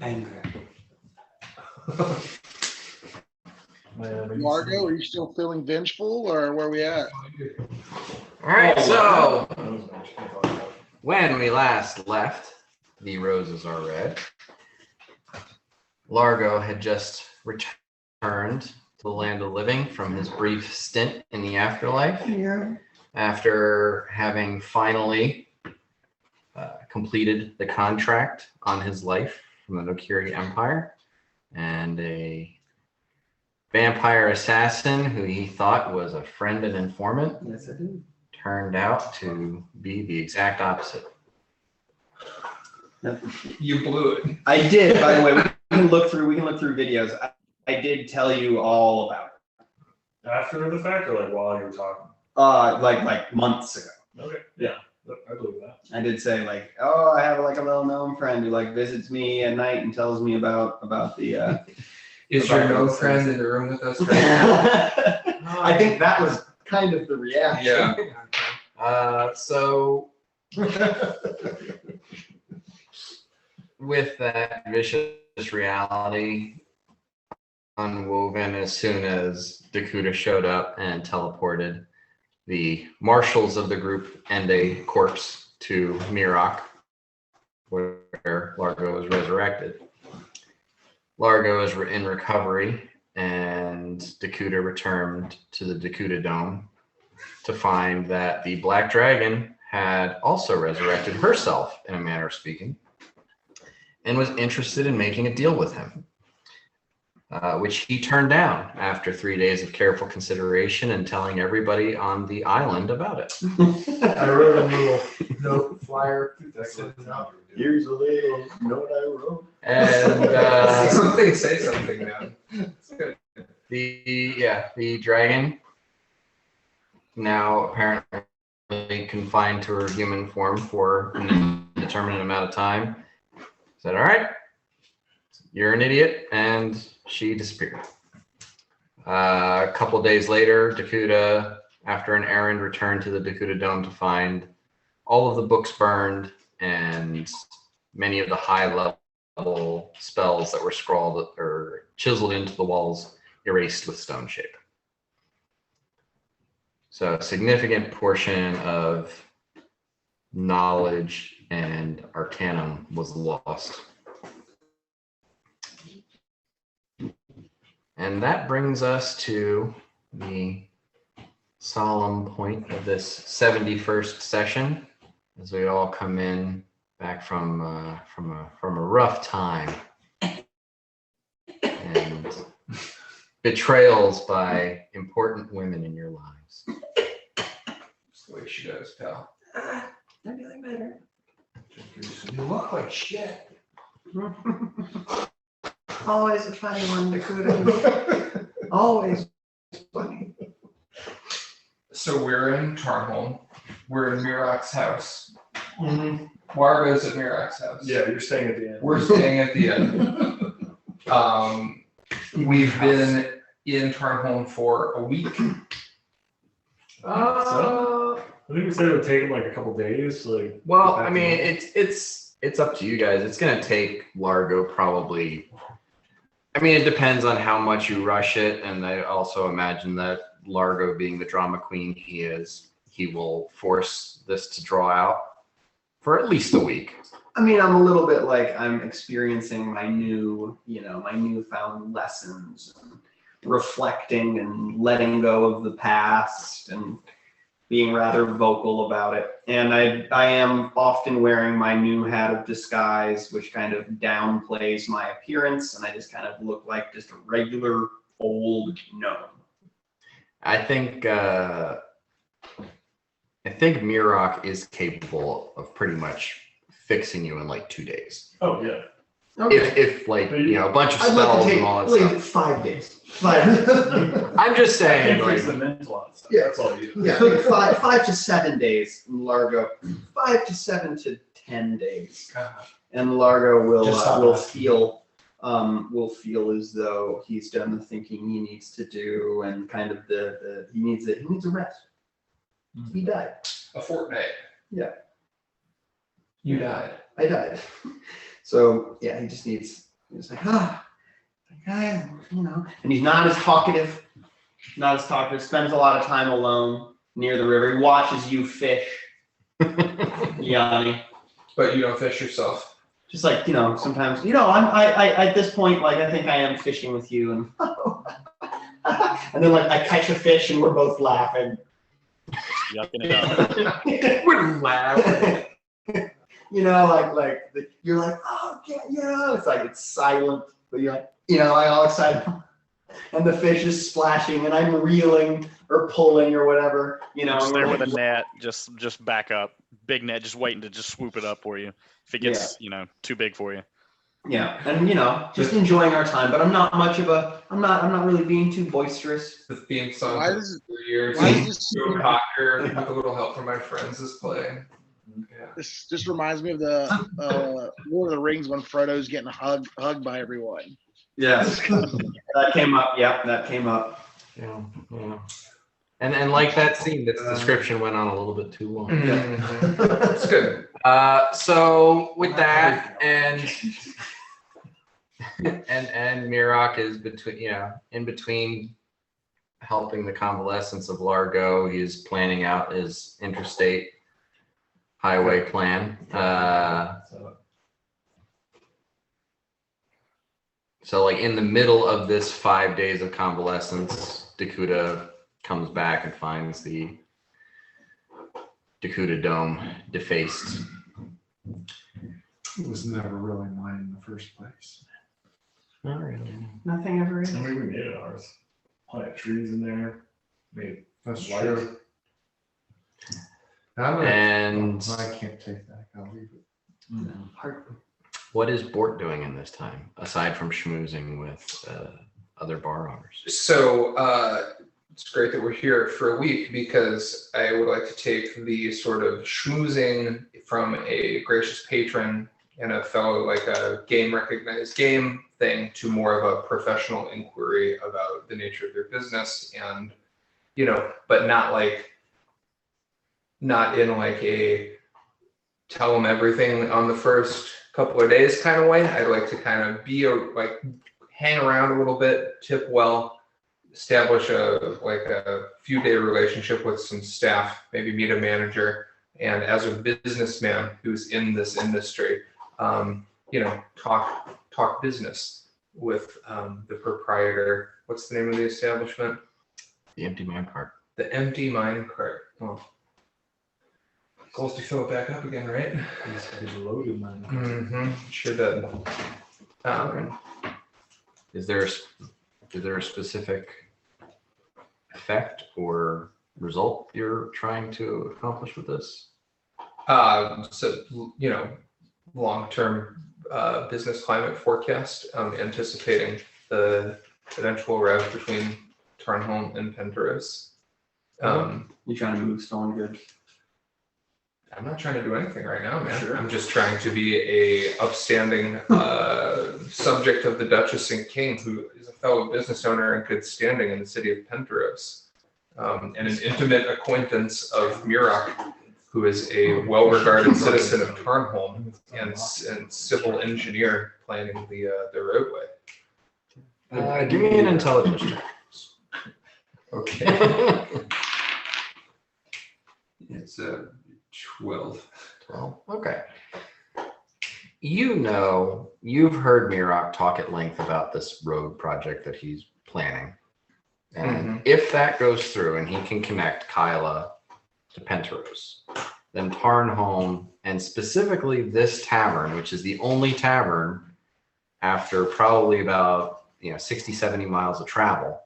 Anger. Margo, are you still feeling vengeful, or where are we at? All right, so when we last left, the roses are red. Largo had just returned to the land of living from his brief stint in the afterlife. Yeah. After having finally completed the contract on his life from the Nokiri Empire, and a vampire assassin who he thought was a friend and informant Yes, I do. turned out to be the exact opposite. You blew it. I did, by the way. We can look through videos. I did tell you all about it. After the fact, or like while you were talking? Like months ago. Okay, yeah, I believe that. I did say like, oh, I have like a little gnome friend who like visits me at night and tells me about the. Is your no friend in the room with us right now? I think that was kind of the reaction. Yeah. So with that vicious reality unwoven as soon as Dakuta showed up and teleported the marshals of the group and a corpse to Mirok, where Largo was resurrected. Largo is in recovery, and Dakuta returned to the Dakuta Dome to find that the Black Dragon had also resurrected herself, in a manner of speaking, and was interested in making a deal with him, which he turned down after 3 days of careful consideration and telling everybody on the island about it. I wrote a little note flyer. Here's a little note I wrote. And Say something, man. It's good. the dragon, now apparently confined to her human form for an indeterminate amount of time, said, all right, you're an idiot, and she disappeared. A couple days later, Dakuta, after an errand, returned to the Dakuta Dome to find all of the books burned and many of the high-level spells that were scrawled or chiseled into the walls erased with stone shape. So a significant portion of knowledge and arcanum was lost. And that brings us to the solemn point of this 71st session, as we all come in back from a rough time and betrayals by important women in your lives. That's the way she does, pal. They're doing better. You look like shit. Always a funny one, Dakota. Always funny. So we're in Tarnholm. We're in Mirok's house. Mm-hmm. Margo's at Mirok's house. Yeah, you're staying at the end. We're staying at the end. We've been in Tarnholm for a week. I think we said it would take him like a couple days. Like, Well, I mean, it's up to you guys. It's gonna take Largo probably. I mean, it depends on how much you rush it, and I also imagine that Largo, being the drama queen he is, he will force this to draw out for at least a week. I mean, I'm a little bit like I'm experiencing my newfound lessons, and reflecting and letting go of the past and being rather vocal about it. And I am often wearing my new hat of disguise, which kind of downplays my appearance, and I just kind of look like just a regular old gnome. I think Mirok is capable of pretty much fixing you in like 2 days. Oh yeah. Okay. If like, a bunch of I'd like spells to take and all that stuff. 5 days. 5. I'm just I saying, can't fix like, the mental on stuff. Yeah. That's all you do. Yeah, I think 5 to 7 days in Largo. 5 to 7 to 10 days. And Largo will feel as though he's done the thinking he needs to do, and kind of he needs a rest. He died. A fortnight. Yeah. You died. I died. So yeah, he just needs. He's like, and he's not as talkative. Spends a lot of time alone near the river. He watches you fish, Yanni. But you don't fish yourself. Just like, sometimes, I at this point, like, I think I am fishing with you, and and then like I catch a fish and we're both laughing. Yucking it up. We're laughing. You're like, oh yeah, it's like it's silent, but you're like, I all excited, and the fish is splashing, and I'm reeling or pulling or whatever, Just and there we're with a like, net, just back up, big net, just waiting to just swoop it up for you if it gets too big for you. yeah, and just enjoying our time, but I'm not really being too boisterous. The theme song Why for does- 3 years. why is this- Joe Cocker with a little help from my friends is playing. Yeah. This just reminds me of the Lord of the Rings when Frodo's getting hugged by everyone. Yes, that came up. Yeah, that came up. Yeah. And like that scene, this description went on a little bit too long. Mhm. It's good. So with that, and Mirok is in between helping the convalescence of Largo. He's planning out his interstate highway plan. So like in the middle of this 5 days of convalescence, Dakuta comes back and finds the Dakuta Dome defaced. It was never really mine in the first place. Not really. Nothing ever is. I mean, we made it ours. Plant trees in there. Made That's lights. true. And I can't take that. I'll leave it. what is Bort doing in this time, aside from schmoozing with other bar owners? So it's great that we're here for a week because I would like to take the sort of schmoozing from a gracious patron and a fellow, like a game recognized game thing, to more of a professional inquiry about the nature of their business, and but not in like a tell them everything on the first couple of days kind of way. I'd like to kind of hang around a little bit, tip well, establish a few day relationship with some staff, maybe meet a manager, and as a businessman who's in this industry, talk business with the proprietor. What's the name of the establishment? The Empty Mine Cart. The Empty Mine Cart. Oh. Goals to fill it back up again, right? It's loaded, man. Mm-hmm. Sure did. Is there a specific effect or result you're trying to accomplish with this? Long-term business climate forecast, anticipating the eventual route between Tarnholm and Penteros. You trying to move stolen goods? I'm not trying to do anything right now, man. Sure. I'm just trying to be a upstanding subject of the Duchess and King, who is a fellow business owner in good standing in the city of Penteros, and an intimate acquaintance of Mirok, who is a well-regarded citizen of Tarnholm and civil engineer planning the roadway. Give me an intelligence check. Okay. It's a 12. 12. Okay. You've heard Mirok talk at length about this road project that he's planning. And if that goes through and he can connect Kyla to Penteros, then Tarnholm, and specifically this tavern, which is the only tavern after probably about 60, 70 miles of travel,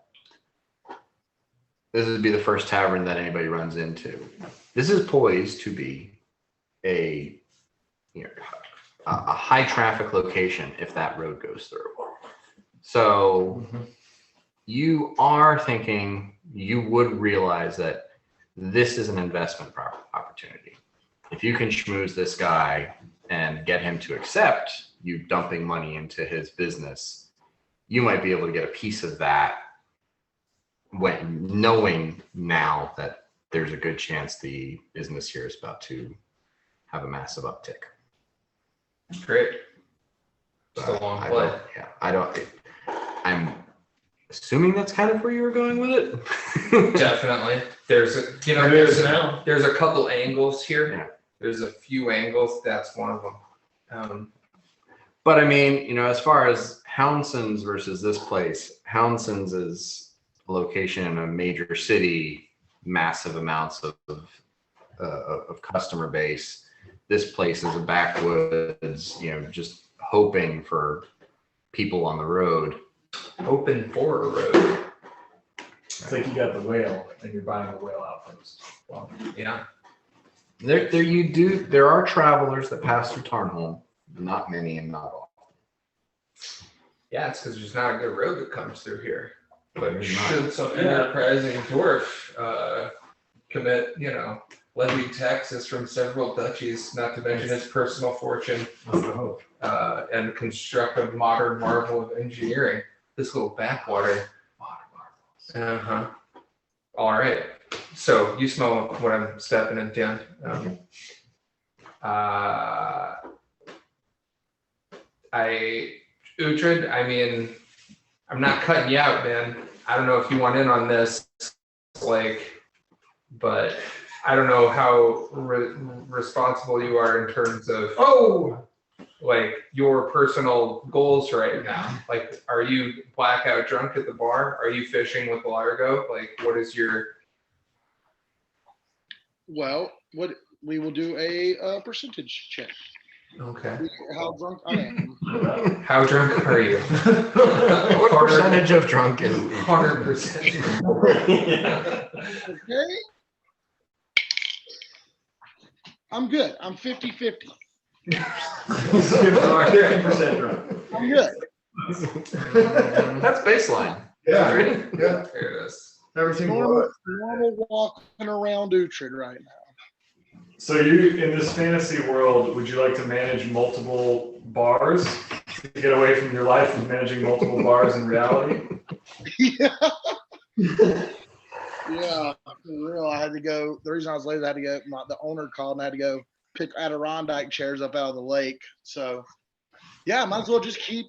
this would be the first tavern that anybody runs into. This is poised to be a high traffic location if that road goes through. So you are thinking you would realize that this is an investment opportunity. If you can schmooze this guy and get him to accept you dumping money into his business, you might be able to get a piece of that, when knowing now that there's a good chance the business here is about to have a massive uptick. Great. Just a long I play. don't- yeah, I don't. I'm assuming that's kind of where you were going with it. Definitely. There's a, you know, It there's is a, now. there's a couple angles here. Yeah. There's a few angles. That's one of them. But I mean, you know, as far as Houndson's versus this place, Houndson's is a location in a major city, massive amounts of customer base. This place is a backwoods, you know, just hoping for people on the road. Open for a road. It's like you got the whale and you're buying the whale outpost. Well, Yeah. There are travelers that pass through Tarnholm, not many and not all. Yeah, it's because there's not a good road that comes through here. But There's not. should some enterprising dwarf commit, you know, levy taxes from several duchies, not to mention his personal fortune, that's the hope. and construct a modern marvel of engineering, this little backwater. Uh-huh. All right. So you smell what I'm stepping into. Uhtred, I mean, I'm not cutting you out, man. I don't know if you want in on this, but I don't know how responsible you are in terms of your personal goals right now. Like, are you blackout drunk at the bar? Are you fishing with Largo? Like, what is your? Well, what we will do a percentage check. Okay. How drunk I am. How drunk are you? What percentage of drunk is 100%. Okay. I'm good. I'm 50-50. 50% drunk. I'm good. That's baseline. Yeah, Ready? yeah. There it is. Everything Normal walking around Uhtred right now. So you, in this fantasy world, would you like to manage multiple bars to get away from your life of managing multiple bars in reality? Yeah. Yeah, for real. I had to go. The reason I was late, I had to go. The owner called and I had to go pick Adirondack chairs up out of the lake. So, yeah, might as well just keep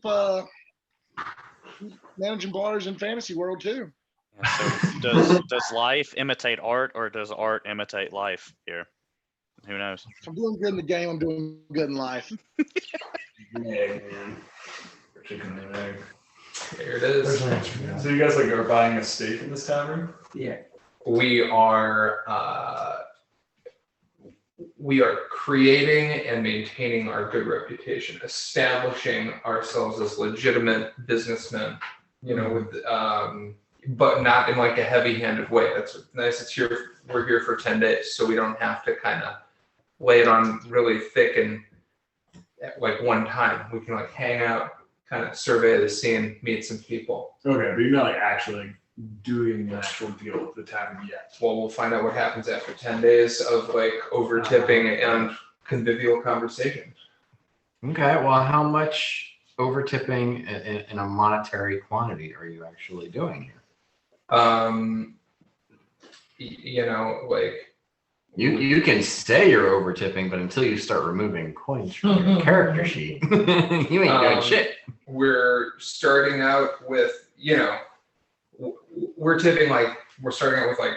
managing bars in fantasy world too. Yeah, so does life imitate art, or does art imitate life here? Who knows? If I'm doing good in the game, I'm doing good in life. Egg, man. Chicken and egg. There it is. So you guys are buying a stake in this tavern? Yeah. We are creating and maintaining our good reputation, establishing ourselves as legitimate businessmen, you know, with but not in like a heavy-handed way. That's nice. We're here for 10 days, so we don't have to kind of lay it on really thick and at like one time. We can like hang out, kind of survey the scene, meet some people. Okay, but you're not like actually doing the actual deal with the tavern yet. Well, we'll find out what happens after 10 days of like over tipping and convivial conversation. Okay, well, how much over tipping in a monetary quantity are you actually doing here? You know, like You can say you're over tipping, but until you start removing coins from your character sheet, you ain't doing shit. we're starting out with, you know, we're tipping like, we're starting out with like,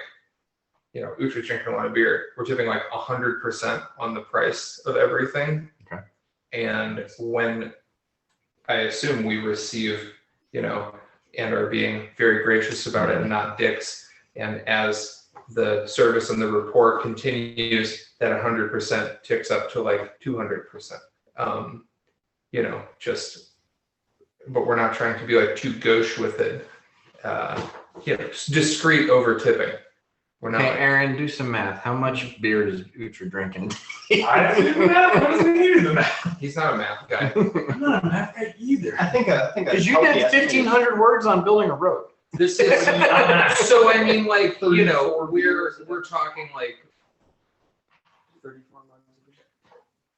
you know, Uhtred drinking a lot of beer. We're tipping like 100% on the price of everything. Okay. And when I assume we receive, you know, and are being very gracious about it and not dicks. And as the service and the report continues, that 100% ticks up to like 200%. You know, but we're not trying to be like too gauche with it. You know, discreet over tipping. We're not. Hey, like, Aaron, do some math. How much beer is Uhtred drinking? I didn't do the math. What does he need the math? he's not a math guy. I'm not a math guy either. I think Because you did 1,500 words on building a road. This is so. I mean, like, you know, we're talking like 34 months.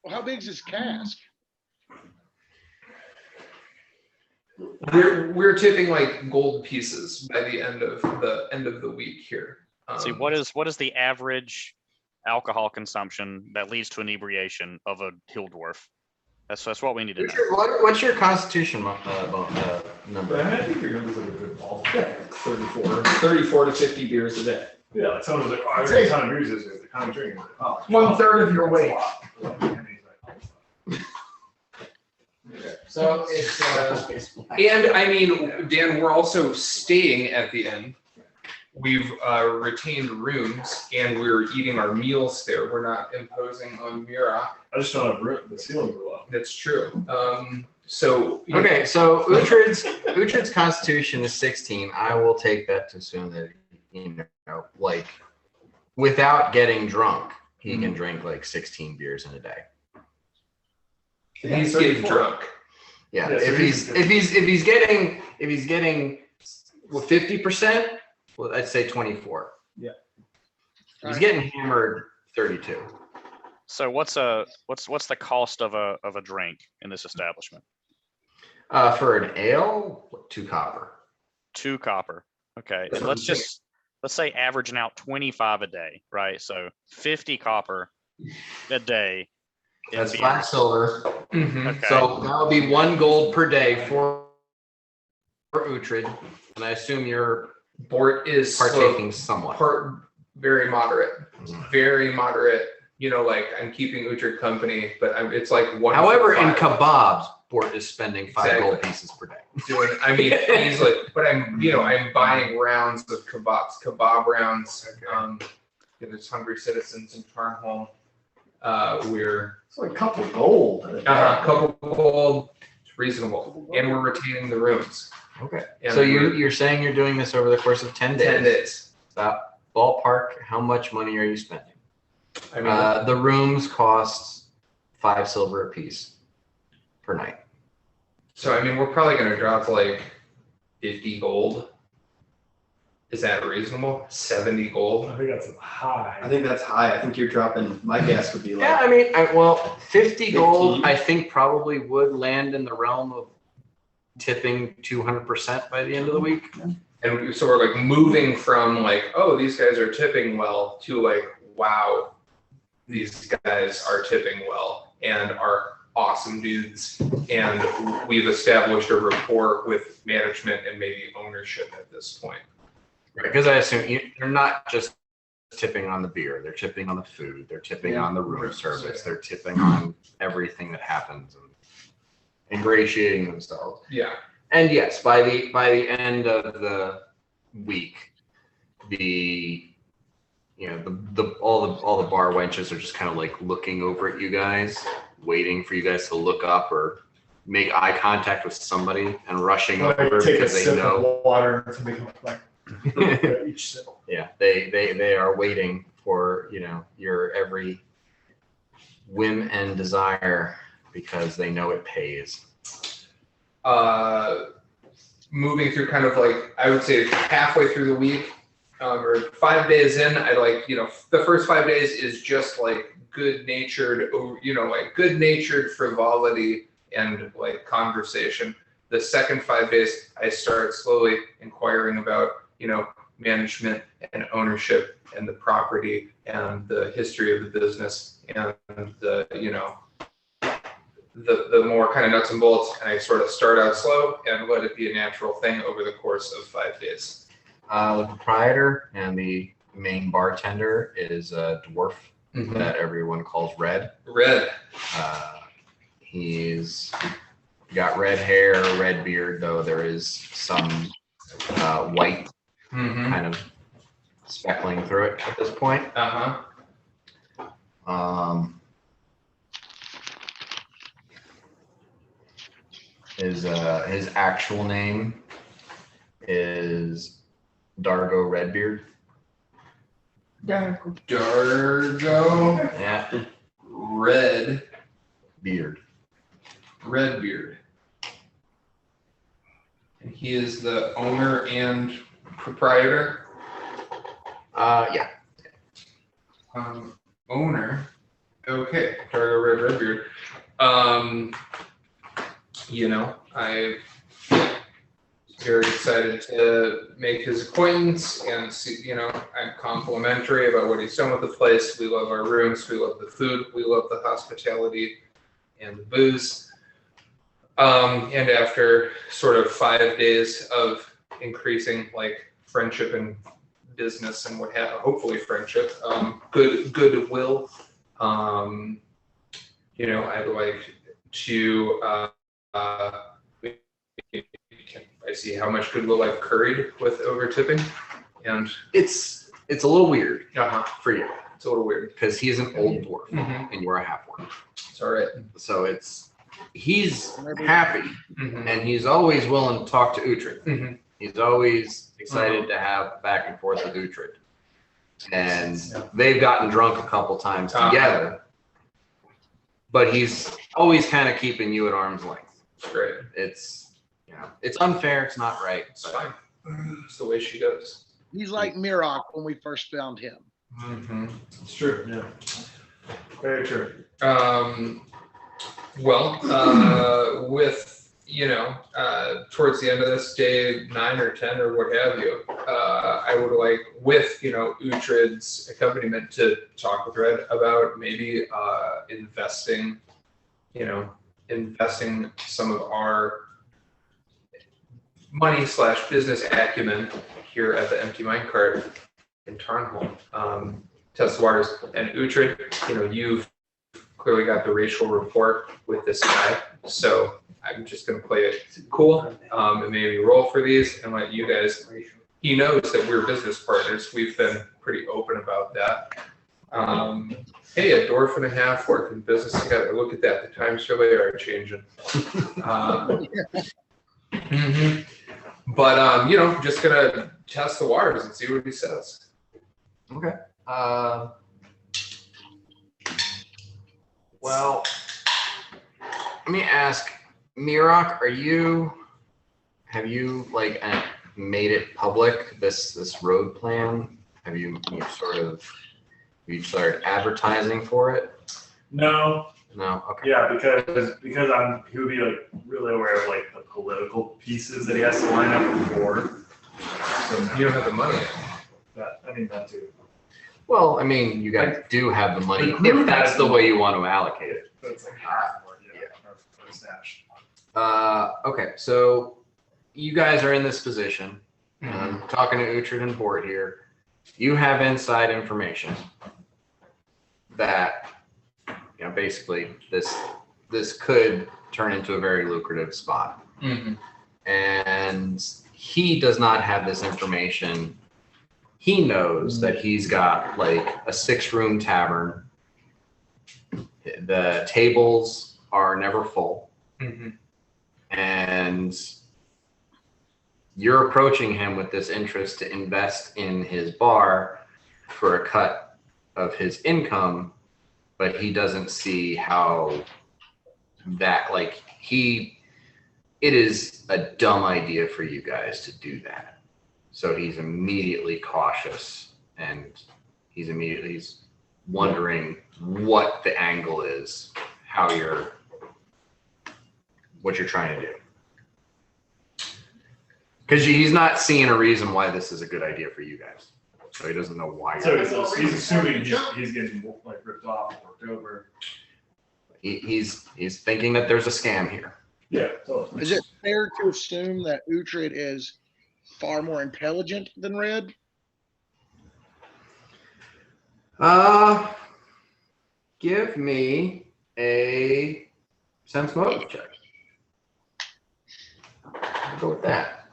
Well, how big is this cask? We're tipping like gold pieces by the end of the week here. See, what is the average alcohol consumption that leads to inebriation of a hill dwarf? That's what we need to know. What's your constitution number? I think your number's like a good ball. 34 to 50 beers a day. Yeah, like someone was like, oh, I drink a ton of beers this week. How many drinking? Oh, 1/3 of your weight. So it's And I mean, Dan, we're also staying at the inn. We've retained rooms and we're eating our meals there. We're not imposing on Mira. I just don't have room. The ceiling's low. That's true. So okay. So Uhtred's constitution is 16. I will take that to assume that like without getting drunk, he can drink like 16 beers in a day. He's getting drunk. Yeah. Yeah, so If he's getting 50%, well, I'd say 24. Yeah. If he's getting hammered, 32. So what's the cost of a drink in this establishment? For an ale, 2 copper. 2 copper. Okay. And let's say averaging out 25 a day, right? So 50 copper a day. in That's beers. 5 silver. Mhm. Okay. So that would be 1 gold per day for Uhtred. And I assume you're Bort is partaking somewhat. very moderate. Very moderate. Like I'm keeping Uhtred company, but it's like one. However, in 5. kebabs, Bort is spending 5 Exactly. gold pieces per day. I mean, easily. But I'm buying rounds of kebab rounds. There's hungry citizens in Tarnholm. We're It's like a couple of gold. couple gold. It's reasonable, and we're retaining the rooms. Okay. And So we're- you're saying you're doing this over the course of 10 days. 10 days. Ballpark, how much money are you spending? I mean, The rooms cost 5 silver a piece per night. so I mean, we're probably gonna drop like 50 gold. Is that reasonable? 70 I gold. think that's high. I think that's high. I think you're dropping. My guess would be like. Yeah, I mean, 50 gold, 15. I think probably would land in the realm of tipping 200% by the end of the week. And so we're like moving from like, oh, these guys are tipping well to like, wow, these guys are tipping well and are awesome dudes. And we've established a rapport with management and maybe ownership at this point. Because I assume they're not just tipping on the beer, they're tipping on the food, they're tipping on the room service, they're tipping on everything that happens and ingratiating themselves. Yeah. And yes, by the end of the week, all the bar wenches are just kind of like looking over at you guys, waiting for you guys to look up or make eye contact with somebody and rushing Like, over take a because they sip know. of water to make it like each sip. Yeah, they are waiting for your every whim and desire because they know it pays. Moving through kind of like, I would say halfway through the week, or 5 days in, I like, the first 5 days is just like good-natured frivolity and like conversation. The second 5 days, I start slowly inquiring about, management and ownership and the property and the history of the business and the more kind of nuts and bolts, and I sort of start out slow and let it be a natural thing over the course of 5 days. The proprietor and the main bartender is a dwarf that everyone calls Red. Red. He's got red hair, red beard, though there is some white kind of speckling through it at this point. His actual name is Dargo Redbeard. Dark. Dargo Yeah, Redbeard. And he is the owner and proprietor. Yeah. Owner. Okay, Dargo Redbeard. I'm very excited to make his acquaintance and see, I'm complimentary about what he's done with the place. We love our rooms, we love the food, we love the hospitality, and the booze. And after sort of 5 days of increasing like friendship and business and what have, hopefully friendship, goodwill, you know, I'd like to, I see how much goodwill I've curried with over tipping, and It's a little weird for you it's a little weird. because he's an old dwarf Mhm. and you're a half orc. It's all right. So he's happy Mhm. and he's always willing to talk to Uhtred. Mhm. He's always excited to have back and forth with Uhtred. And they've gotten drunk a couple times together. But he's always kind of keeping you at arm's length. It's great. It's, you know, it's unfair. It's not right. It's fine. It's the way she goes. He's like Mirok when we first found him. Mm-hmm. It's true. Yeah. Very true. With, you know, towards the end of this, day 9 or 10 or what have you, I would like, with, you know, Uhtred's accompaniment, to talk with Red about maybe investing some of our money / business acumen here at the Empty Minecart in Tarnholm. Test the waters. And Uhtred, you know, you've clearly got the racial rapport with this guy, so I'm just going to play it cool and maybe roll for these and let you guys. He knows that we're business partners. We've been pretty open about that. Hey, a dwarf and a half working business together. Look at that. The times really are changing. Mhm. But you know, just gonna test the waters and see what he says. Okay. Well, let me ask, Mirok, have you like made it public, this road plan? Have you started advertising for it? No. No. Okay. Yeah, because he would be like really aware of like the political pieces that he has to line up for. So You don't have the money. that too. Well, I mean, you guys do have the money The group if that's has the the way you want to allocate it. So it's like half more, or stash. Okay, so you guys are in this position. Talking to Uhtred and Bort here. You have inside information that, you know, basically this could turn into a very lucrative spot. Mm-hmm. And he does not have this information. He knows that he's got like a 6-room tavern. The tables are never full. Mm-hmm. And you're approaching him with this interest to invest in his bar for a cut of his income, but he doesn't see how that, like, it is a dumb idea for you guys to do that. So he's immediately cautious, and he's wondering what the angle is, what you're trying to do. Because he's not seeing a reason why this is a good idea for you guys. So he doesn't know why. So he's assuming he's getting like ripped off, worked over. He's thinking that there's a scam here. Yeah, totally. Is it fair to assume that Uhtred is far more intelligent than Red? Give me a sense motive check. I'll go with that.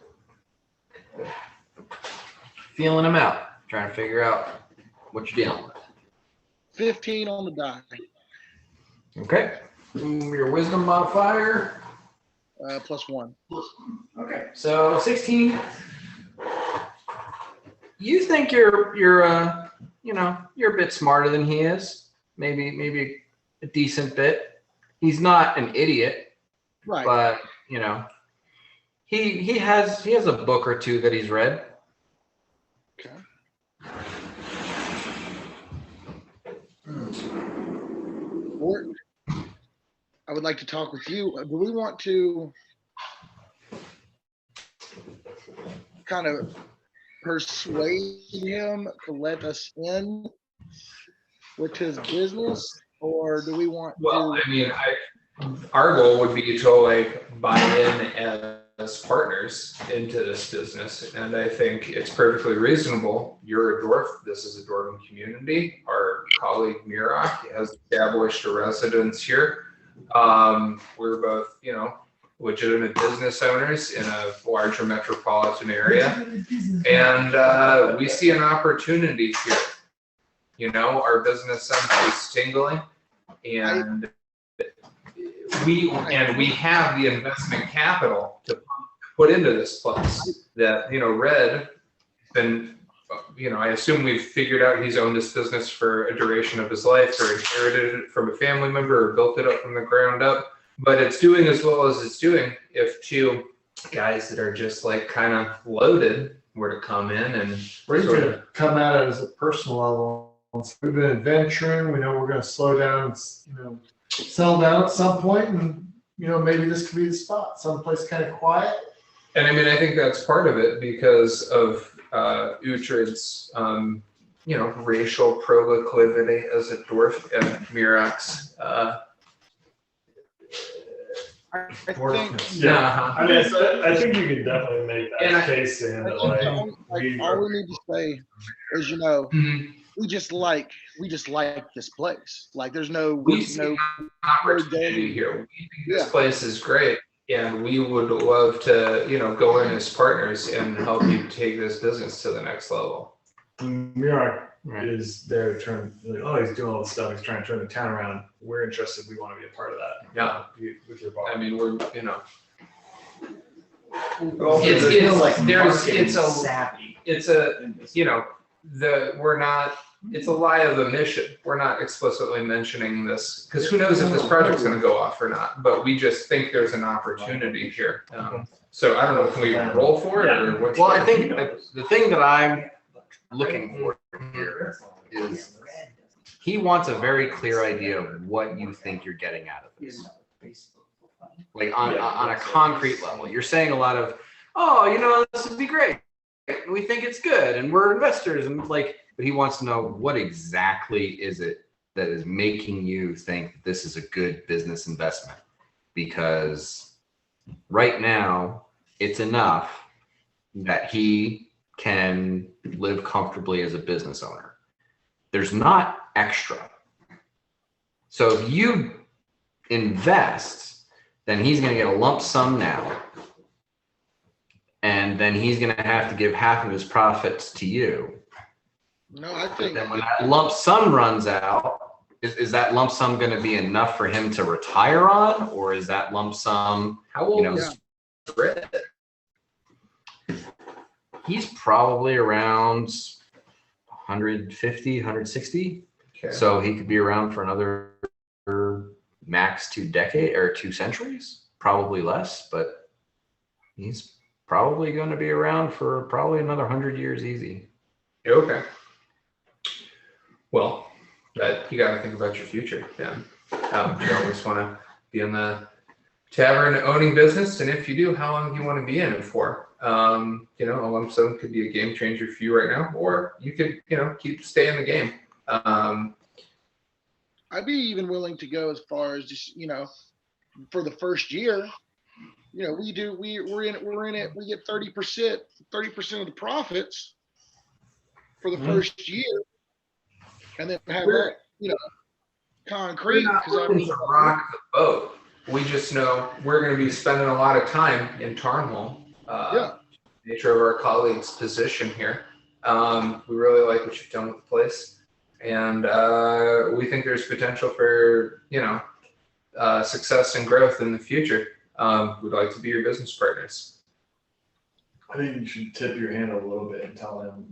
Feeling him out, trying to figure out what you're dealing with. 15 on the die. Okay. Your wisdom modifier. +1. Okay. So 16. You think you're a bit smarter than he is. Maybe a decent bit. He's not an idiot, Right. but he has a book or two that he's read. Okay. Or I would like to talk with you. Do we want to kind of persuade him to let us in with his business, or do we want Well, to? I mean, our goal would be to like buy in as partners into this business. And I think it's perfectly reasonable. You're a dwarf. This is a dwarven community. Our colleague Mirak has established a residence here. We're both, legitimate business owners in a larger metropolitan area. And we see an opportunity here. Our business sense is tingling, and we have the investment capital to put into this place that, Red been, I assume we've figured out he's owned this business for a duration of his life, or inherited it from a family member, or built it up from the ground up. But it's doing as well as it's doing if two guys that are just like kind of loaded were to come in and We're going to come at it as a personal level. We've been adventuring. We know we're going to slow down, settle down at some point, and maybe this could be the spot, someplace kind of quiet. And I mean, I think that's part of it because of Uhtred's, racial proclivity as a dwarf, and Mirak's. I think Yeah, I mean, I think you can definitely make that case to him. I think all we need to say is, we just like this place. Like there's no Opportunity here. We think this place is great, and we would love to, go in as partners and help you take this business to the next level. Mirak is there to turn. He's doing all this stuff. He's trying to turn the town around. We're interested. We want to be a part of that. Yeah, with your bar. I mean, we're, it's a lie of omission. We're not explicitly mentioning this because who knows if this project's going to go off or not, but we just think there's an opportunity here. So I don't know, can we roll for it or what's Well, I think the thing that I'm looking for here is he wants a very clear idea of what you think you're getting out of this. Like on a concrete level, you're saying a lot of, this would be great. We think it's good and we're investors, and but he wants to know what exactly is it that is making you think that this is a good business investment, because right now it's enough that he can live comfortably as a business owner. There's not extra. So if you invest, then he's going to get a lump sum now. And then he's going to have to give half of his profits to you. No, I But think then when that lump sum runs out, is that lump sum going to be enough for him to retire on? Or is that lump sum, how old is Red? He's probably around 150, 160. Okay. So he could be around for another max 2 decades or 2 centuries, probably less, but he's probably going to be around for probably another 100 years easy. Okay. Well, you got to think about your future, Dan. You always want to be in the tavern owning business, and if you do, how long do you want to be in it for? A lump sum could be a game changer for you right now, or you could, stay in the game. I'd be even willing to go as far as just, for the first year, we're in it. We get 30% of the profits for the first year, and then have that, concrete. We're not looking to rock the boat. We just know we're going to be spending a lot of time in Tarnhole. Nature of our colleague's position here. We really like what you've done with the place, and we think there's potential for success and growth in the future. We'd like to be your business partners. I think you should tip your hand a little bit and tell him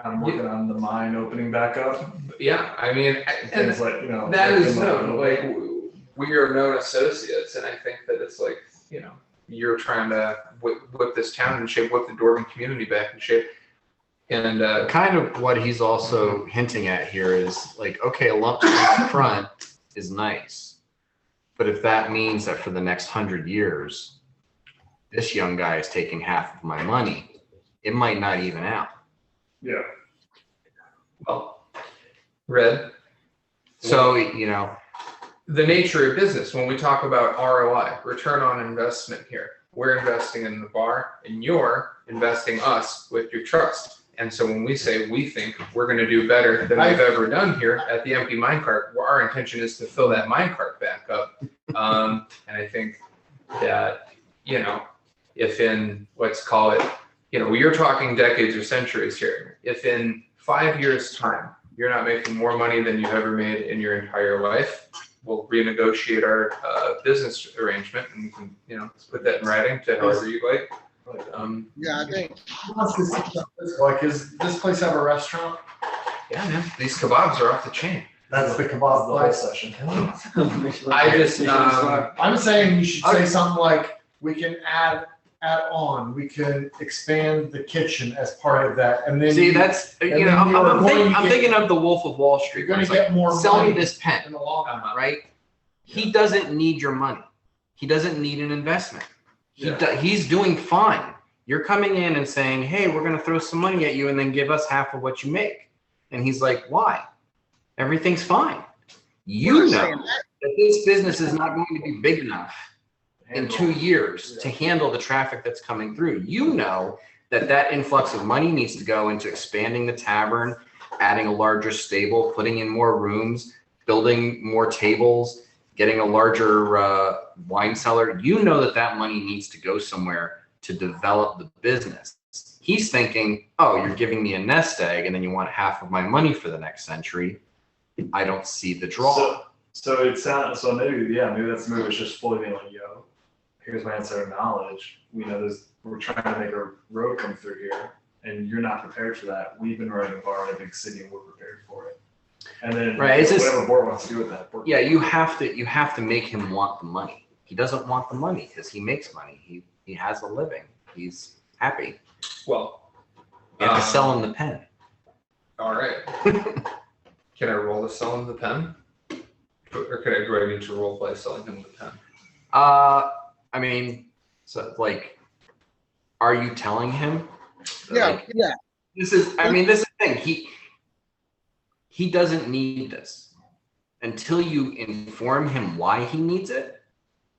I'm working on the mine opening back up. Yeah, I mean, and it's like that is known. Like we are known associates, and I think that it's like you're trying to whip this town in shape, whip the Dwarven community back in shape. And kind of what he's also hinting at here is like, okay, a lump sum up front is nice, but if that means that for the next 100 years, this young guy is taking half of my money, it might not even out. Yeah. Well, Red. So, the nature of business, when we talk about ROI, return on investment here, we're investing in the bar and you're investing us with your trust. And so when we say we think we're going to do better than we've ever done here at the empty minecart, well, our intention is to fill that minecart back up. And I think that, you know, if in, let's call it, you know, you're talking decades or centuries here. If in 5 years' time, you're not making more money than you've ever made in your entire life, we'll renegotiate our business arrangement, and we can, you know, let's put that in writing to however you like. Yeah, I think. Like, is this place have a restaurant? Yeah, man, these kebabs are off the chain. That's the kebab The whole place. session. I just, I'm saying you should say something like, we can add on, we can expand the kitchen as part of that, and then. See, that's, and you know, then you are I'm going to thinking get- of the Wolf of Wall Street. You're gonna where it's like, get more sell me money this pen, in the long run. right? He doesn't need your money. He doesn't need an investment. He's doing fine. You're coming in and saying, hey, we're going to throw some money at you and then give us half of what you make. And he's like, why? Everything's fine. You know that this business is not going to be big enough in 2 years to handle the traffic that's coming through. You know that that influx of money needs to go into expanding the tavern, adding a larger stable, putting in more rooms, building more tables, getting a larger wine cellar. You know that that money needs to go somewhere to develop the business. He's thinking, oh, you're giving me a nest egg and then you want half of my money for the next century. I don't see the draw. So it sounds, so maybe that's maybe it's just fully being like, yo, here's my answer of knowledge. We know this, we're trying to make a road come through here and you're not prepared for that. We've been running a bar in a big city and we're prepared for it. And then Right, it's just- whatever board wants to do with that. Board Yeah, you have to make him want the money. He doesn't want the money because he makes money. He has a living. He's happy. well, You have to sell him the pen. all right. Can I roll to sell him the pen? Or do I need to role play selling him the pen? I mean, so like, are you telling him? Yeah, Like, yeah. this is the thing. He doesn't need this. Until you inform him why he needs it,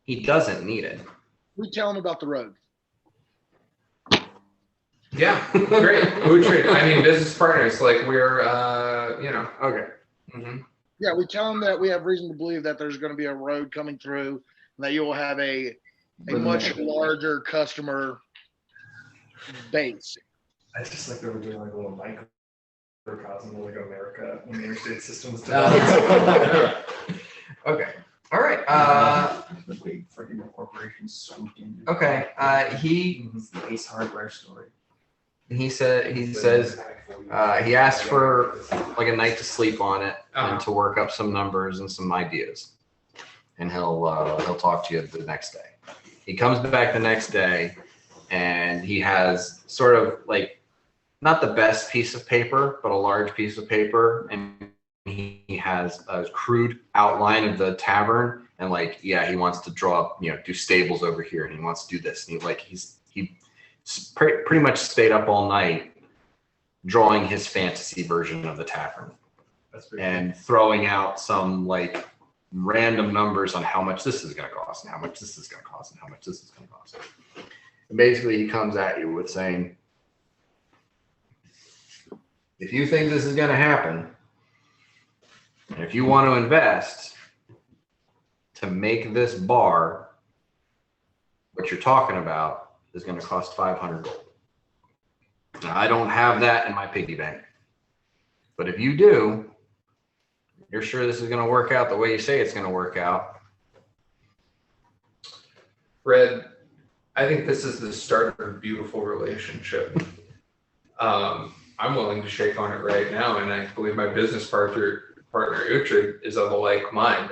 he doesn't need it. We tell them about the road. Yeah, great. Food trade. I mean, business partners. Like we're, you know. Okay. Mm-hmm. Yeah, we tell them that we have reason to believe that there's going to be a road coming through, and that you will have a much larger customer base. I just like they were doing like a little microcosm of like America when the interstate system was developed. Okay. All right. The big freaking corporations swooped in. Okay. He It's the Ace Hardware story. he says he asked for like a night to sleep on it and to work up some numbers and some ideas, and he'll talk to you the next day. He comes back the next day, and he has sort of like not the best piece of paper, but a large piece of paper, and he has a crude outline of the tavern, and like, yeah, he wants to draw up, you know, do stables over here, and he wants to do this, and he pretty much stayed up all night drawing his fantasy version of the tavern and throwing out some like random numbers on how much this is going to cost and how much this is going to cost and how much this is going to cost. And basically he comes at you with saying, if you think this is going to happen, and if you want to invest to make this bar, what you're talking about is going to cost 500 gold. Now, I don't have that in my piggy bank, but if you do, you're sure this is going to work out the way you say it's going to work out. Red, I think this is the start of a beautiful relationship. I'm willing to shake on it right now, and I believe my business partner Uhtred is of a like mind.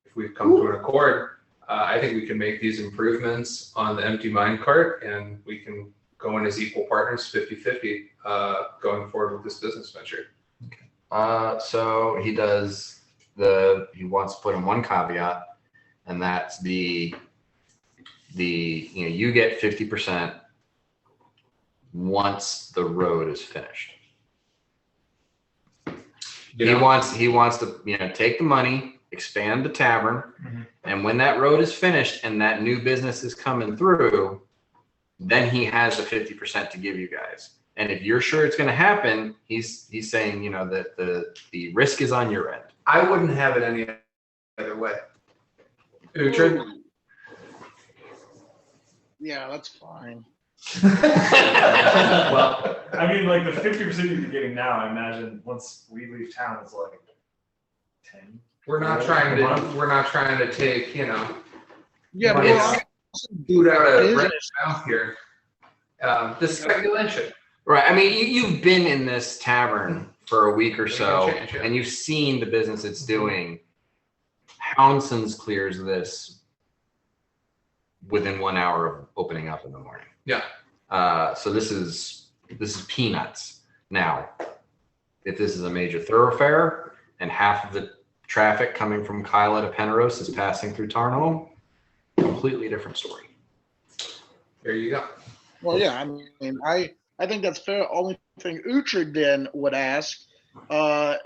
If we've come to an accord, I think we can make these improvements on the empty minecart, and we can go in as equal partners, 50-50, going forward with this business venture. So he wants to put in one caveat, and that's you get 50% once the road is finished. He wants to, take the money, expand the tavern, Mhm. and when that road is finished and that new business is coming through, then he has the 50% to give you guys. And if you're sure it's going to happen, he's saying, you know, that the risk is on your end. I wouldn't have it any other way. Uhtred? Yeah, that's fine. Well, I mean, like the 50% you're getting now, I imagine once we leave town, it's like 10. we're not trying to take, you know, Yeah, but money we're out- also food out of business. Brett's mouth here. This speculation. Right. I mean, you've been in this tavern for a week or so, Change, yeah. and you've seen the business it's doing. Hounson's clears this within 1 hour of opening up in the morning. Yeah. So this is peanuts. Now, if this is a major thoroughfare and half of the traffic coming from Kyla to Penrose is passing through Tarnholm, completely different story. There you go. Well, yeah, I mean, I think that's fair. Only thing Uhtred then would ask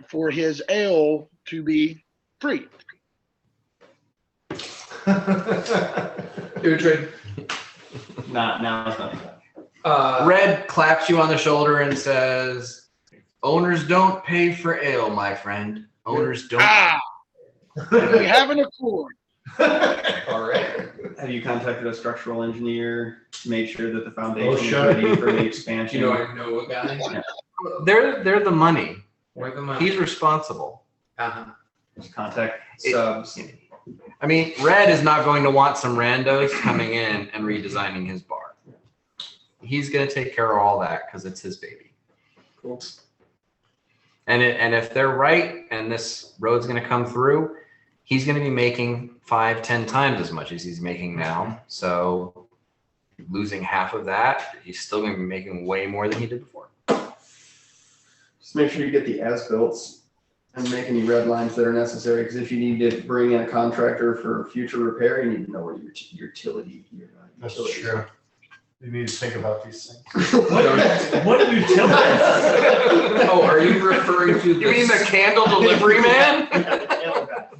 for his ale to be free. Uhtred, Now it's not. Red claps you on the shoulder and says, "Owners don't pay for ale, my friend. Owners don't." We have an accord. all right. Have you contacted a structural engineer to make sure that the foundation is shut ready for the Do expansion? you know I know a guy? They're the money. Where the money? He's responsible. Uh-huh. Just contact subs. I mean, Red is not going to want some randos coming in and redesigning his bar. He's going to take care of all that because it's his baby. Cool. And if they're right and this road's going to come through, he's going to be making 5-10 times as much as he's making now. So losing half of that, he's still going to be making way more than he did before. Just make sure you get the as-built and make any red lines that are necessary, because if you need to bring in a contractor for future repair, you need to know where your utility. That's utilities true. are. You need to think about these things. What utilities? Oh, are you referring to You mean the candle delivery man?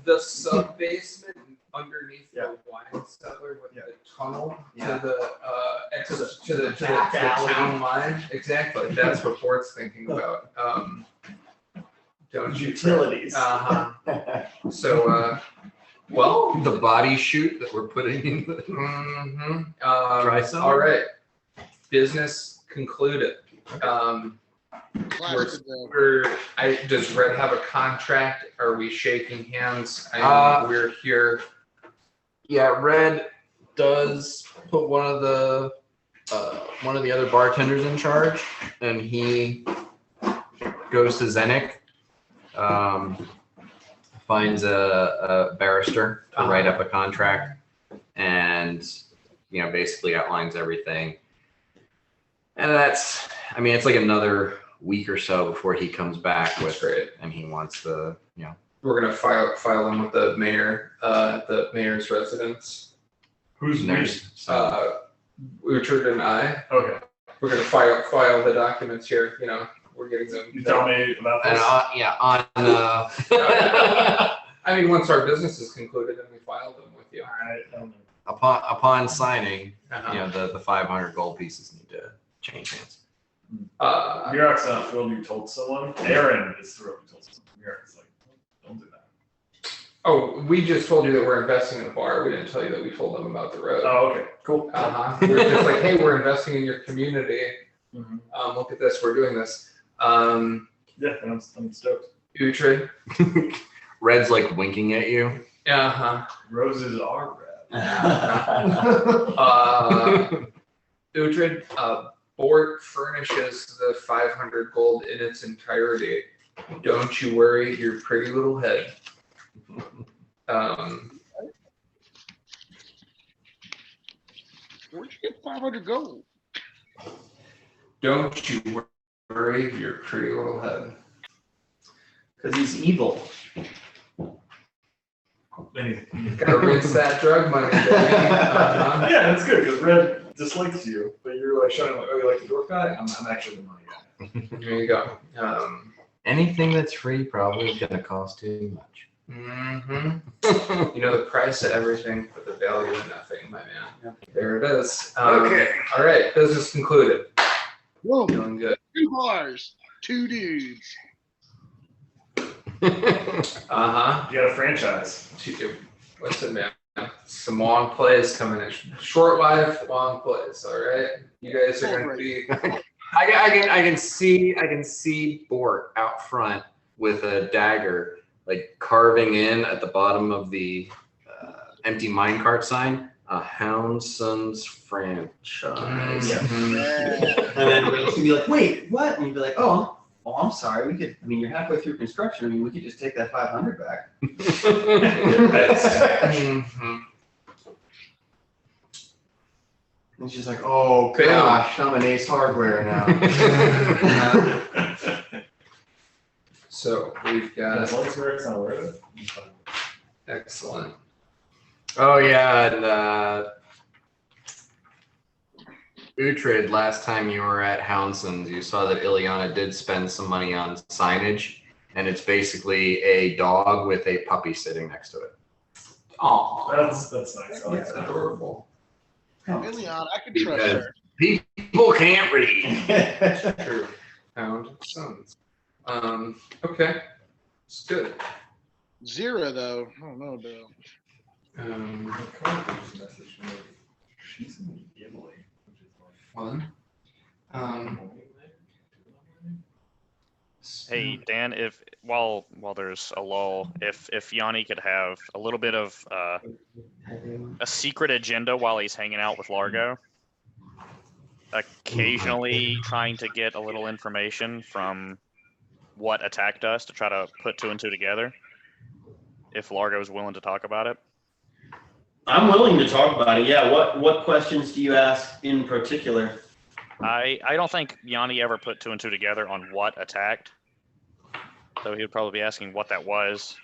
the sub basement underneath Yeah. the wine cellar with Yeah. the tunnel Yeah. to the exit to the back alley. town line? Exactly. That's what Bort's thinking about. Don't you? Utilities. Uh-huh. So, well, The body chute that we're putting in the dry cellar? all right. Business concluded. Class with the- Does Red have a contract? Are we shaking hands? We're here. Yeah, Red does put one of the other bartenders in charge, and he goes to Zenik, finds a barrister to write up a contract, and basically outlines everything. And it's like another week or so before he comes back That's with, great. and he wants the We're gonna file them with the mayor, the mayor's residence. Who's nurse. Uhtred and I. Okay. We're gonna file the documents here. We're getting them. You tell me about And this. I mean, once our business is concluded, and we file them with you. All right. upon signing, Uh-huh. the 500 gold pieces need to change hands. Murak's not thrilled you told someone. Aaron is thrilled you told someone. Murak's like, don't do that. Oh, we just told you that we're investing in a bar. We didn't tell you that we told them about the road. Oh, okay. Cool. We're just like, hey, we're investing in your community. Mhm. Look at this. We're doing this. Yeah, I'm stoked. Uhtred. Red's like winking at you. Uh-huh. Roses are red. Uhtred, Bort furnishes the 500 gold in its entirety. Don't you worry your pretty little head. Where'd you get 500 gold? Don't you worry your pretty little head. Because he's evil. Anything. Gotta rinse that drug money, baby. Uh-huh. Yeah, that's good because Red dislikes you, but you're like showing him like, oh, you like the dwarf guy? I'm actually the money guy. There you go. Anything that's free probably is going to cost too much. Mm-hmm. You know the price of everything, but the value of nothing, my man. Yep. There it is. Okay. All right. Business concluded. Whoa, Feeling good. 2 bars, 2 dudes. Uh-huh. You got a franchise. What's it, man? Some long plays coming in. Short life, long plays. All right. You guys are going to be. I can see Bort out front with a dagger, like carving in at the bottom of the empty minecart sign, a Houndson's franchise. Mhm. Yeah. And then he's gonna be like, wait, what? And you'd be like, oh, I'm sorry. We could. I mean, you're halfway through construction. I mean, we could just take that 500 back. Mhm. And she's like, oh gosh, I'm an Ace Hardware now. So we've got As long as Eric's not aware of it. it's fine. excellent. Oh yeah, and Uhtred, last time you were at Houndson's, you saw that Ileana did spend some money on signage, and it's basically a dog with a puppy sitting next to it. Aw, That's nice. I like that's that. adorable. Ilion, I can trust her. People can't read. True. Hound sons. Okay. It's good. 0 though. Oh no, though. She's in Italy, which is Fun. Hey Dan, if while there's a lull, if Yanni could have a little bit of a secret agenda while he's hanging out with Largo, occasionally trying to get a little information from what attacked us to try to put 2 and 2 together, if Largo is willing to talk about it. I'm willing to talk about it. Yeah. What questions do you ask in particular? I don't think Yanni ever put 2 and 2 together on what attacked, so he would probably be asking what that was.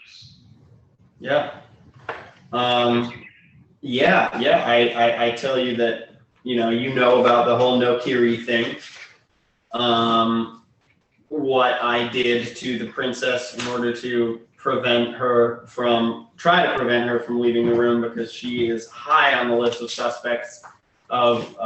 Yeah. Yeah. I tell you that, you know about the whole Nokiri thing. What I did to the princess in order to try to prevent her from leaving the room, because she is high on the list of suspects of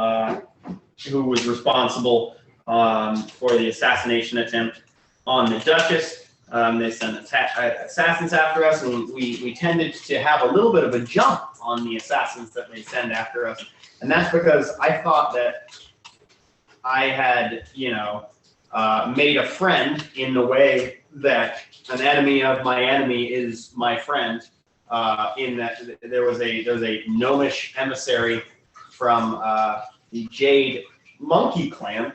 who was responsible for the assassination attempt on the Duchess. They sent assassins after us, and we tended to have a little bit of a jump on the assassins that they send after us. And that's because I thought that I had, made a friend in the way that an enemy of my enemy is my friend, in that there's a gnomish emissary from the Jade Monkey Clan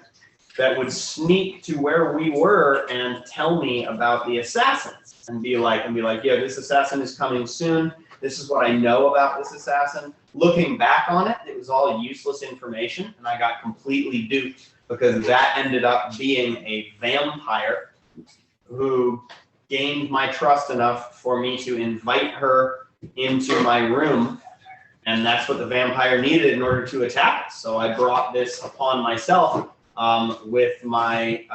that would sneak to where we were and tell me about the assassins and be like, yeah, this assassin is coming soon. This is what I know about this assassin. Looking back on it, it was all useless information, and I got completely duped, because that ended up being a vampire who gained my trust enough for me to invite her into my room, and that's what the vampire needed in order to attack us. So I brought this upon myself with my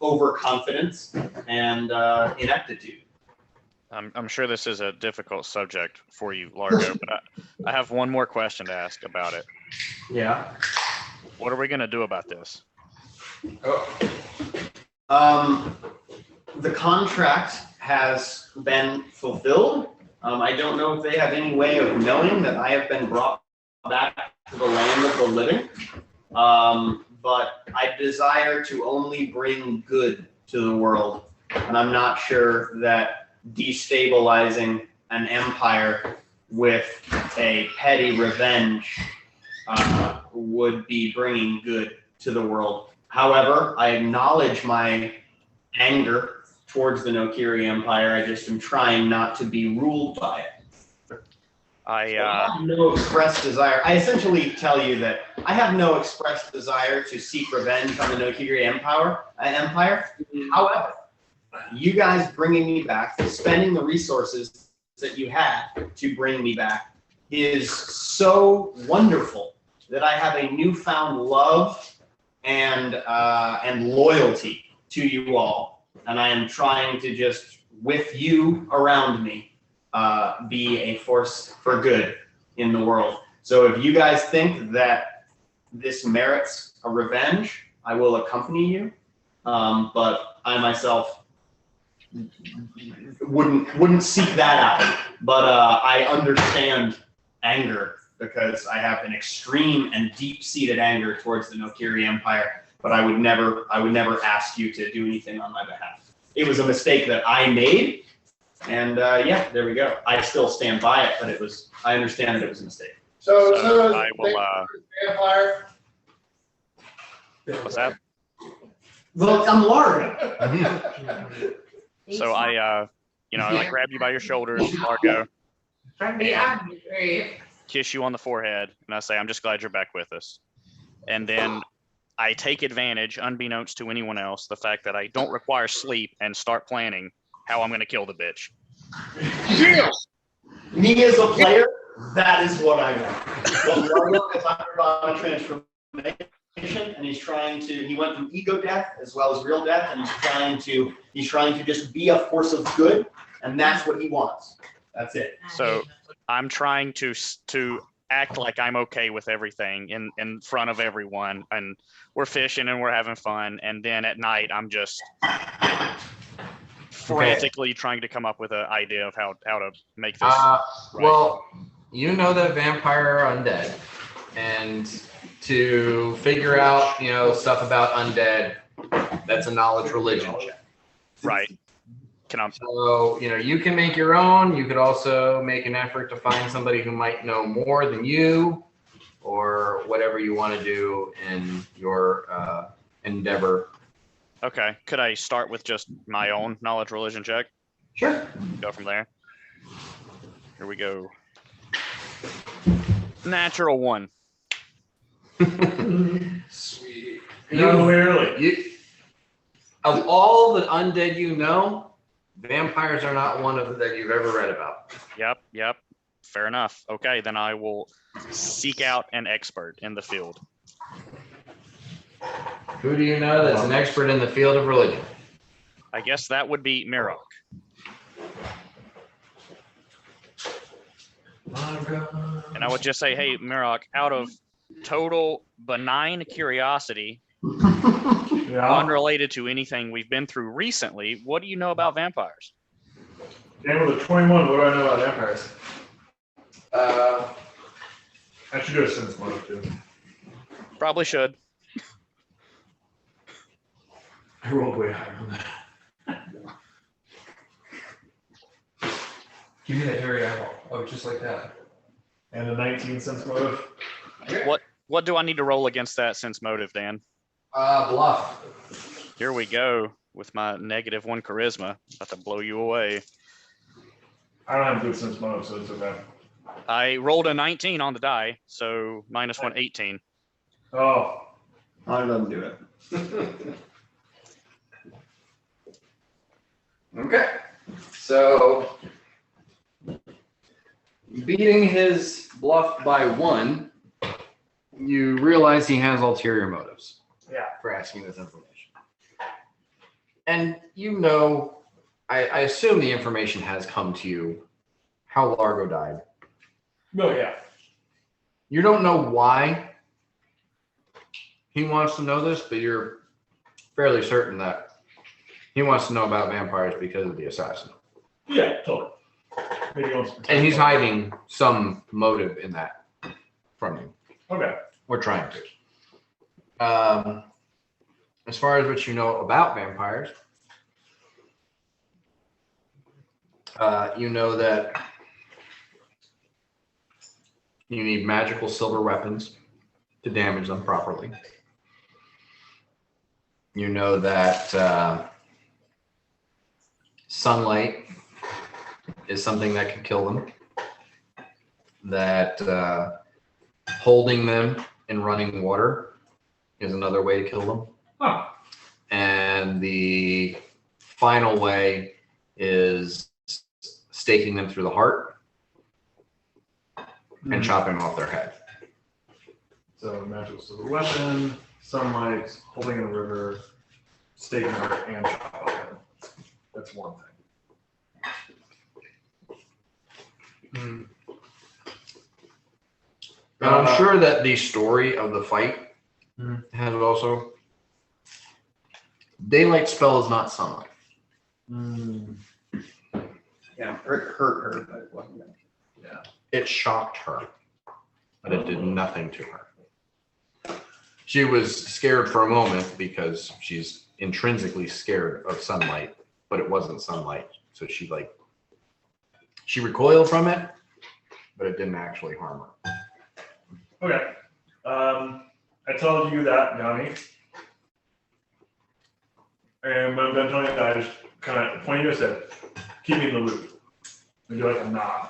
overconfidence and ineptitude. I'm sure this is a difficult subject for you, Largo, but I have one more question to ask about it. Yeah. What are we going to do about this? The contract has been fulfilled. I don't know if they have any way of knowing that I have been brought back to the land of the living. But I desire to only bring good to the world. And I'm not sure that destabilizing an empire with a petty revenge would be bringing good to the world. However, I acknowledge my anger towards the Nokiri Empire. I just am trying not to be ruled by it. I have no expressed desire. I essentially tell you that I have no expressed desire to seek revenge on the Nokiri Empire. However, you guys bringing me back, spending the resources that you had to bring me back, is so wonderful that I have a newfound love and loyalty to you all, and I am trying to just, with you around me, be a force for good in the world. So if you guys think that this merits a revenge, I will accompany you. But I myself wouldn't seek that out. But I understand anger because I have an extreme and deep-seated anger towards the Nokiri Empire. But I would never ask you to do anything on my behalf. It was a mistake that I made, and yeah, there we go. I still stand by it, but I understand that it was a mistake. So I will. vampire. What's that? Well, I'm Largo. So I grab you by your shoulders, Largo, kiss you on the forehead, and I say, "I'm just glad you're back with us." And then I take advantage, unbeknownst to anyone else, the fact that I don't require sleep and start planning how I'm going to kill the bitch. Me as a player, that is what I want. But Largo is undergone a transformation, and he went through ego death as well as real death, and he's trying to just be a force of good, and that's what he wants. That's it. So I'm trying to act like I'm okay with everything in front of everyone, and we're fishing and we're having fun, and then at night I'm just frantically trying to come up with an idea of how to make this right. Well, you know that vampire are undead, and to figure out stuff about undead, that's a knowledge religion check. Right. So, you can make your own. You could also make an effort to find somebody who might know more than you, or whatever you want to do in your endeavor. Okay. Could I start with just my own knowledge religion check? Sure. Go from there. Here we go. Natural 1. Sweet. Of all the undead vampires are not one of them that you've ever read about. Yep. Fair enough. Okay, then I will seek out an expert in the field. Who do you know that's an expert in the field of religion? I guess that would be Mirok. And I would just say, hey, Mirok, out of total benign curiosity, unrelated to anything we've been through recently, what do you know about vampires? Dan with a 21, what do I know about vampires? I should do a sense motive too. Probably should. I rolled way higher on that. Give me that hairy eyeball. Oh, just like that. And a 19 sense motive. What do I need to roll against that sense motive, Dan? Bluff. Here we go with my -1 charisma. About to blow you away. I don't have good sense motive, so it's okay. I rolled a 19 on the die, so -1, 18. Oh. I doesn't do it. Okay. So, beating his bluff by 1, you realize he has ulterior motives. Yeah. For asking this information. And I assume the information has come to you how Largo died. No, yeah. You don't know why he wants to know this, but you're fairly certain that he wants to know about vampires because of the assassin. Yeah, totally. Maybe he wants to And he's hiding some motive in that from you. Okay. We're trying to. As far as what you know about vampires, you know that you need magical silver weapons to damage them properly. You know that sunlight is something that can kill them. That holding them in running water is another way to kill them. Huh. And the final way is staking them through the heart and chopping off their head. So magical silver weapon, sunlight, holding in a river, staking heart, and chop off head. That's one thing. And I'm sure that the story of the fight has also. Daylight spell is not sunlight. Yeah, it hurt her, but it wasn't gonna. It shocked her, but it did nothing to her. She was scared for a moment because she's intrinsically scared of sunlight, but it wasn't sunlight. So she recoiled from it, but it didn't actually harm her. Okay. I told you that, Yanni. And when I'm done telling you that, I just kind of point you and said, keep me in the loop. And do like a nod.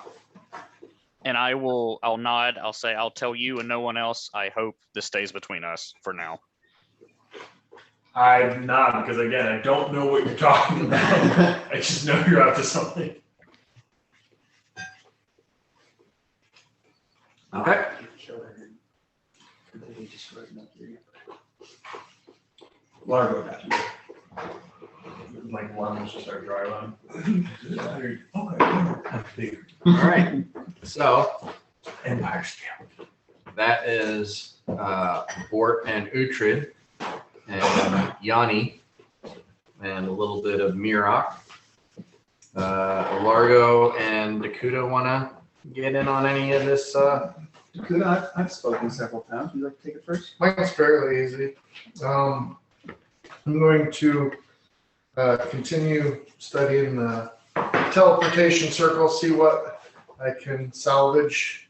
And I'll nod. I'll say, I'll tell you and no one else. I hope this stays between us for now. I nod because, again, I don't know what you're talking about. I just know you're up to something. Okay. Largo got you. Like one was just our dry run. Okay. All right. So Empire scale. that is Bort and Uhtred and Yanni and a little bit of Mirok. Largo and Dakota want to get in on any of this? I've spoken several times. Would you like to take it first? Mine's fairly easy. I'm going to continue studying the teleportation circle, see what I can salvage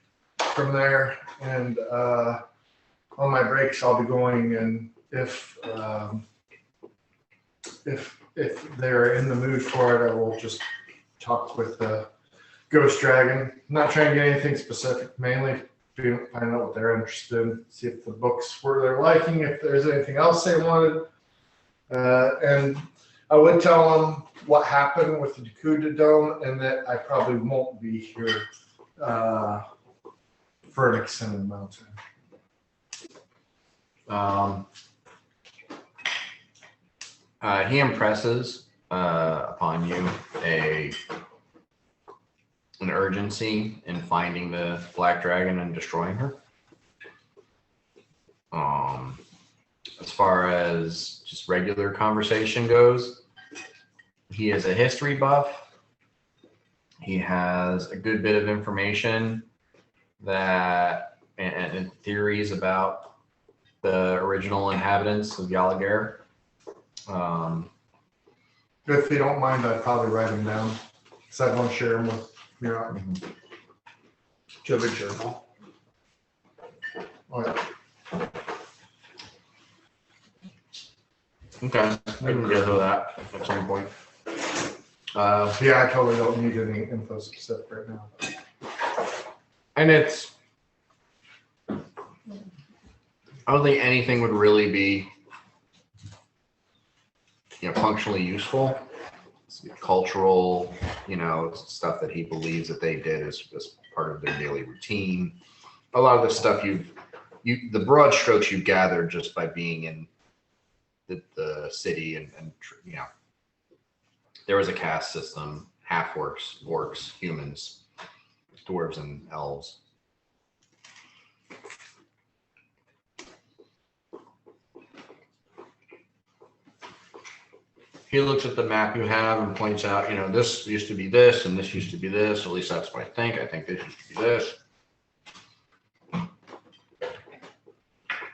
from there. And on my breaks, I'll be going, and if they're in the mood for it, I will just talk with the Ghost Dragon. I'm not trying to get anything specific, mainly find out what they're interested in, see if the books were their liking, if there's anything else they wanted. And I would tell them what happened with the Dakota Dome and that I probably won't be here for an extended amount of time. He impresses upon you an urgency in finding the Black Dragon and destroying her. As far as just regular conversation goes, he is a history buff. He has a good bit of information and theories about the original inhabitants of Gallagher. If you don't mind, I'd probably write them down because I want to share them with Mirok. Do you have a journal? Oh, yeah. Okay, we can get to that at some point. Yeah, I totally don't need any info specific right now. And I don't think anything would really be, functionally useful. It's cultural, stuff that he believes that they did as part of their daily routine. A lot of the stuff the broad strokes you gathered just by being in the city and there was a caste system, orcs, humans, dwarves, and elves. He looks at the map you have and points out, this used to be this and this used to be this. At least that's what I think. I think this used to be this.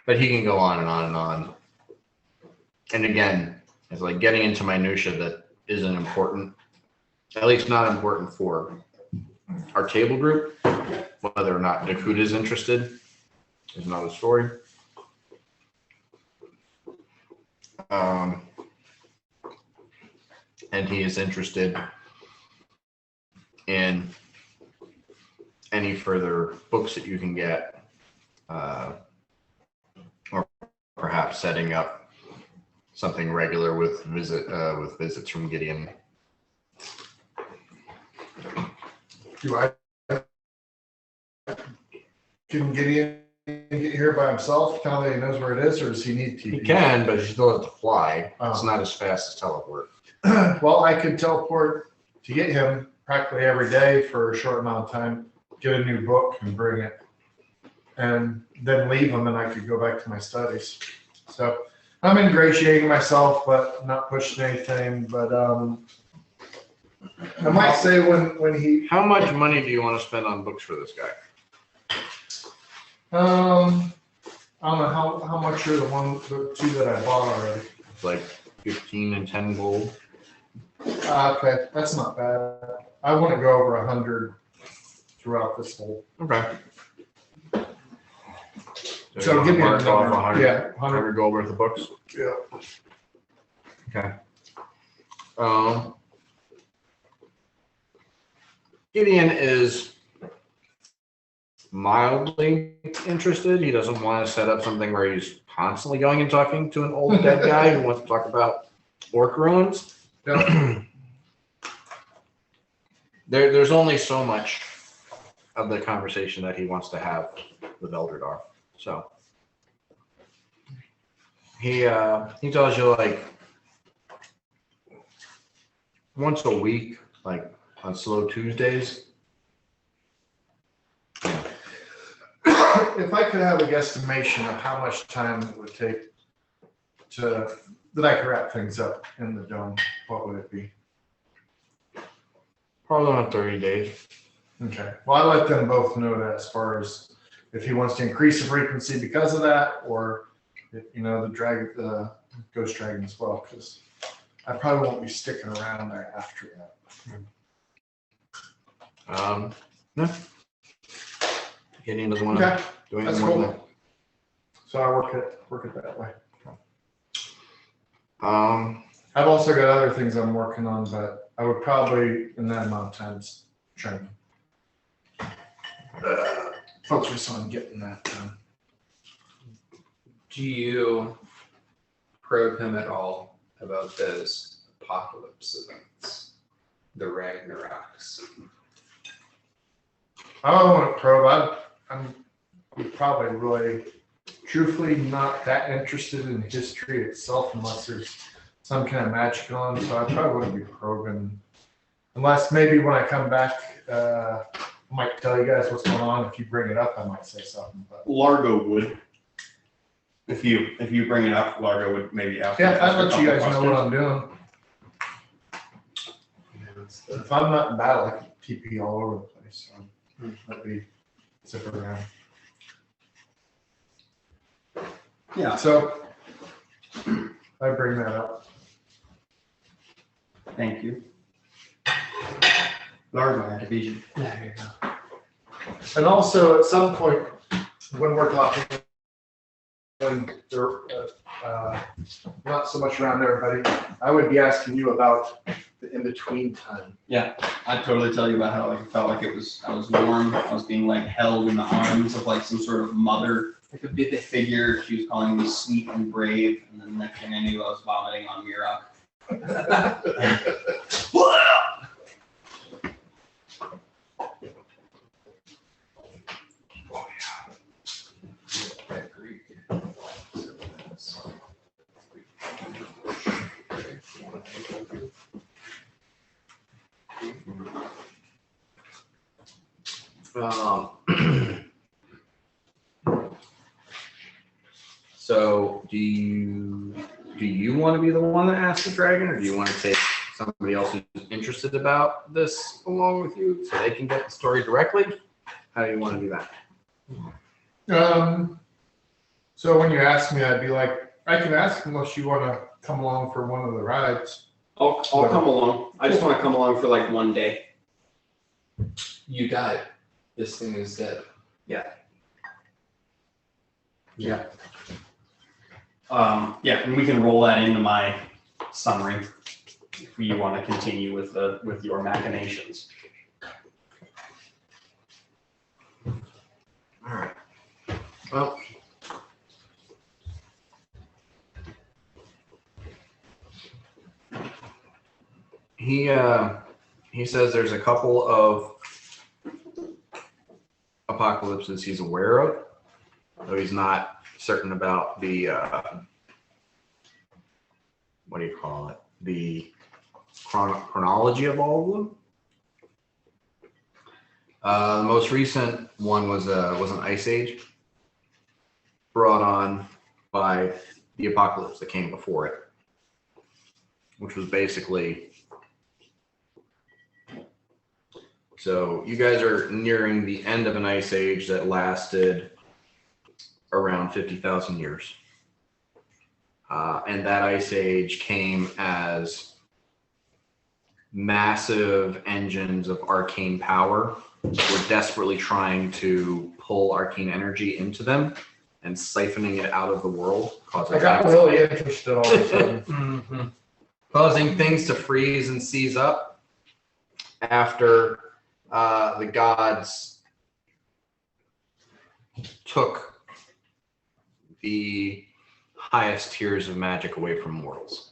But he can go on and on and on. And again, it's like getting into minutia that isn't important, at least not important for our table group. Whether or not Dakota is interested is another story. And he is interested in any further books that you can get, or perhaps setting up something regular with visits from Gideon. Can Gideon get here by himself, now that he knows where it is, or does he need TV? He can, but he still has to fly. Oh. It's not as fast as teleport. Well, I could teleport to get him practically every day for a short amount of time, get a new book and bring it, and then leave them, and I could go back to my studies. So I'm ingratiating myself, but not pushing anything. But I might say when he, How much money do you want to spend on books for this guy? I don't know how much are the two that I bought already. It's like 15 and 10 gold. Okay, that's not bad. I want to go over 100 throughout this whole. Okay. So you give me a mark off number. 100, Yeah, 100. 100 gold worth of books. Yeah. Okay. Gideon is mildly interested. He doesn't want to set up something where he's constantly going and talking to an old dead guy who wants to talk about orc ruins. Yeah. There's only so much of the conversation that he wants to have with Eldradar. So he tells you like once a week, like on slow Tuesdays. If I could have a guesstimation of how much time it would take that I could wrap things up in the dome, what would it be? Probably on 30 days. Okay. Well, I let them both know that as far as if he wants to increase the frequency because of that, or if, the ghost dragon as well, because I probably won't be sticking around there after that. No. Gideon doesn't want to Okay, do that's anything more than cool. So I work it that way. that. I've also got other things I'm working on, but I would probably, in that amount of time, try to focus on getting that done. Do you probe him at all about those apocalypse events, the Ragnaroks? I don't want to probe. I'm probably really, truthfully, not that interested in history itself unless there's some kind of magic on. So I probably wouldn't be probing, unless maybe when I come back, I might tell you guys what's going on. If you bring it up, I might say something. But Largo would. If you bring it up, Largo would maybe ask. yeah, ask I'd a let you couple guys know what I'm questions. doing. If I'm not in battle, I can TP all over the place. So let me zip around. Yeah. So I bring that up. Thank you. Largo had a vision. There you go. And also, at some point, when we're talking, when they're not so much around everybody, I would be asking you about the in-between time. Yeah, I'd totally tell you about how like it felt like I was warm. I was being like held in the arms of like some sort of mother, like a bit figure. She was calling me sweet and brave, and then the next thing I knew, I was vomiting on Mira. So do you want to be the one that asks the dragon, or do you want to take somebody else who's interested about this along with you so they can get the story directly? How do you want to do that? So when you ask me, I'd be like, I can ask unless you want to come along for one of the rides. I'll come along. I just want to come along for like one day. You died. This thing is dead. Yeah. And we can roll that into my summary if you want to continue with your machinations. All right. Well, he says there's a couple of apocalypses he's aware of, though he's not certain about the what do you call it? The chronology of all of them. The most recent one was an ice age brought on by the apocalypse that came before it, which was basically. So you guys are nearing the end of an ice age that lasted around 50,000 years. And that ice age came as massive engines of arcane power were desperately trying to pull arcane energy into them and siphoning it out of the world. I got really interested all of a sudden. Mhm. Causing things to freeze and seize up after the gods took the highest tiers of magic away from mortals.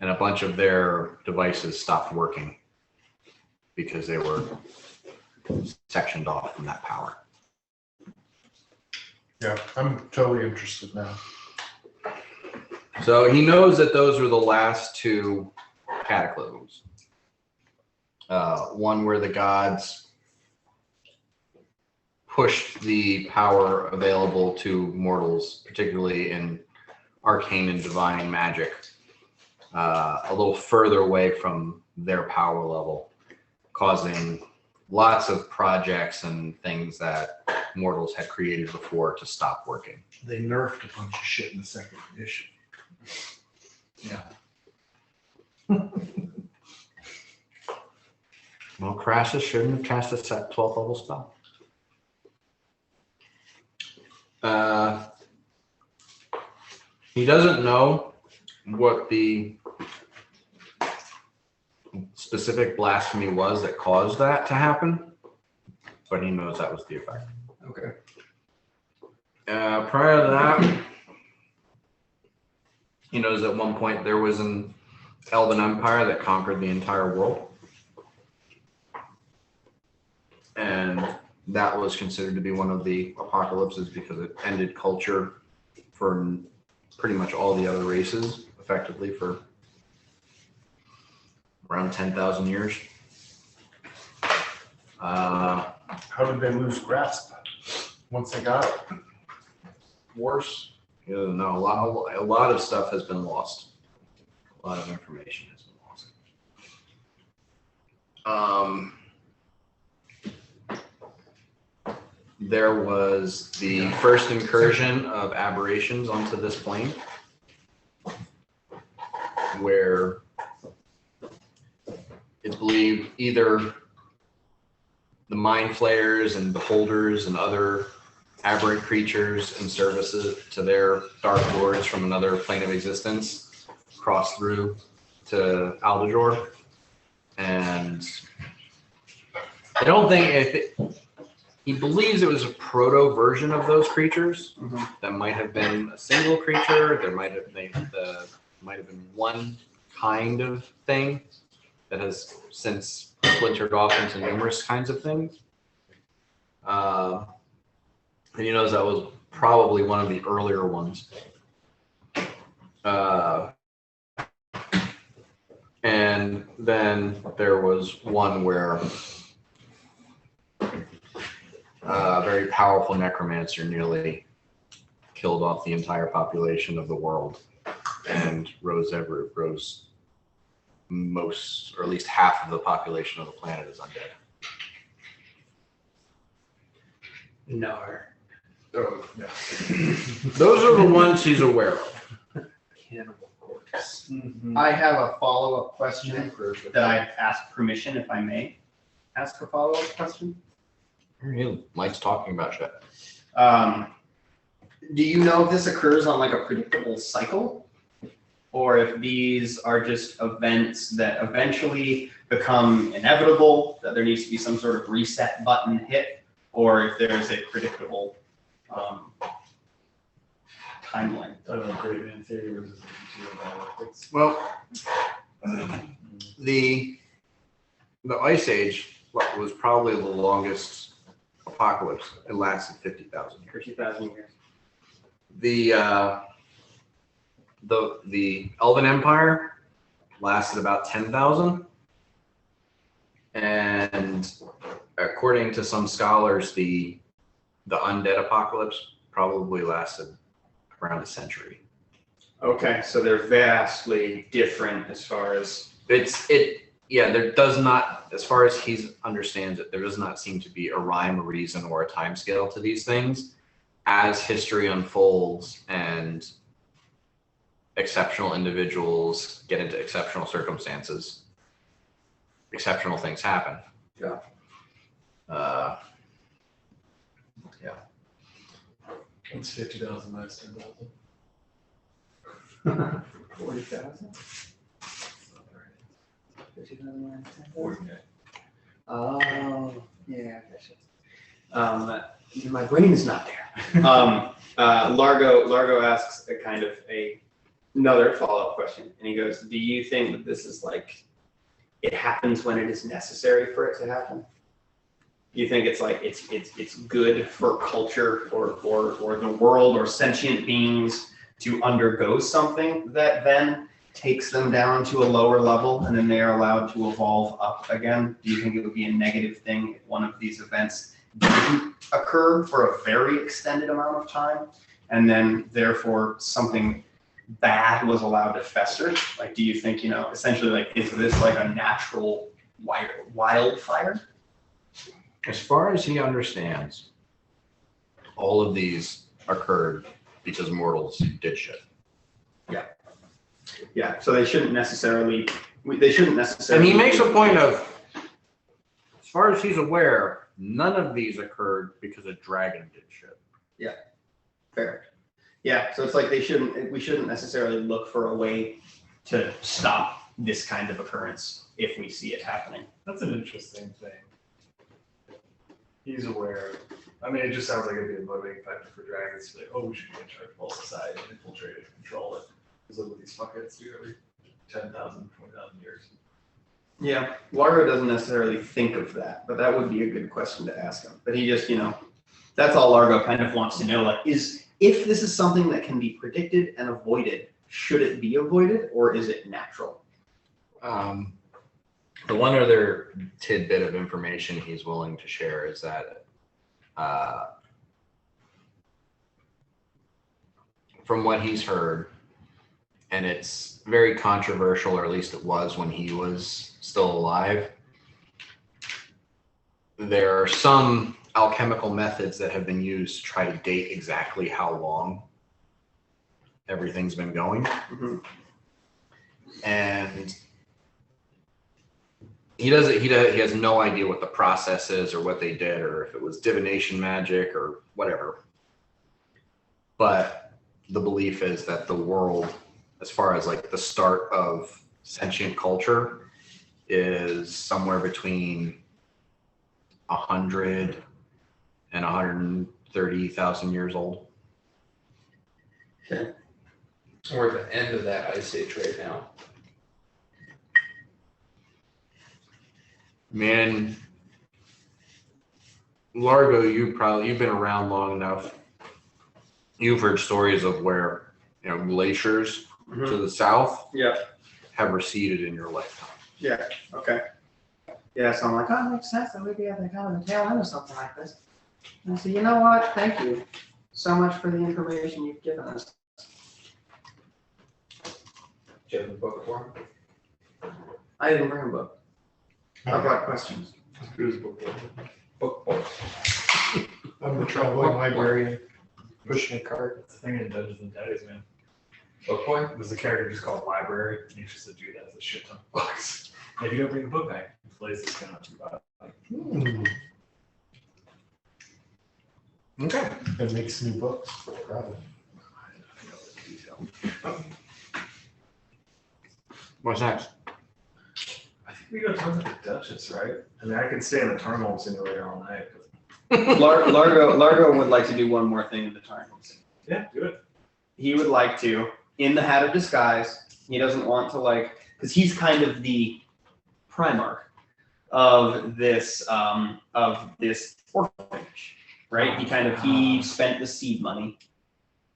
And a bunch of their devices stopped working because they were sectioned off from that power. Yeah, I'm totally interested now. So he knows that those were the last two cataclysms. One where the gods pushed the power available to mortals, particularly in arcane and divine magic, a little further away from their power level, causing lots of projects and things that mortals had created before to stop working. They nerfed a bunch of shit in the second edition. Yeah. Well, Crassus shouldn't have cast a 12th level spell. He doesn't know what the specific blasphemy was that caused that to happen, but he knows that was the effect. Okay. Prior to that, he knows at one point there was an Elven Empire that conquered the entire world. And that was considered to be one of the apocalypses because it ended culture for pretty much all the other races, effectively for around 10,000 years. How did they lose grasp once they got it? Worse. No, a lot of stuff has been lost. A lot of information has been lost. There was the first incursion of aberrations onto this plane, where it's believed either the mind flayers and beholders and other aberrant creatures and services to their dark lords from another plane of existence crossed through to Aldajor. And I don't think he believes it was a proto version of those creatures. That might have been a single creature. There might have been one kind of thing that has since splintered off into numerous kinds of things. And he knows that was probably one of the earlier ones. And then there was one where a very powerful necromancer nearly killed off the entire population of the world, and rose most, or at least half of the population of the planet is undead. No. Oh, yeah. Those are the ones he's aware of. Cannibal corpse. Mm-hmm. I have a follow-up question that I ask permission if I may ask a follow-up question. He likes talking about shit. Do you know if this occurs on like a predictable cycle? Or if these are just events that eventually become inevitable, that there needs to be some sort of reset button hit, or if there's a predictable timeline? I don't know, Great Man Theory versus dialectics. Well, the Ice Age was probably the longest apocalypse. It lasted 50,000 years. 50,000 years. The Elven Empire lasted about 10,000, and according to some scholars, the undead apocalypse probably lasted around a century. Okay, so they're vastly different as far as There does not, as far as he understands it, there does not seem to be a rhyme, a reason, or a time scale to these things. As history unfolds and exceptional individuals get into exceptional circumstances, exceptional things happen. Yeah. It's 50,000 minus 10,000. 40,000. 40K. Oh, yeah. My brain is not there. Largo asks a kind of another follow-up question, and he goes, "Do you think that this is like it happens when it is necessary for it to happen? Do you think it's like it's good for culture or the world or sentient beings to undergo something that then takes them down to a lower level and then they are allowed to evolve up again? Do you think it would be a negative thing if one of these events didn't occur for a very extended amount of time and then therefore something bad was allowed to fester? Like, do you think, essentially, like, is this like a natural wildfire?" As far as he understands, all of these occurred because mortals did shit. Yeah, so they shouldn't necessarily. And he makes a point of, as far as he's aware, none of these occurred because a dragon did shit. Fair. Yeah, so it's like we shouldn't necessarily look for a way to stop this kind of occurrence if we see it happening. That's an interesting thing. He's aware. I mean, it just sounds like it'd be a motivating factor for dragons to be like, oh, we should get our full society and infiltrate it and control it. Because look what these fuckheads do every 10,000, 20,000 years. Yeah, Largo doesn't necessarily think of that, but that would be a good question to ask him. But he just, that's all Largo kind of wants to know. Like, if this is something that can be predicted and avoided, should it be avoided or is it natural? The one other tidbit of information he's willing to share is that from what he's heard, and it's very controversial, or at least it was when he was still alive, there are some alchemical methods that have been used to try to date exactly how long everything's been going. Mm-hmm. And he has no idea what the process is or what they did or if it was divination magic or whatever. But the belief is that the world, as far as like the start of sentient culture, is somewhere between 100 and 130,000 years old. Okay. We're at the end of that ice age right now. Man, Largo, you've been around long enough. You've heard stories of where glaciers to the south have receded in your lifetime. Yeah. Okay. Yeah. So I'm like, oh, it makes sense that we'd be at the kind of the tail end of something like this. And I said, you know what? Thank you so much for the information you've given us. Do you have the book for him? I didn't bring a book. I brought questions. Who's book? Book. I'm the traveling librarian pushing a cart. That's the thing in Dungeons and Daddies, man. Book boy? There's a character just called Library, and he's just a dude that has a shit ton of books. And if you don't bring the book back, he plays this kind of Okay. And makes new books, probably. What's next? I think we go talk to the Duchess, right? I mean, I could stay in the Tarnholm simulator all night. Largo would like to do one more thing in the time. Yeah, do it. He would like to, in the hat of disguise, he doesn't want to because he's kind of the Primarch of this orphanage, right? He spent the seed money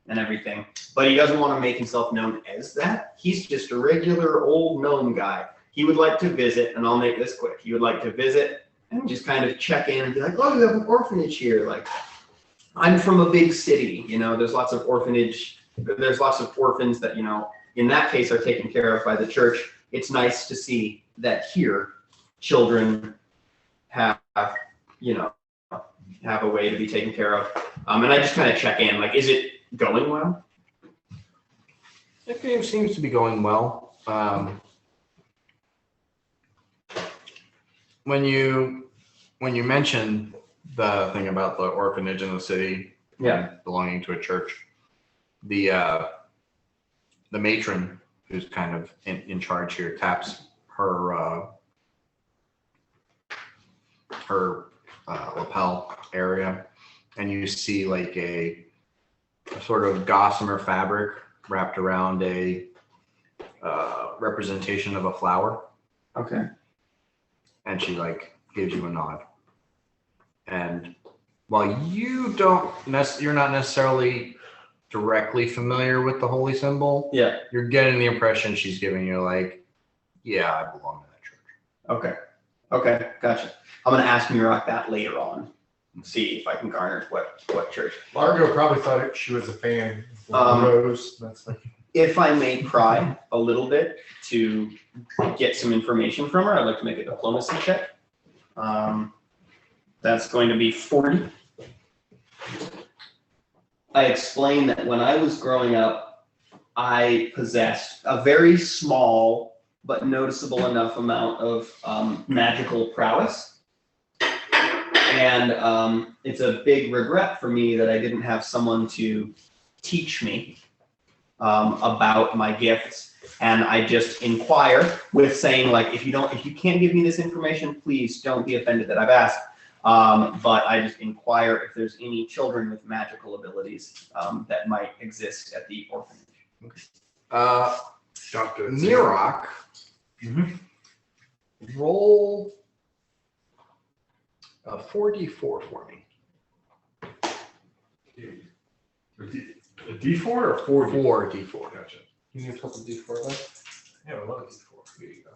and everything, but he doesn't want to make himself known as that. He's just a regular old gnome guy. He would like to visit, and I'll make this quick. He would like to visit and just kind of check in and be like, oh, you have an orphanage here. Like, I'm from a big city, you know, there's lots of orphans that, you know, in that case are taken care of by the church. It's nice to see that here children have, you know, have a way to be taken care of. And I just kind of check in, like, is it going well? It seems to be going well. When you mentioned the thing about the orphanage in the city, belonging to a church, the matron who's kind of in charge here taps her lapel area, and you see like a sort of gossamer fabric wrapped around a representation of a flower. Okay. And she like gives you a nod. And while you're not necessarily directly familiar with the holy symbol, you're getting the impression she's giving you like, yeah, I belong to that church. Okay, gotcha. I'm gonna ask Murak that later on and see if I can garner what church. Largo probably thought she was a fan of Rose. That's like, if I may pry a little bit to get some information from her, I'd like to make a diplomacy check. That's going to be 40. I explained that when I was growing up, I possessed a very small but noticeable enough amount of magical prowess. And it's a big regret for me that I didn't have someone to teach me about my gifts. And I just inquire with saying, like, if you can't give me this information, please don't be offended that I've asked. But I just inquire if there's any children with magical abilities that might exist at the orphanage. Murak, roll a 4d4 for me. A D4 or 4D? 4d4. Gotcha. you need a couple D4 left. Yeah, I love a D4. Here you go.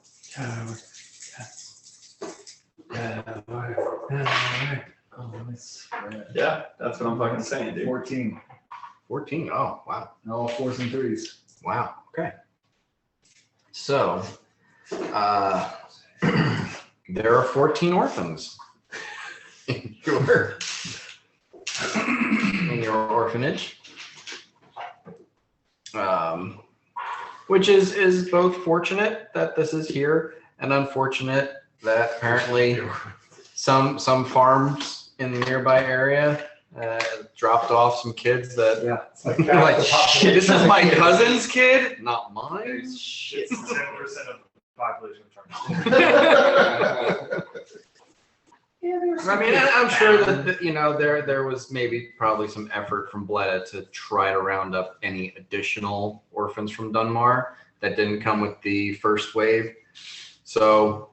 Oh, nice. Yeah, that's what I'm fucking saying, dude. 14. 14. Oh, wow. And all 4s and 3s. Wow. Okay. So, there are 14 orphans in your orphanage. Which is both fortunate that this is here and unfortunate that apparently some farms in the nearby area dropped off some kids that It's like, like, shit, this is my cousin's kid, not mine. Shit. 7% of the population of Charlotte. I mean, I'm sure that you know there was maybe probably some effort from Bleda to try to round up any additional orphans from Dunmar that didn't come with the first wave. So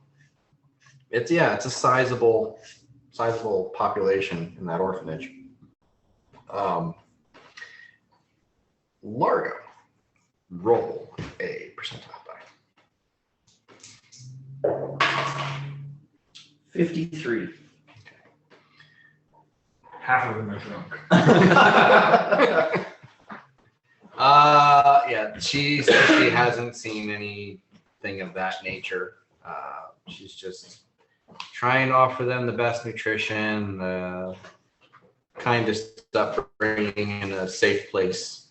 it's a sizable population in that orphanage. Largo, roll a percentile die. 53. Half of them are drunk. Yeah, she says she hasn't seen anything of that nature. She's just trying to offer them the best nutrition, the kindest upbringing, in a safe place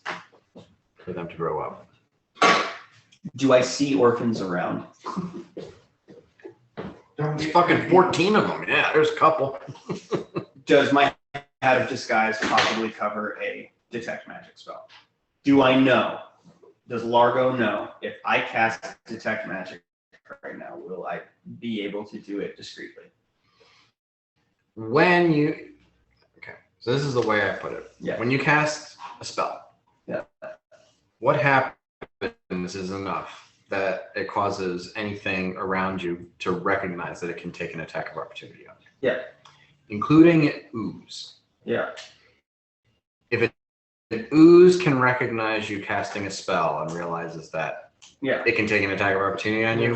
for them to grow up. Do I see orphans around? There's fucking 14 of them. Yeah, there's a couple. Does my hat of disguise possibly cover a detect magic spell? Do I know? Does Largo know if I cast detect magic right now, will I be able to do it discreetly? Okay, so this is the way I put it. Yeah. When you cast a spell, what happens is enough that it causes anything around you to recognize that it can take an attack of opportunity on you. Yeah. Including ooze. Yeah. If an ooze can recognize you casting a spell and realizes that Yeah. it can take an attack of opportunity on you,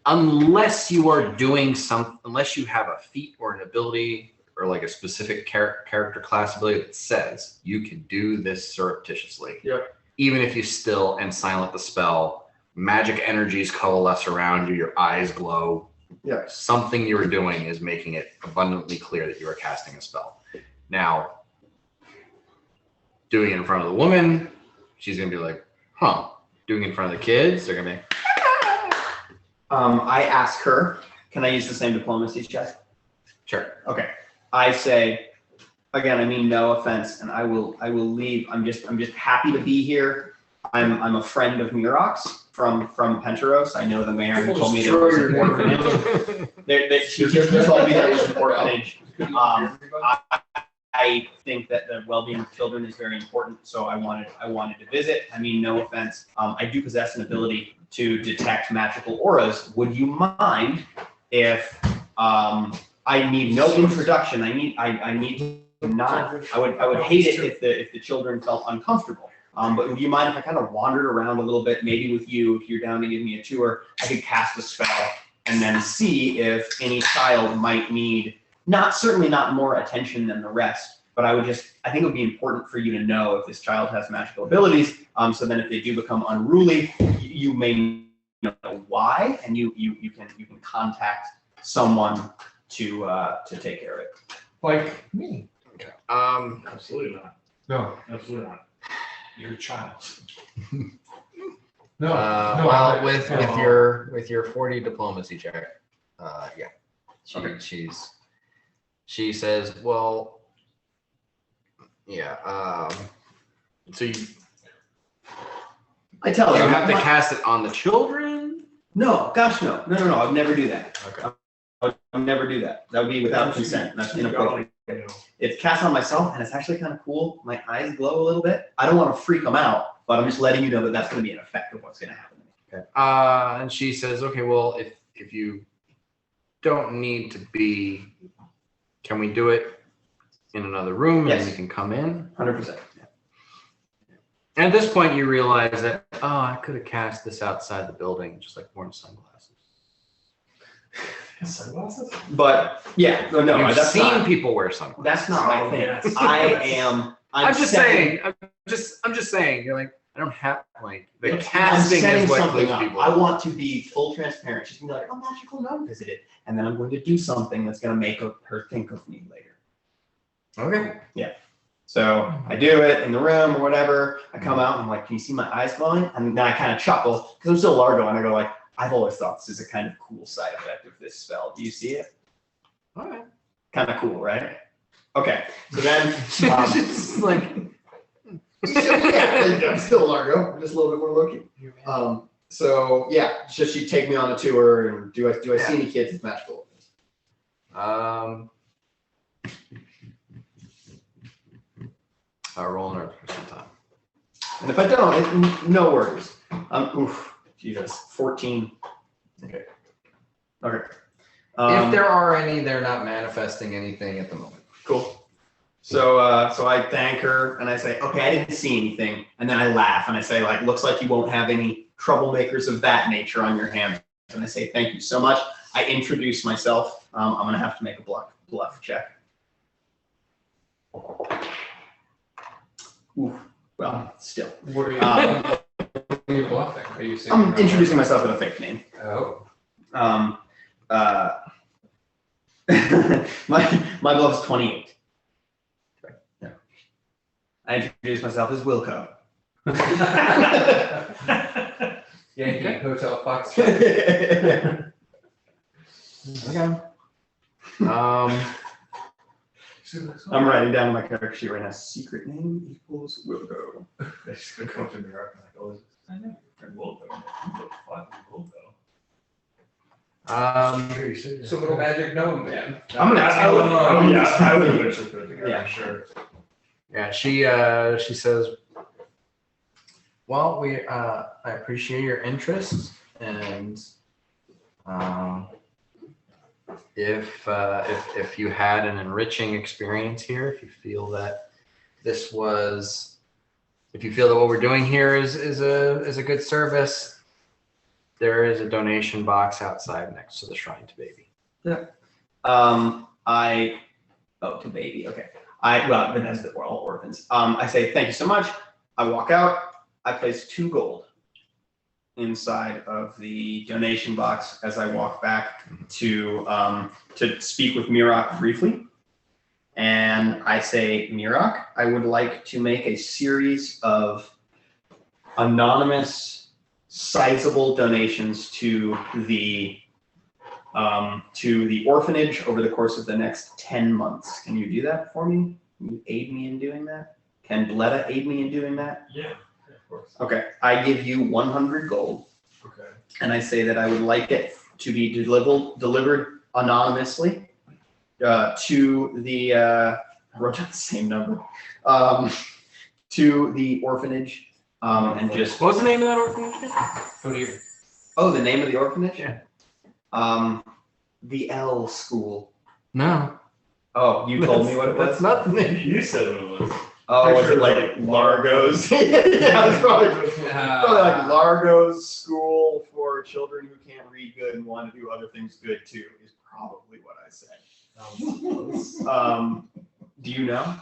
unless you are doing unless you have a feat or an ability or like a specific character class ability that says you can do this surreptitiously. Yep. Even if you still and silent the spell, magic energies coalesce around you, your eyes glow. Yeah. Something you're doing is making it abundantly clear that you are casting a spell. Now, doing it in front of the woman, she's gonna be like, huh. Doing it in front of the kids, they're gonna be. I ask her, can I use the same diplomacy check? Sure. Okay. I say, again, I mean no offense, and I will leave. I'm just happy to be here. I'm a friend of Murox from Penteros. I know the mayor who told me there was an orphanage. She told me there was an orphanage. I think that the well-being of children is very important, so I wanted to visit. I mean, no offense. I do possess an ability to detect magical auras. Would you mind if I need no introduction? I need not. I would hate it if the children felt uncomfortable. But would you mind if I kind of wandered around a little bit, maybe with you, if you're down to give me a tour? I could cast a spell and then see if any child might need certainly not more attention than the rest. But I think it would be important for you to know if this child has magical abilities. So then if they do become unruly, you may know why, and you can contact someone to take care of it. Like me. Okay. Absolutely not. No. Absolutely not. You're a child. No. Well, with your 40 diplomacy check, yeah, she says, well, yeah. So I tell you her have to cast it on the children. No, gosh, no. I'd never do that. Okay. I would never do that. That would be without consent. That's inappropriate. It's cast on myself, and it's actually kind of cool. My eyes glow a little bit. I don't want to freak them out, but I'm just letting you know that that's going to be an effect of what's going to happen to me. Okay. And she says, okay, well, if you don't need to be, can we do it in another room and you can come in? 100%. And at this point, you realize that, I could have cast this outside the building, just like worn sunglasses. Sunglasses? But yeah, no, You've that's seen not, people wear sunglasses. that's not my thing. Yes. I'm just saying. I'm just saying. You're like, I don't have like the casting setting is what something clues up. people. I want to be full transparent. She's gonna be like, "Oh, magical gnome visited," and then I'm going to do something that's gonna make her think of me later. Okay. Yeah. So I do it in the room or whatever. I come out and I'm like, "Can you see my eyes glowing?" And then I kind of chuckle because I'm still Largo, and I go like, "I've always thought this is a kind of cool side effect of this spell. Do you see it?" All right. Kind of cool, right? Okay. So then, It's like. yeah, I'm still Largo. I'm just a little bit more looking. So yeah, so she'd take me on a tour, and do I see any kids with magical? I'll roll an earth for some time. And if I don't, no worries. Jesus, 14. Okay. If there are any, they're not manifesting anything at the moment. Cool. So I thank her and I say, okay, I didn't see anything. And then I laugh and I say, like, looks like you won't have any troublemakers of that nature on your hands. And I say, thank you so much. I introduce myself. I'm going to have to make a bluff check. Ooh, well, still. What are you bluffing? Are you saying? I'm introducing myself with a fake name. Oh. My bluff is 28. Yeah. I introduce myself as Wilco. Yankee Hotel Fox. Okay. I'm writing down my character sheet right now. Secret name equals Wilco. They're just gonna come to New York and like, oh, I know your friend Wilco. Wilco. So little magic gnome man. I'm gonna ask I would eventually put it together. Yeah. I'm sure. Yeah, she says, well, I appreciate your interest, and if you had an enriching experience here, if you feel that if you feel that what we're doing here is a good service, There is a donation box outside next to the shrine to baby. To baby, okay. Well, but that's we're all orphans. I say, thank you so much. I walk out, I place 2 gold inside of the donation box as I walk back to speak with Mirak briefly. And I say, Mirak, I would like to make a series of anonymous, sizable donations to the orphanage over the course of the next 10 months. Can you do that for me? Can you aid me in doing that? Can Bletta aid me in doing that? Yeah, of course. Okay, I give you 100 gold, Okay. and I say that I would like it to be delivered anonymously to the, I wrote down the same number, to the orphanage, and just. What was the name of that orphanage? Oh, the name of the orphanage? Yeah. The L School. No. Oh, you told me what it was? That's not the name. You said what it was. Oh, was it like Largo's? Yeah, it's probably like Largo's School for children who can't read good and want to do other things good too, is probably what I said. Do you know?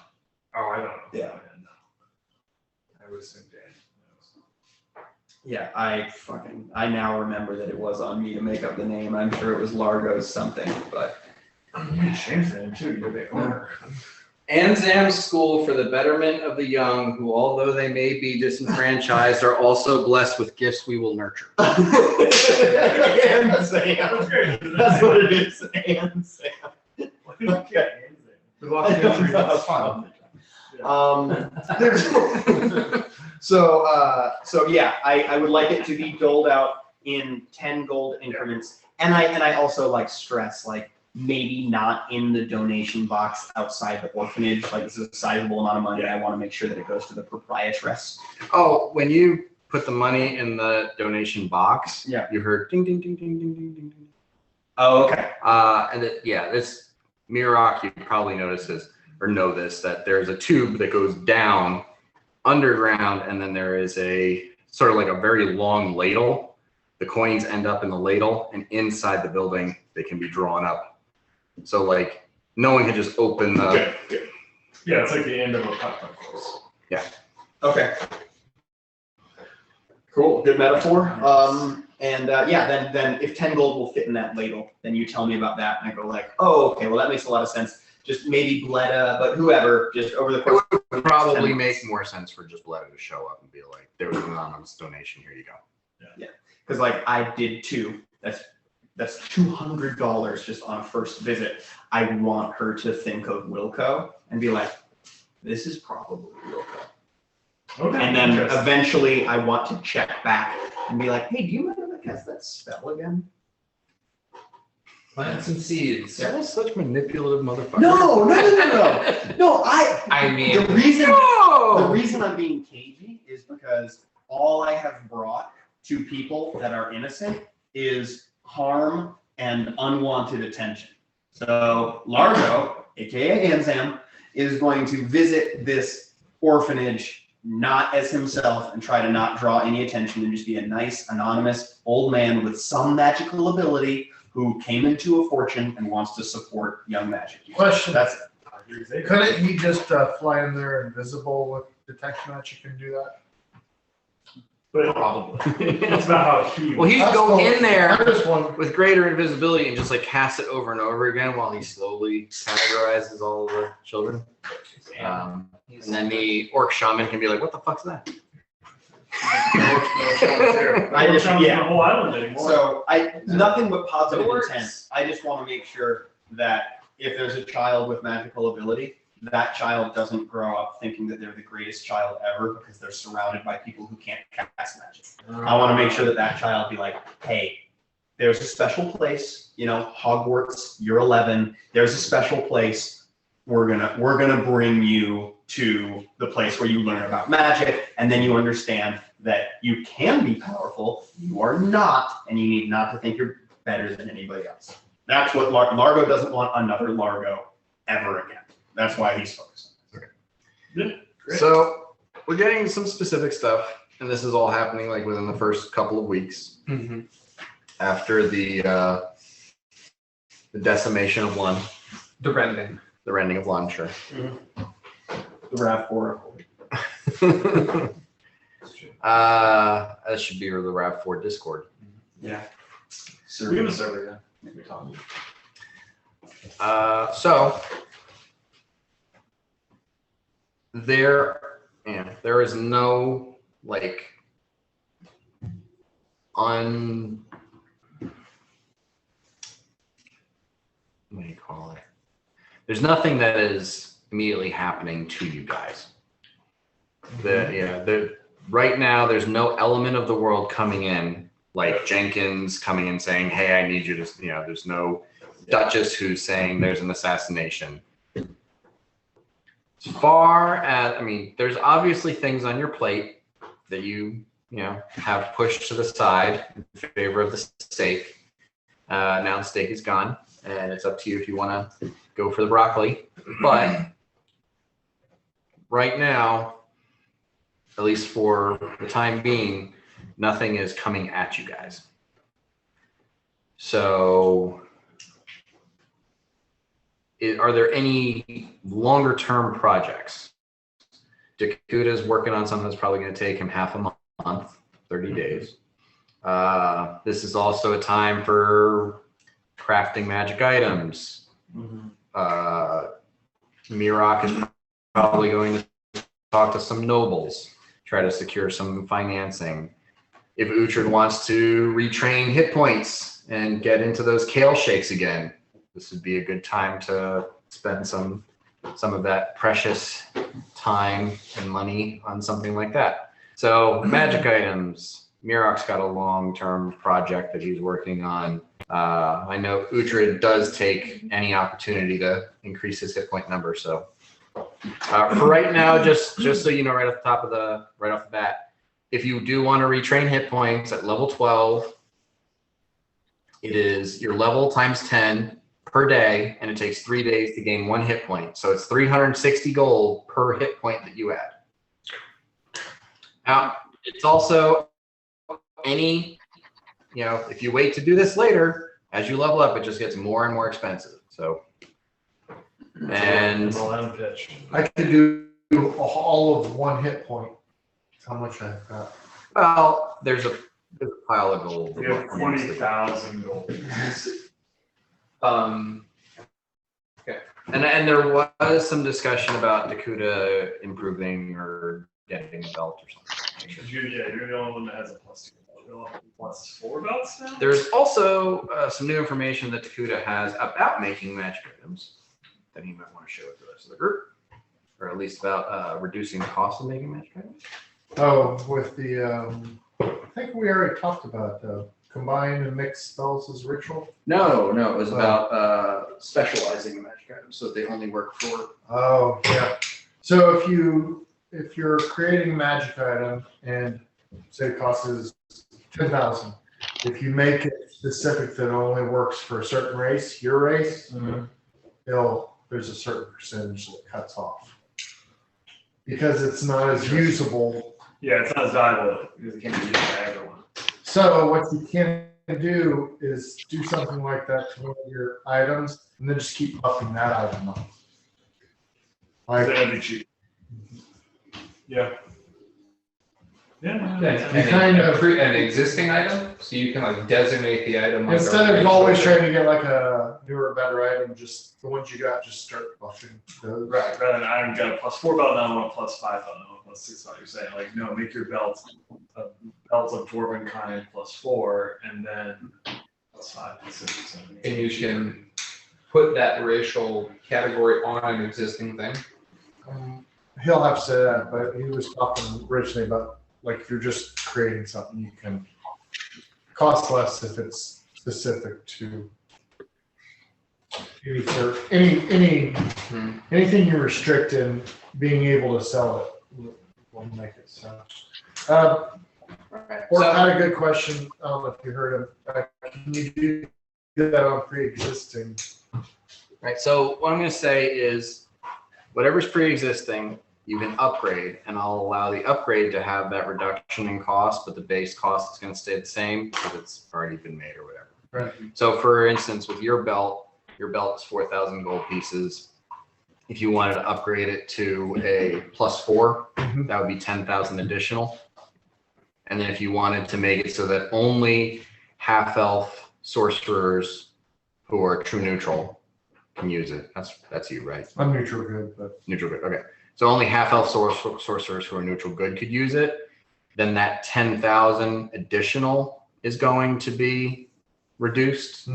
Oh, I don't know. Yeah. I was in Dan. Yeah, I now remember that it was on me to make up the name. I'm sure it was Largo's something, but. You can change the name too, you're the owner. Anzam School for the Betterment of the Young, who, although they may be disenfranchised, are also blessed with gifts we will nurture. Anzam. That's what it is. Anzam. Okay. That's fine. So yeah, I would like it to be doled out in 10 gold increments, and I also like stress like maybe not in the donation box outside the orphanage. Like this is a sizable amount of money. I want to make sure that it goes to the proprietress. Oh, when you put the money in the donation box, Yeah. you heard ding ding ding ding ding ding ding ding. Oh, okay. This Mirak, you probably notice this or know this, that there's a tube that goes down underground, and then there is a sort of like a very long ladle. The coins end up in the ladle, and inside the building they can be drawn up. So like no one can just open the. Okay. Yeah, it's like the end of a putt course. Okay. Cool. Good metaphor. Then if 10 gold will fit in that ladle, then you tell me about that, and I go like, oh, okay, well that makes a lot of sense. Just maybe Bletta, but whoever, just over the course. It would probably make more sense for just Bletta to show up and be like, there was an anonymous donation, here you go. Yeah, because like I did too. That's $200 just on a first visit. I want her to think of Wilco and be like, this is probably Wilco. Okay. And then eventually I want to check back and be like, hey, do you remember to cast that spell again? Plant some seeds. That is such manipulative motherfucker. No. No, I mean, the reason I'm being cagey is because all I have brought to people that are innocent is harm and unwanted attention. So Largo, aka Anzam, is going to visit this orphanage not as himself and try to not draw any attention and just be a nice, anonymous old man with some magical ability who came into a fortune and wants to support young magic users. Question. That's it. Couldn't he just fly in there invisible with detect magic and do that? But Probably. it's about how he. Well, he'd go in there I just wonder. with greater invisibility and just like cast it over and over again while he slowly categorizes all of the children. And then the orc shaman can be like, what the fuck's that? I just- The whole island anymore. So nothing but positive It works. intent. I just want to make sure that if there's a child with magical ability, that child doesn't grow up thinking that they're the greatest child ever because they're surrounded by people who can't cast magic. I want to make sure that that child be like, hey, there's a special place, Hogwarts, you're 11. There's a special place. We're gonna bring you to the place where you learn about magic, and then you understand that you can be powerful. You are not, and you need not to think you're better than anybody else. That's what Largo doesn't want another Largo ever again. That's why he's focused. Great. So we're getting some specific stuff, and this is all happening like within the first couple of weeks. Mhm. after the decimation of one, The rending. the rending of one, sure. The RAV4. That should be the RAV4 Discord. Yeah. We have a server, yeah. We talk. So there is no like what do you call it? There's nothing that is immediately happening to you guys. Right now there's no element of the world coming in like Jenkins coming in saying, hey, I need you to, there's no Duchess who's saying there's an assassination. As far as, there's obviously things on your plate that you have pushed to the side in favor of the steak. Now the steak is gone, and it's up to you if you want to go for the broccoli. But right now, at least for the time being, nothing is coming at you guys. So are there any longer term projects? Dakuta's working on something that's probably going to take him half a month, 30 days. This is also a time for crafting magic items. Mirok is probably going to talk to some nobles, try to secure some financing. If Uhtred wants to retrain hit points and get into those kale shakes again, this would be a good time to spend some of that precious time and money on something like that. So magic items, Mirok's got a long-term project that he's working on. I know Uhtred does take any opportunity to increase his hit point number. So for right now, just so you know, right off the bat, if you do want to retrain hit points at level 12, it is your level times 10 per day, and it takes 3 days to gain 1 hit point. So it's 360 gold per hit point that you add. Now, it's also if you wait to do this later, as you level up, it just gets more and more expensive. So, and I could do all of 1 hit point. That's how much I've got. Well, there's a pile of gold. You have 20,000 gold. Okay. And there was some discussion about Dakuta improving or getting a belt or something. You're the only one that has a +2. +4 belts now? There's also some new information that Dakuta has about making magic items that he might want to share with the rest of the group, or at least about reducing the cost of making magic items. Oh, with the, I think we already talked about combine and mix spells as ritual. No, it was about specializing in magic items so that they only work for. Oh, yeah. So if you're creating a magic item and say it costs 10,000, if you make it specific that it only works for a certain race, your race, there's a certain percentage that cuts off because it's not as usable. Yeah, it's not as valuable because it can't be used by everyone. So what you can do is do something like that to one of your items, and then just keep buffing that item up. That'd be cheap. Yeah. Yeah. An existing item, so you can like designate the item. Like Instead of always trying to get like a newer, better item, just the ones you got, just start buffing those. Right, rather than I got a +4 belt, now I want a +5 belt, now I want +6 belt. You're saying like, no, make your belt a belt of dwarven kind +4, and then +5, +6, +7. And you can put that racial category on an existing thing. He'll have to say that, but he was talking originally about like if you're just creating something, you can cost less if it's specific to anything you restrict in being able to sell it will make it so. Or I had a good question. I don't know if you heard him. Can you do that on pre-existing? Right. So what I'm going to say is, whatever's pre-existing, you can upgrade, and I'll allow the upgrade to have that reduction in cost, but the base cost is going to stay the same because it's already been made or whatever. Right. So for instance, with your belt is 4,000 gold pieces. If you wanted to upgrade it to a +4, that would be 10,000 additional. And then if you wanted to make it so that only half-elf sorcerers who are true neutral can use it. That's you, right? I'm neutral good, but Neutral good. Okay. So only half-elf sorcerers who are neutral good could use it. Then that 10,000 additional is going to be reduced,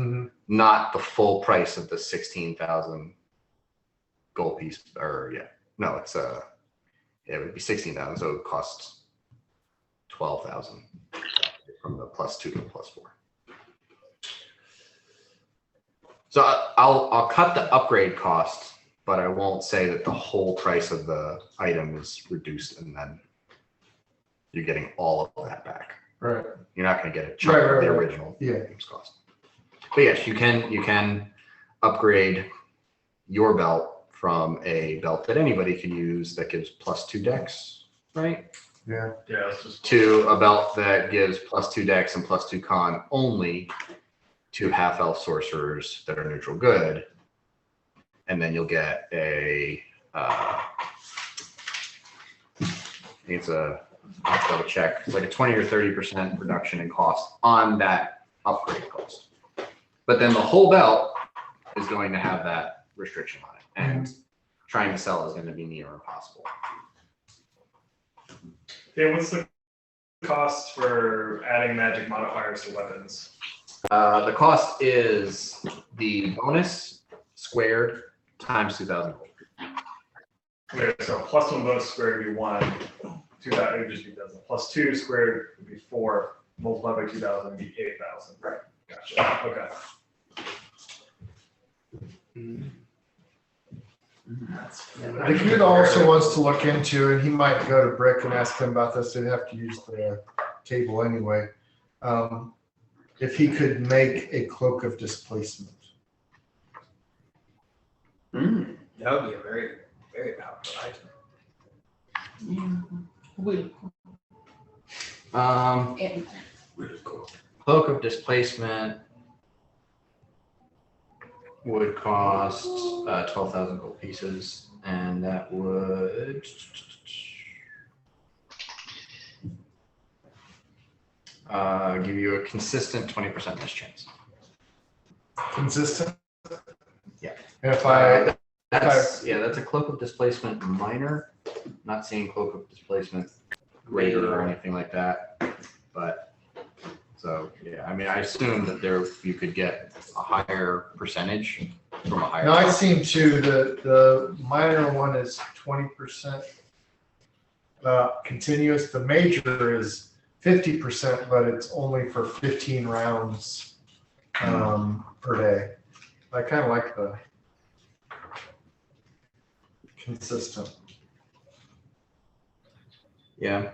not the full price of the 16,000 gold piece. Or it would be 16,000. So it would cost 12,000 from the +2 to the +4. So I'll cut the upgrade cost, but I won't say that the whole price of the item is reduced and then you're getting all of that back. right. You're not going to get a chunk of the original game's cost. But yes, you can upgrade your belt from a belt that anybody can use that gives +2 dex, right? Yeah. Yeah, it's just To a belt that gives +2 dex and +2 con only to half-elf sorcerers that are neutral good. And then you'll get a, I think it's I'll have to double check. It's like a 20 or 30% reduction in cost on that upgrade cost. But then the whole belt is going to have that restriction on it. And trying to sell is going to be near impossible. yeah. What's the cost for adding magic modifiers to weapons? The cost is the bonus squared times 2,000 gold. Okay, so +1 bonus squared would be 1. 2,000 would just be 2,000. +2 squared would be 4. Multiplied by 2,000 would be 8,000. Right. Gotcha. Okay. The kid also wants to look into, and he might go to Brick and ask him about this. They'd have to use the table anyway. If he could make a cloak of displacement. That would be a very, very powerful item. Cloak of displacement would cost 12,000 gold pieces, and that would give you a consistent 20% miss chance. Consistent? Yeah. And if that's a cloak of displacement minor. Not seeing cloak of displacement greater or anything like that, but so yeah, I mean, I assume that you could get a higher percentage from a higher. No, I've seen too, the minor one is 20% continuous. The major is 50%, but it's only for 15 rounds per day. I kind of like the consistent. Yeah.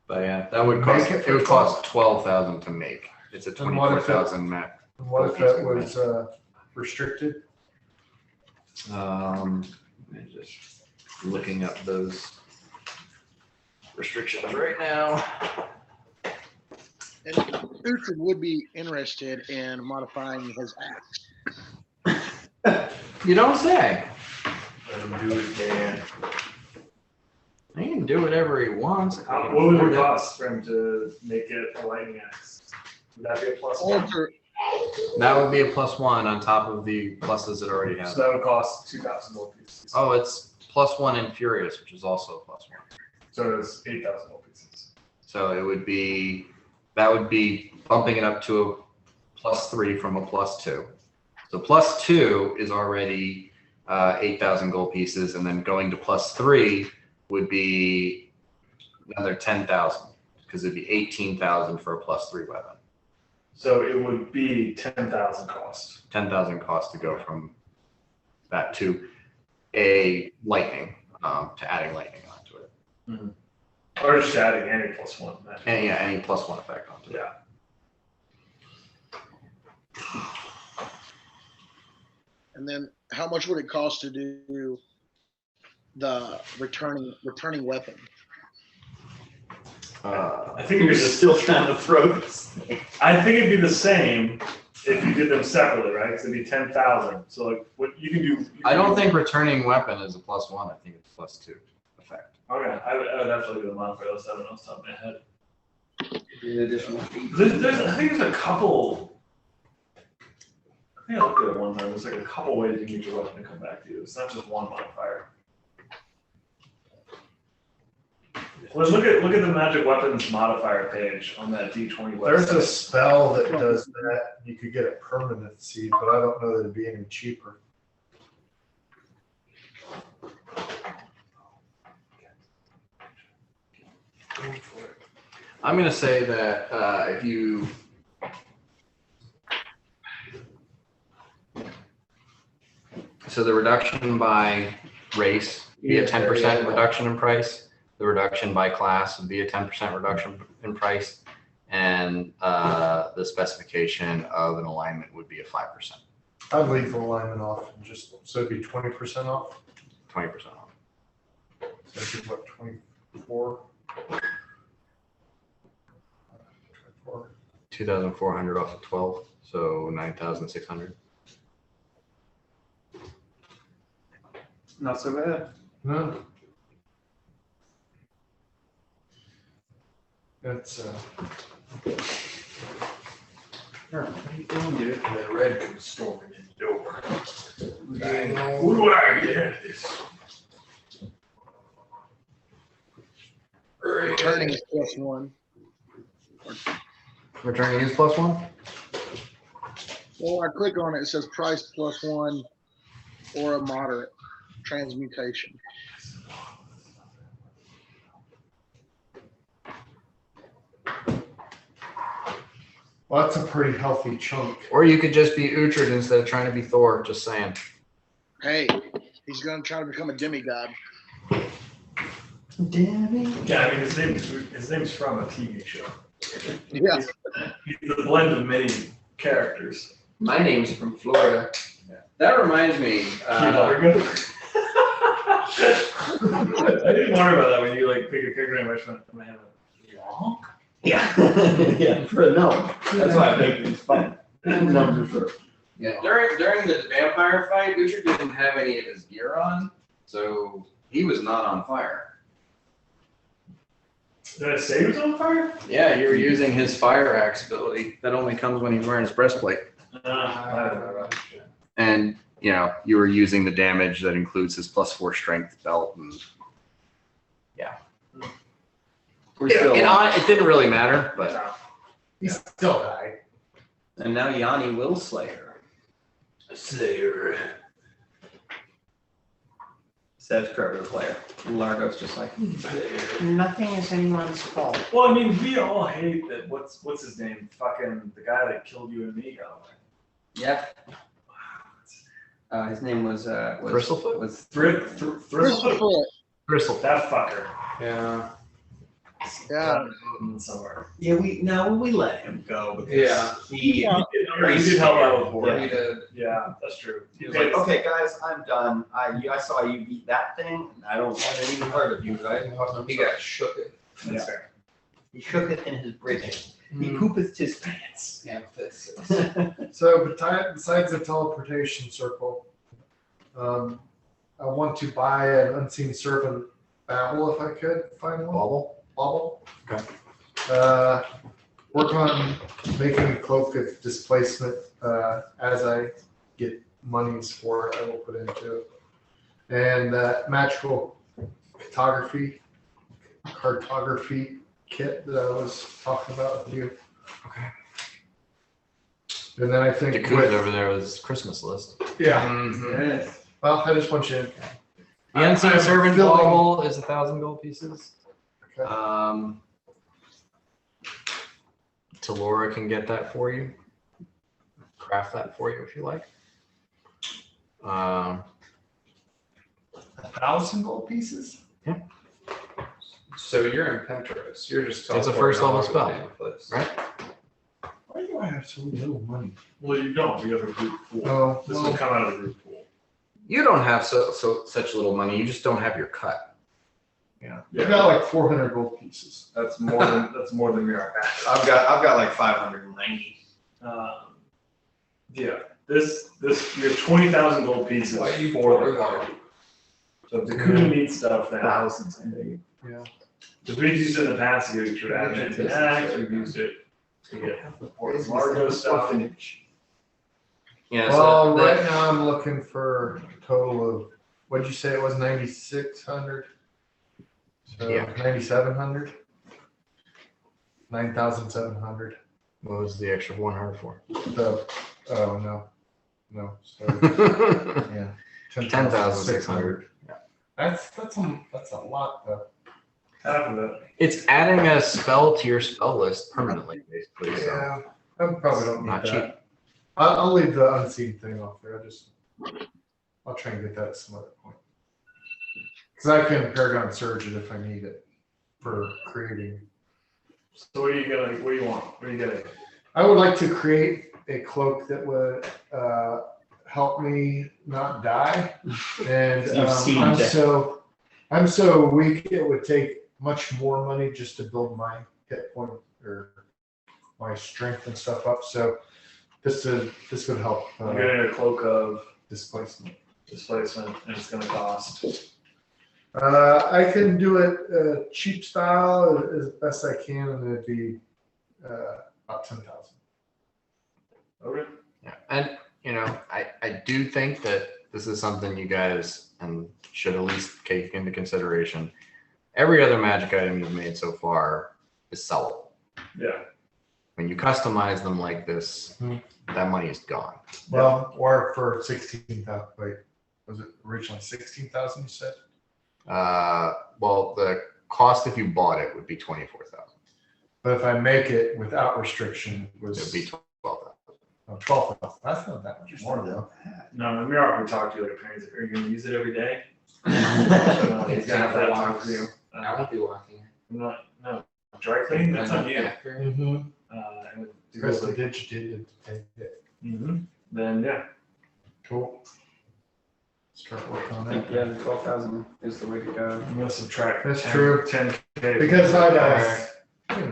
But yeah, that would cost, Make it it would cost 12,000 to make. It's a And what if it- 24,000 map. And what if that was restricted? I'm just looking up those restrictions right now. And Uhtred would be interested in modifying his axe. You don't say. Let him do it, man. He can do whatever he wants. What would it cost for him to make it a lightning axe? Would that be a +1? Alter, That would be a +1 on top of the pluses it already has. So that would cost 2,000 gold pieces. Oh, it's +1 in Furious, which is also a +1. So it's 8,000 gold pieces. So it would be, that would be bumping it up to a +3 from a +2. So +2 is already 8,000 gold pieces, and then going to +3 would be another 10,000 because it'd be 18,000 for a +3 weapon. So it would be 10,000 cost. 10,000 cost to go from that to a lightning, to adding lightning onto it. Or just adding any +1. And yeah, any +1 effect onto it. Yeah. and then how much would it cost to do the returning weapon? I think it'd be You're just, still trying to throw this. I think it'd be the same if you did them separately, right? Because it'd be 10,000. So like, what you can do. I don't think returning weapon is a +1. I think it's +2 effect. Okay, I would have to look at the modifier. Those seven off the top of my head. The additional feet. I think there's a couple. I think I looked at it one time. There's like a couple ways you can use your weapon to come back to you. It's not just one modifier. Well, look at the magic weapons modifier page on that D20 website. There's a spell that does that. You could get a permanency, but I don't know that it'd be any cheaper. I'm gonna say that if you so the reduction by race be a 10% reduction in price. The reduction by class would be a 10% reduction in price, and the specification of an alignment would be a 5%. I'd leave the alignment off and just so it'd be 20% off. 20% off. So it'd be what, 24? 2,400 off of 12, so 9,600. Not so bad. No. That's Sure. What are you doing, dude? The red comes storming in the door. Who do I get this? Returning is +1. Returning is +1. Well, I click on it. It says price +1 or a moderate transmutation. well, that's a pretty healthy chunk. Or you could just be Uhtred instead of trying to be Thor. Just saying. Hey, he's gonna try to become a demigod. Damn. Yeah, I mean his name's from a TV show. Yeah. He's the blend of many characters. My name's from Florida. That reminds me. I didn't wonder about that when you like pick a character name. I just went, am I having long? Yeah. Yeah. For a gnome. That's why I think it's fun. Numbers for. Yeah. During the vampire fight, Uhtred didn't have any of his gear on, so he was not on fire. Did I say he was on fire? Yeah, you were using his fire axe ability. That only comes when he's wearing his breastplate. I don't know. And you know, you were using the damage that includes his +4 strength belt, and We're still. it didn't really matter, but He still died. And now Yanni will slay her. Slayer. Says Proto player. Largo's just like, nothing is anyone's fault. Well, I mean, we all hate that. What's his name? Fucking the guy that killed you and me got away. Yeah. His name was Bristlefoot? Was Bristlefoot. Bristlefoot. Bristlefoot. That fucker. Yeah. Yeah. Somewhere. yeah. We let him go because Yeah. he Yeah. He did help out with war. He did. Yeah, that's true. He was like, like, okay, guys, I'm done. I saw you beat that thing. And I don't want it even heard of you, right? He got shook. that's fair. He shooketh in his britches. He poopeth his pants. Yeah, this. So besides the teleportation circle, I want to buy an unseen servant babble if I could find one. Bauble. Okay. Work on making a cloak of displacement. As I get monies for it, I will put into it. And magical cartography kit that I was talking about with you. Okay. And then I think Dakota's over there was Christmas list. yeah. Yes. Well, I just want you to. The unseen I'm servant feeling- bauble is 1,000 gold pieces. Okay. Talora can get that for you. Craft that for you if you like. 1,000 gold pieces? So you're in Penteros. You're just. It's a first level teleporting all spell, over the place. right? Why do I have so little money? Well, you don't. You have a group pool. Oh, This well, will come out of the group pool. You don't have such little money. You just don't have your cut. Yeah. You got like 400 gold pieces. That's more than we are. I've got like 590. Yeah. This you have 20,000 gold pieces Why you for the borrow party. So if the Dakota needs stuff now. Thousands, I think. Yeah. Because we've used it in the past to get your admin to act, we've used it to get Port Largo stuff. Yeah. Well, so right now I'm looking for a total of, what'd you say it was, 9,600? So Yeah. 9,700? 9,700. what was the extra 100 for? Oh, no. So, yeah. 10,600. That's a lot though. Half of it. It's adding a spell to your spell list permanently, basically. So Yeah, I probably don't need not that. cheap. I'll leave the unseen thing off there. I'll try and get that at some other point. Because I can Paragon Surge it if I need it for creating. So what do you want? What are you getting? I would like to create a cloak that would help me not die. And You've seen I'm that. I'm so weak it would take much more money just to build my hit point or my strength and stuff up. So this would help I'm getting a cloak of displacement. displacement, and it's going to cost. I can do it cheap style as best I can, and it'd be about 10,000. Okay. Yeah, and I do think that this is something you guys should at least take into consideration. Every other magic item you've made so far is sellable. Yeah. When you customize them like this, that money is gone. Well, or for 16,000. Wait, was it originally 16,000? You said. Well, the cost if you bought it would be 24,000. But if I make it without restriction, It would be 12,000. 12,000. That's not that much more though. No, we are going to talk to you like a parent. Are you going to use it every day? He's going to have that talk to you. I won't be walking. No, dry clean, that's on you. Mm-hmm. And it Press goes the like, digit to take it. then yeah. Cool. Start working on I think, that. yeah, the 12,000 is the way to go. I'm going to subtract. That's 10, true. 10K. Because I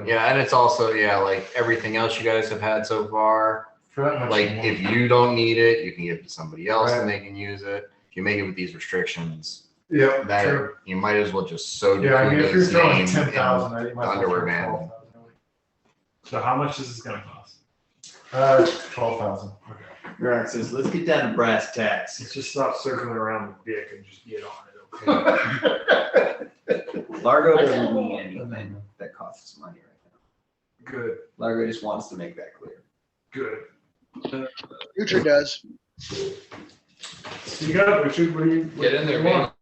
Yeah, and it's also like everything else you guys have had so far. for that much Like more. if you don't need it, you can give it to somebody else Right. and they can use it. If you make it with these restrictions, Yeah, that true. you might as well just sew Yeah, I mean, if you're Dakota's throwing name 10,000, I might as well underwear throw man. 12,000. So how much is this going to cost? 12,000. Rack says, let's get down to brass tacks. Let's just stop circling around the dick and just get on it. Okay. Largo doesn't need anything that costs money right now. Good. Largo just wants to make that clear. Good. Future does. You got it, Richard. What do you Get in there, what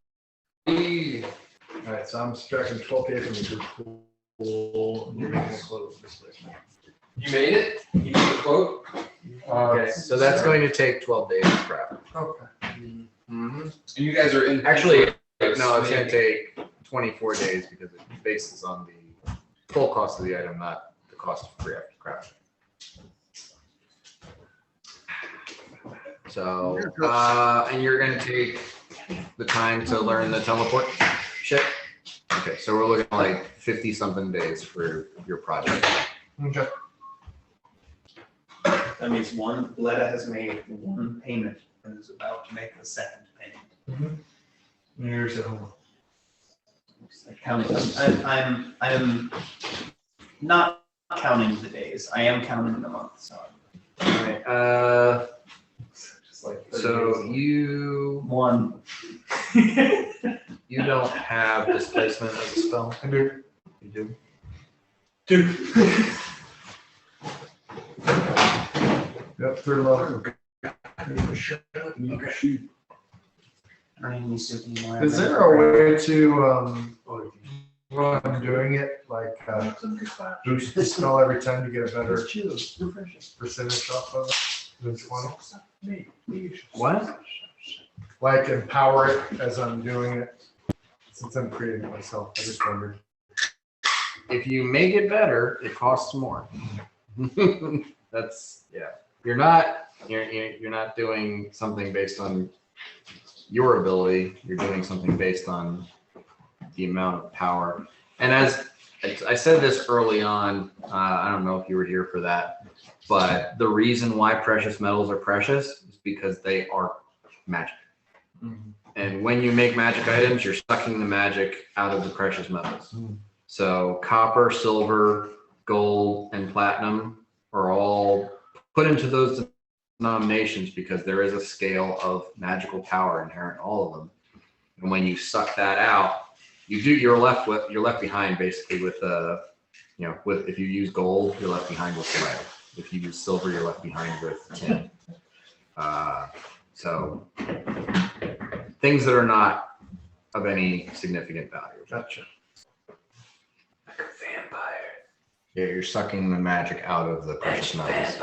do man. you want? All right, so I'm subtracting 12K from the Cool. You're making a close displacement. You made it? You made the quote? Okay, so that's going to take 12 days to craft. Okay. Mm-hmm. And you guys are in. Actually, no, it's going to take 24 days because it bases on the full cost of the item, not the cost of craft. So, and you're going to take the time to learn the teleport shit. Okay, so we're looking at like 50 something days for your project. Okay. That means Letta has made one payment and is about to make the second payment. Here's at home. I'm not counting the days. I am counting the months. Alright, Just like so you One. don't have displacement as a spell? I do. You do? Dude. Yep, third level. Is there a way to, when I'm doing it, like, boost the spell every time to get a better percentage off of it than 20? What? Like empower it as I'm doing it, since I'm creating it myself. I just wondered. If you make it better, it costs more. That's, yeah. You're not doing something based on your ability. You're doing something based on the amount of power. And as I said this early on, I don't know if you were here for that, but the reason why precious metals are precious is because they are magic. Mhm. And when you make magic items, you're sucking the magic out of the precious metals. So copper, silver, gold, and platinum are all put into those denominations because there is a scale of magical power inherent in all of them. And when you suck that out, you're left behind basically with if you use gold, you're left behind with lead. If you use silver, you're left behind with tin. So things that are not of any significant value. Gotcha. Like a vampire. Yeah, you're sucking the magic out of the precious metals.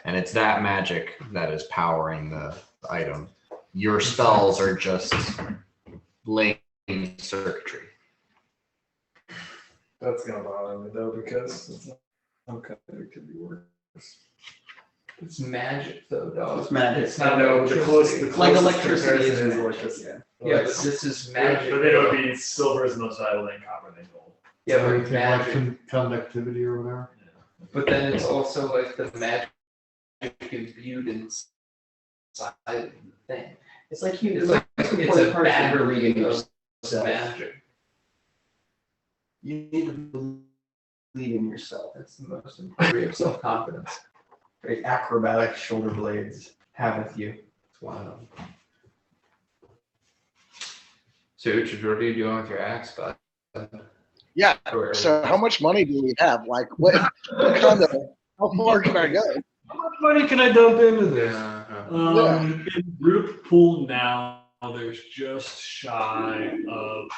And it's that magic that is powering the item. Your spells are just laying circuitry. That's gonna bother me though, because it's not okay. It could be worse. It's magic though, dog. It's magic. It's not The closest Like electricity is comparison magic, electricity. Yeah, but this is magic. But then it would be silver is most valuable than copper than gold. Yeah, So but anything like magic. conductivity or whatever. But then it's also like the magic imbued inside the thing. It's like you. It's like it's a battery reading of yourself. magic. You need to believe in yourself. That's the most important degree of self-confidence. Great acrobatic shoulder blades haveth you. It's wild. So what are you doing with your axe, bud? Yeah. So how much money do we have? Like what kind of, how far can I go? How much money can I dump into this? Yeah. In group pool now, there's just shy of 9,000.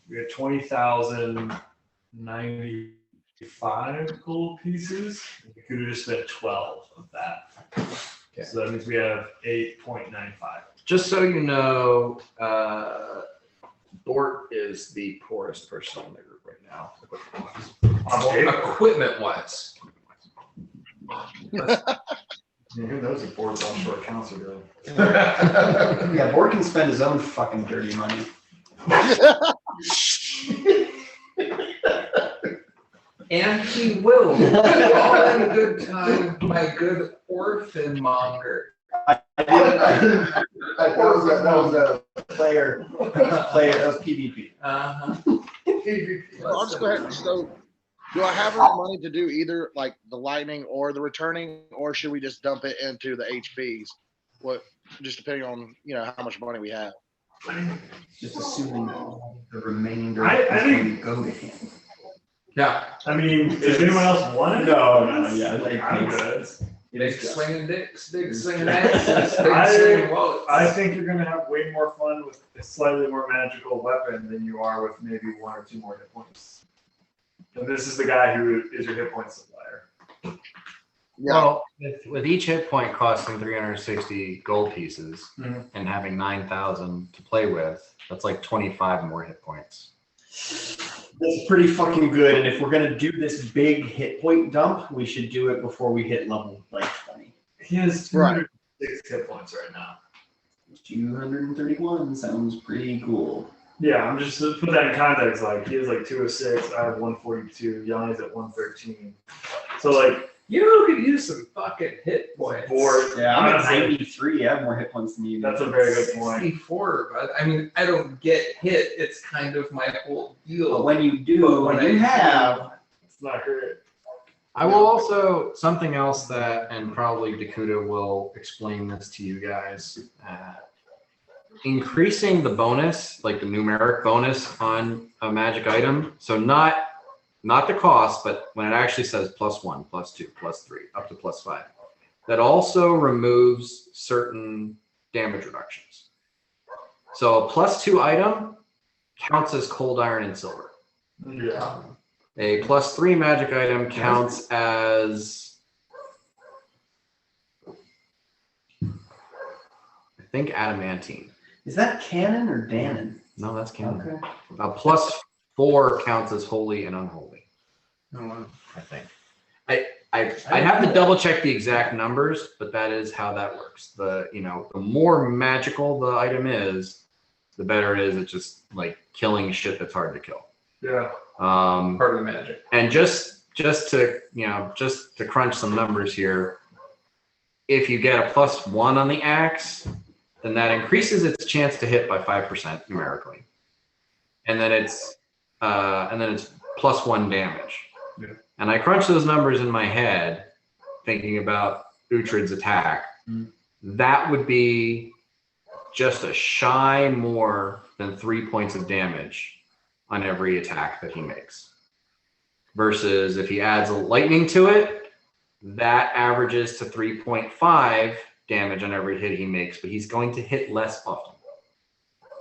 We have 20,095 gold pieces. We could have just spent 12 of that. Okay. So that means we have 8.95. Just so you know, Bort is the poorest person in the group right now. Equipment-wise. Yeah, who knows if boards offshore accounts are doing? Yeah, Bort can spend his own fucking dirty money. And he will. All in good time, my good orphan monger. That was a player of PvP. Well, I'll just go ahead. So do I have enough money to do either like the lightning or the returning, or should we just dump it into the HPs? What, just depending on, how much money we have. Just assuming the remainder I is think- going to go to him. Yeah. I mean, does anyone else want it? No, yeah, I'm good. Big swinging dicks, big swinging axes, big I- swinging wallets. I think you're gonna have way more fun with a slightly more magical weapon than you are with maybe 1 or 2 more hit points. And this is the guy who is your hit point supplier. Yeah. Well, with each hit point costing 360 gold pieces Mhm. and having 9,000 to play with, that's like 25 more hit points. That's pretty fucking good. And if we're going to do this big hit point dump, we should do it before we hit level 20. He has Right. 206 hit points right now. 231 sounds pretty cool. Yeah, I'm just to put that in context. Like he has like 206. I have 142. Yanni's at 113. So like You could use some fucking hit points. board. Yeah, I'm at honestly, 93. I have more hit points than you. That's a very good point. 64, but I mean, I don't get hit. It's kind of my whole But deal. when you do, But when when you I have, It's not great. I will also, something else that, and probably Dakuta will explain this to you guys, increasing the bonus, like the numeric bonus on a magic item. So not the cost, but when it actually says +1, +2, +3, up to +5. That also removes certain damage reductions. So a +2 item counts as cold iron and silver. Yeah. A +3 magic item counts as, I think, adamantine. is that canon or Danon? No, that's canon. Okay. A +4 counts as holy and unholy, Oh, wow. I think. I'd have to double check the exact numbers, but that is how that works. The more magical the item is, the better it is at just like killing shit that's hard to kill. Yeah. Part of the magic. And just to crunch some numbers here, if you get a +1 on the axe, then that increases its chance to hit by 5% numerically, and then it's +1 damage. Yeah. And I crunch those numbers in my head, thinking about Uhtred's attack. That would be just a shy more than 3 points of damage on every attack that he makes. Versus if he adds a lightning to it, that averages to 3.5 damage on every hit he makes, but he's going to hit less often.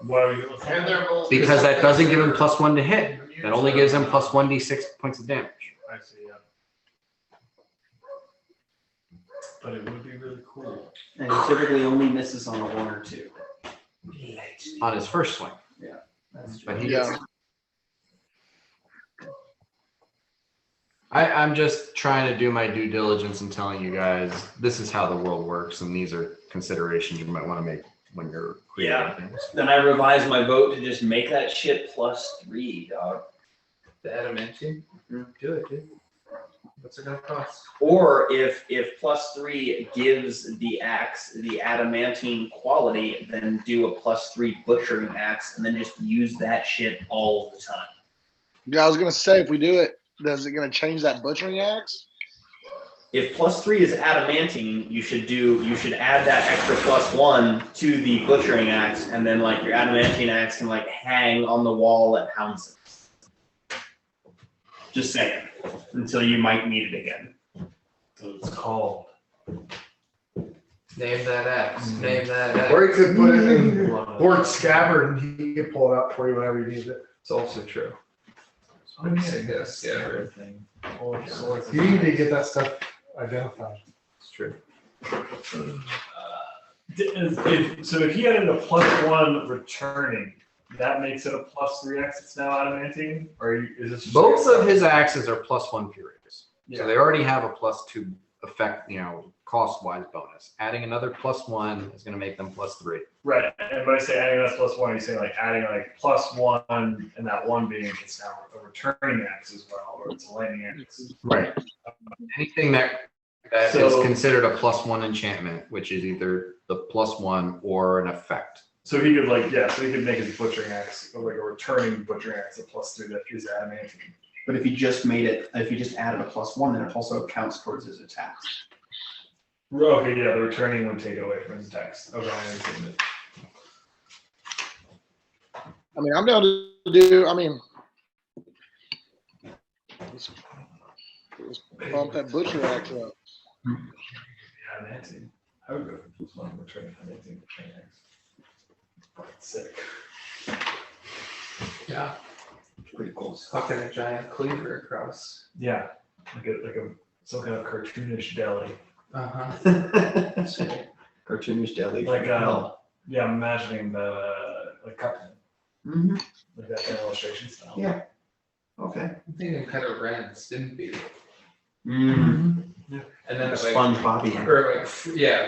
Why are we looking at And that? they're both Because that doesn't give him +1 to hit. That only gives him +1d6 points of damage. I see, yeah. But it would be really cool. And he typically only misses on a 1 or 2. On his first swing. That's true. But he Yeah. I'm just trying to do my due diligence and telling you guys this is how the world works, and these are considerations you might want to make when you're creating Yeah. things. Then I revised my vote to just make that shit +3, dog. The adamantine? Do it, dude. What's it gonna cost? Or if +3 gives the axe the adamantine quality, then do a +3 butchering axe and then just use that shit all the time. Yeah, I was gonna say if we do it, is it gonna change that butchering axe? If +3 is adamantine, you should add that extra +1 to the butchering axe, and then like your adamantine axe can like hang on the wall at houses. Just saying, until you might need it again. So it's called. Name that axe. Name that axe. Or you could put it in board scabbard and he could pull it out for you whenever you need it. It's also true. I guess, yeah, Everything. All sorts of You need to get that stuff identified. it's true. So if he added a +1 returning, that makes it a +3 axe. It's now adamantine, or is this just Both of his axes are +1 furious. Yeah. So they already have a +2 effect, cost-wise bonus. Adding another +1 is going to make them +3. Right? And when I say adding that +1, you say like adding like +1, and that one being it's now a returning axe as well, or it's a lightning axe. Right. Anything that is So- considered a +1 enchantment, which is either the +1 or an effect. So he could so he could make his butchering axe like a returning butchering axe a +3 that is adamantine. But if he just added a +1, then it also counts towards his attacks. Okay, yeah, the returning would take away from his attacks. Okay, I understand it. I mean, I'm down to do. Let's bump that butcher axe up. Adamantine. I would go for +1 returning adamantine butchering axe. Fucking sick. Yeah. Pretty cool. It's fucking a giant cleaver across. Yeah, like a some kind of cartoonish deli. Uh-huh. Cartoonish deli. Like yeah, I'm imagining the like Cuphead, Mm-hmm. like that kind of illustration style. Yeah. Okay. I'm thinking kind of ran Stimpy. Mm-hmm. And then like, Sponge Bobby. or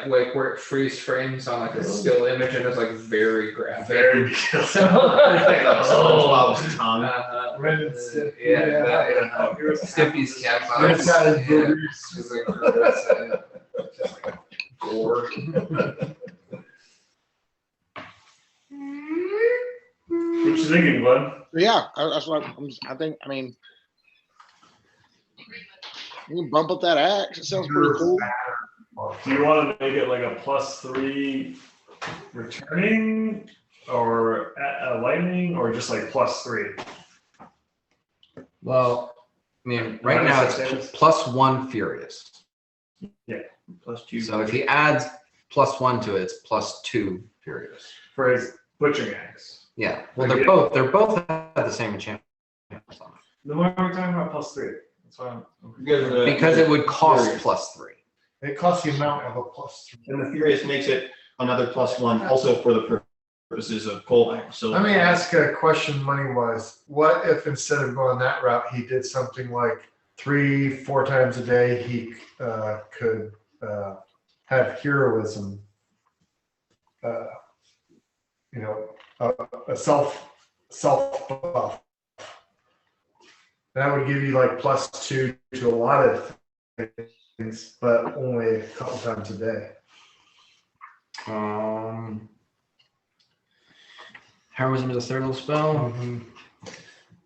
like where it freeze frames on like a still image and it's like very graphic. Very SpongeBob's tongue. Ren and Stimpy, Yeah, yeah. that, Stimpy's cat Rinse box. out his Yeah. boobies. Just like just like gore. What you thinking, bud? Yeah, that's what I think. I mean, you can bump up that axe. It sounds pretty cool. Do you want to make it like a +3 returning, or a lightning, or just like +3? Well, I mean, right now it's +1 furious. +2. So if he adds +1 to it, it's +2 furious. For his butchering axe. Yeah. Well, they're both have the same enchantment on it. Then why are we talking about +3? That's why I'm. Because it would cost Furious. +3. It costs the amount of a +3. And the Furious makes it another +1 also for the purposes of coal. So Let me ask a question money wise. What if instead of going that route, he did something like 3-4 times a day, he could have heroism. A self buff. That would give you like +2 to a lot of things, but only a couple times a day. Heroism is a third level spell.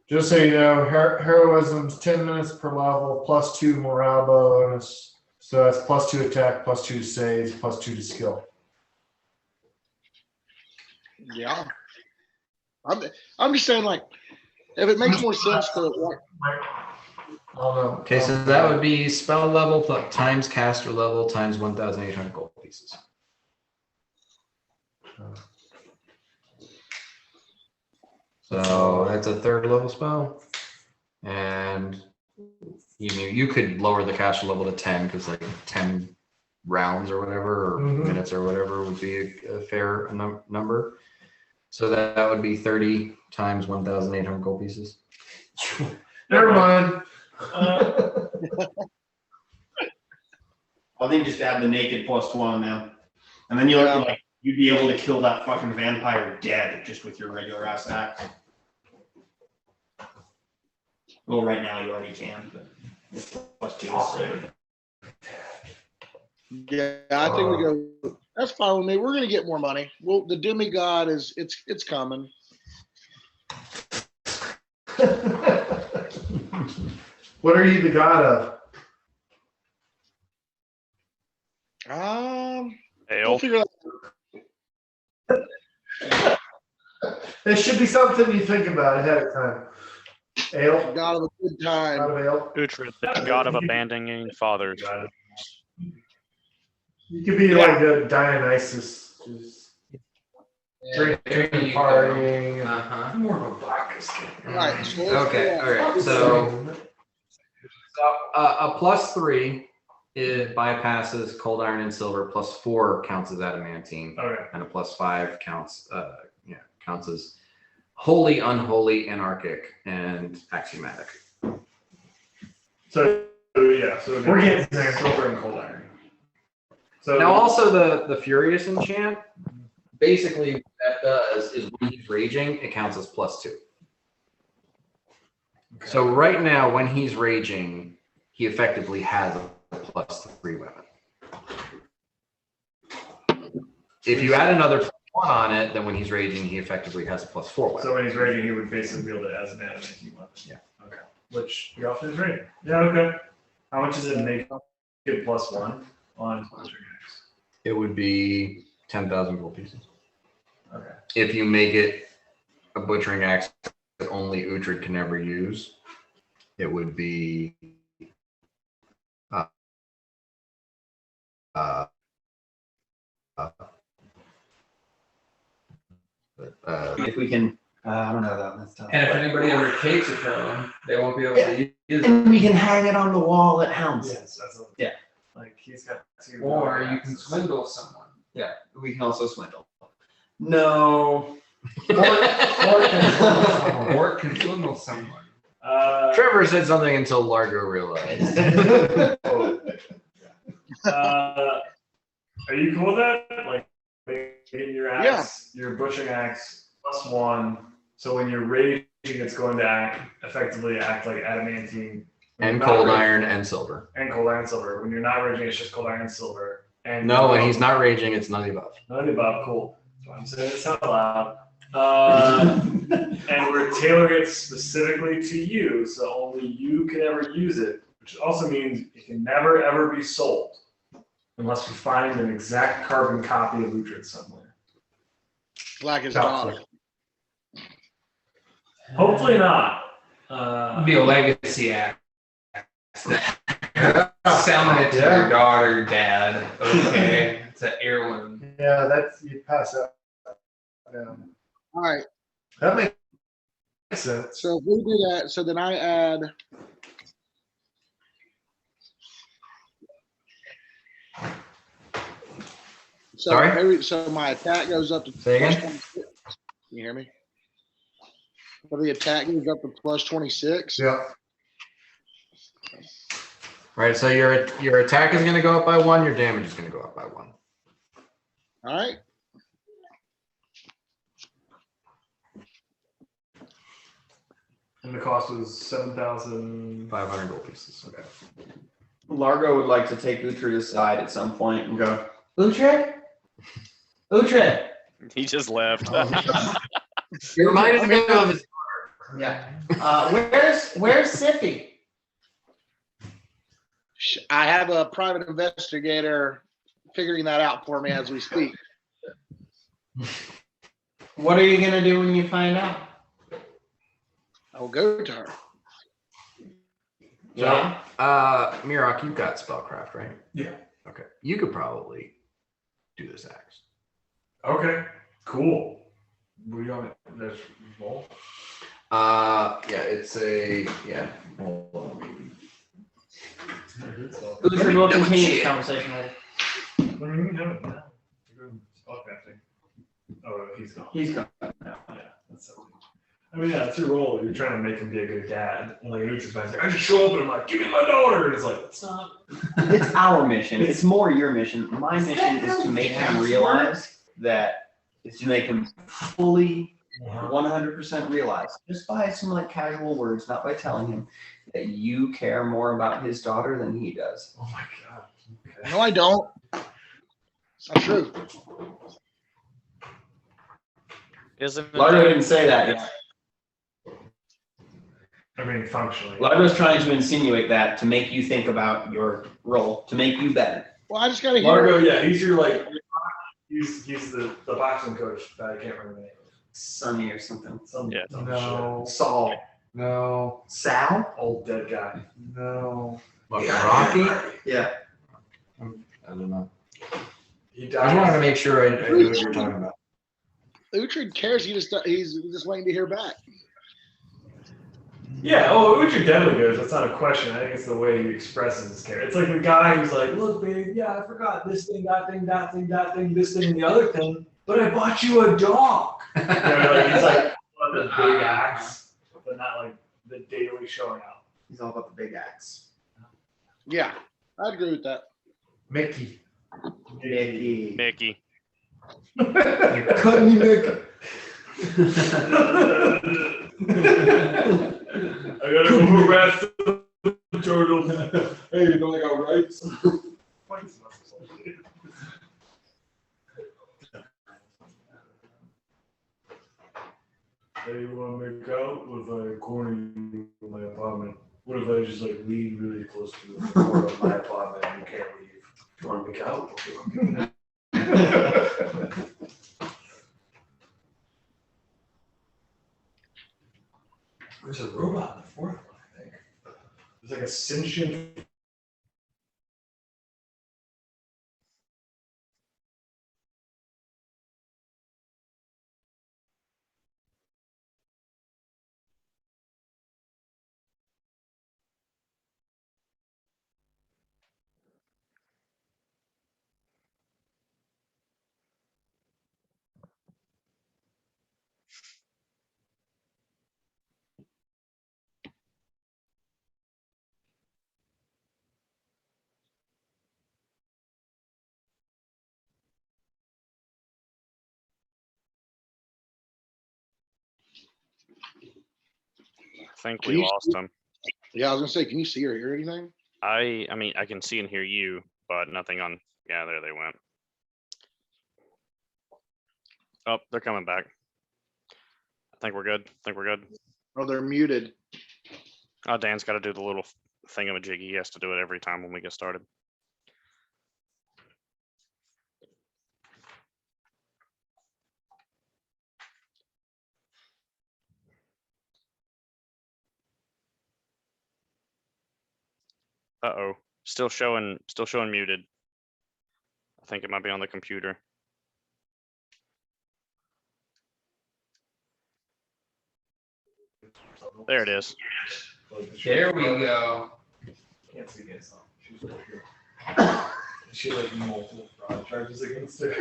Just so you know, heroism's 10 minutes per level, +2 morale bonus. So that's +2 attack, +2 to saves, +2 to skill. Yeah. I'm just saying, like, if it makes more sense to like, Okay, so that would be spell level times caster level times 1,800 gold pieces. So that's a third level spell, and you could lower the caster level to 10 because like 10 rounds or whatever, or minutes or whatever would be a fair number. So that would be 30 times 1,800 gold pieces. Never mind. I think just add the naked +1 now, and then you'd be able to kill that fucking vampire dead just with your regular ass axe. Well, right now you already can, but +2. yeah, I think we go. That's fine with me. We're gonna get more money. Well, the demigod it's coming. What are you the god of? We'll figure that out. It should be something you think about ahead of time. Ale? God of a good time. God of ale? Uhtred, the god of abandoning fathers. You could be like a Dionysus, just drinking and partying. I'm more of a Bacchus. All right. So let's Okay, do that. all right. So a +3 it bypasses cold iron and silver. +4 counts as adamantine, Okay. and a +5 counts as holy, unholy, anarchic, and axiomatic. So yeah, so We're getting there. silver and cold iron. So Now, also the Furious enchant, basically what that does is when he's raging, it counts as +2. Okay. So right now, when he's raging, he effectively has a +3 weapon. If you add another +1 on it, then when he's raging, he effectively has a +4 weapon. So when he's raging, he would basically wield it as an adamantine weapon. Yeah. Okay. Which he often is raging. Yeah. Okay. How much does it make it +1 on butchering axe? It would be 10,000 gold pieces. Okay. If you make it a butchering axe that only Uhtred can ever use, it would be If we can, I don't know that. That's tough. And if anybody ever takes it from them, they won't be able to use it. And we can hang it on the wall at Hounds. Yes, that's a, Yeah. Like he's got 2. Or you can swindle someone. Yeah, we can also swindle. No. Or can swindle someone. Trevor said something until Largo realized. Are you cool with that? Like making your axe, your butchering axe +1. So when you're raging, it's going to effectively act like adamantine. And cold iron and silver. And cold iron and silver. When you're not raging, it's just cold iron and silver. And No, when he's not raging, it's none of the above. none of the above. Cool. That's why I'm saying this out loud. And we're tailoring it specifically to you, so only you can ever use it, which also means it can never ever be sold unless we find an exact carbon copy of Uhtred somewhere. Like his daughter. Hopefully not. Be a legacy act. Selling it to your daughter, dad. Okay. It's an heirloom. Yeah, that's you pass that down. All right. That makes sense. So if we do that, so then I add. So Sorry? so my attack goes up to Say again? +26. Can you hear me? So the attack goes up to +26. Yeah. Right, so your attack is going to go up by 1, your damage is going to go up by 1. All right. And the cost was 7,000. 500 gold pieces. Okay. Largo would like to take Uhtred aside at some point and go, Uhtred? Uhtred! He just left. You reminded me of his. Yeah. Where's Sippy? I have a private investigator figuring that out for me as we speak. What are you gonna do when you find out? I'll go to her. So, Mirok, you've got spellcraft, right? Yeah. Okay. You could probably do this axe. Okay. Cool. We on this roll. Yeah, it's a Hold on. Uhtred will continue the conversation later. What do you mean? No, no. You're doing spellcasting. Oh, he's gone. He's gone. Yeah, that's so. I mean, yeah, it's your role. You're trying to make him be a good dad. And like, Uhtred's like, I just show up and I'm like, give me my daughter. And it's like, it's not. It's our mission. It's more your mission. My mission is to make him realize that it's to make him fully 100% realize, just by some like casual words, not by telling him, that you care more about his daughter than he does. Oh my god. Okay. No, I don't. It's not true. Isn't Largo it? didn't say that yet. I mean, functionally. Largo's trying to insinuate that to make you think about your role, to make you better. Well, I just gotta hear. Largo, yeah, he's your like, he's the boxing coach that I can't remember the name of. Sonny or something. Some Yeah. dumb No. shit. Saul, No, Sal? old dead guy. no. What, Rocky? Yeah. I don't know. He I just wanted to died. make sure I knew what you're talking about. Uhtred cares. He's just waiting to hear back. Yeah, oh, Uhtred definitely goes. That's not a question. I think it's the way he expresses his care. It's like the guy who's like, look, babe, yeah, I forgot this thing, that thing, that thing, that thing, this thing, and the other thing, but I bought you a dog. You know, like, he's like the big acts, but not like the daily showing out. He's all about the big axe. Yeah, I'd agree with that. Mickey. Mickey. Mickey. You're cutting me, Mickey. I gotta go harass the turtles. Hey, you know I got rights? Hey, you wanna make out? What if I corner you in my apartment? What if I just like lean really close to the door of my apartment and you can't leave? You wanna make out? There's a robot in the fourth one, I think. There's like a sentient. I think Can we you lost see- him. Yeah, I was gonna say, can you see or hear anything? I mean, I can see and hear you, but nothing on. Yeah, there they went. Oh, they're coming back. I think we're good. Oh, they're muted. Oh, Dan's got to do the little thingamajig. He has to do it every time when we get started. Uh-oh. Still showing muted. I think it might be on the computer. There it is. There we go. Can't see against them. She's over here. She had like multiple fraud charges against her.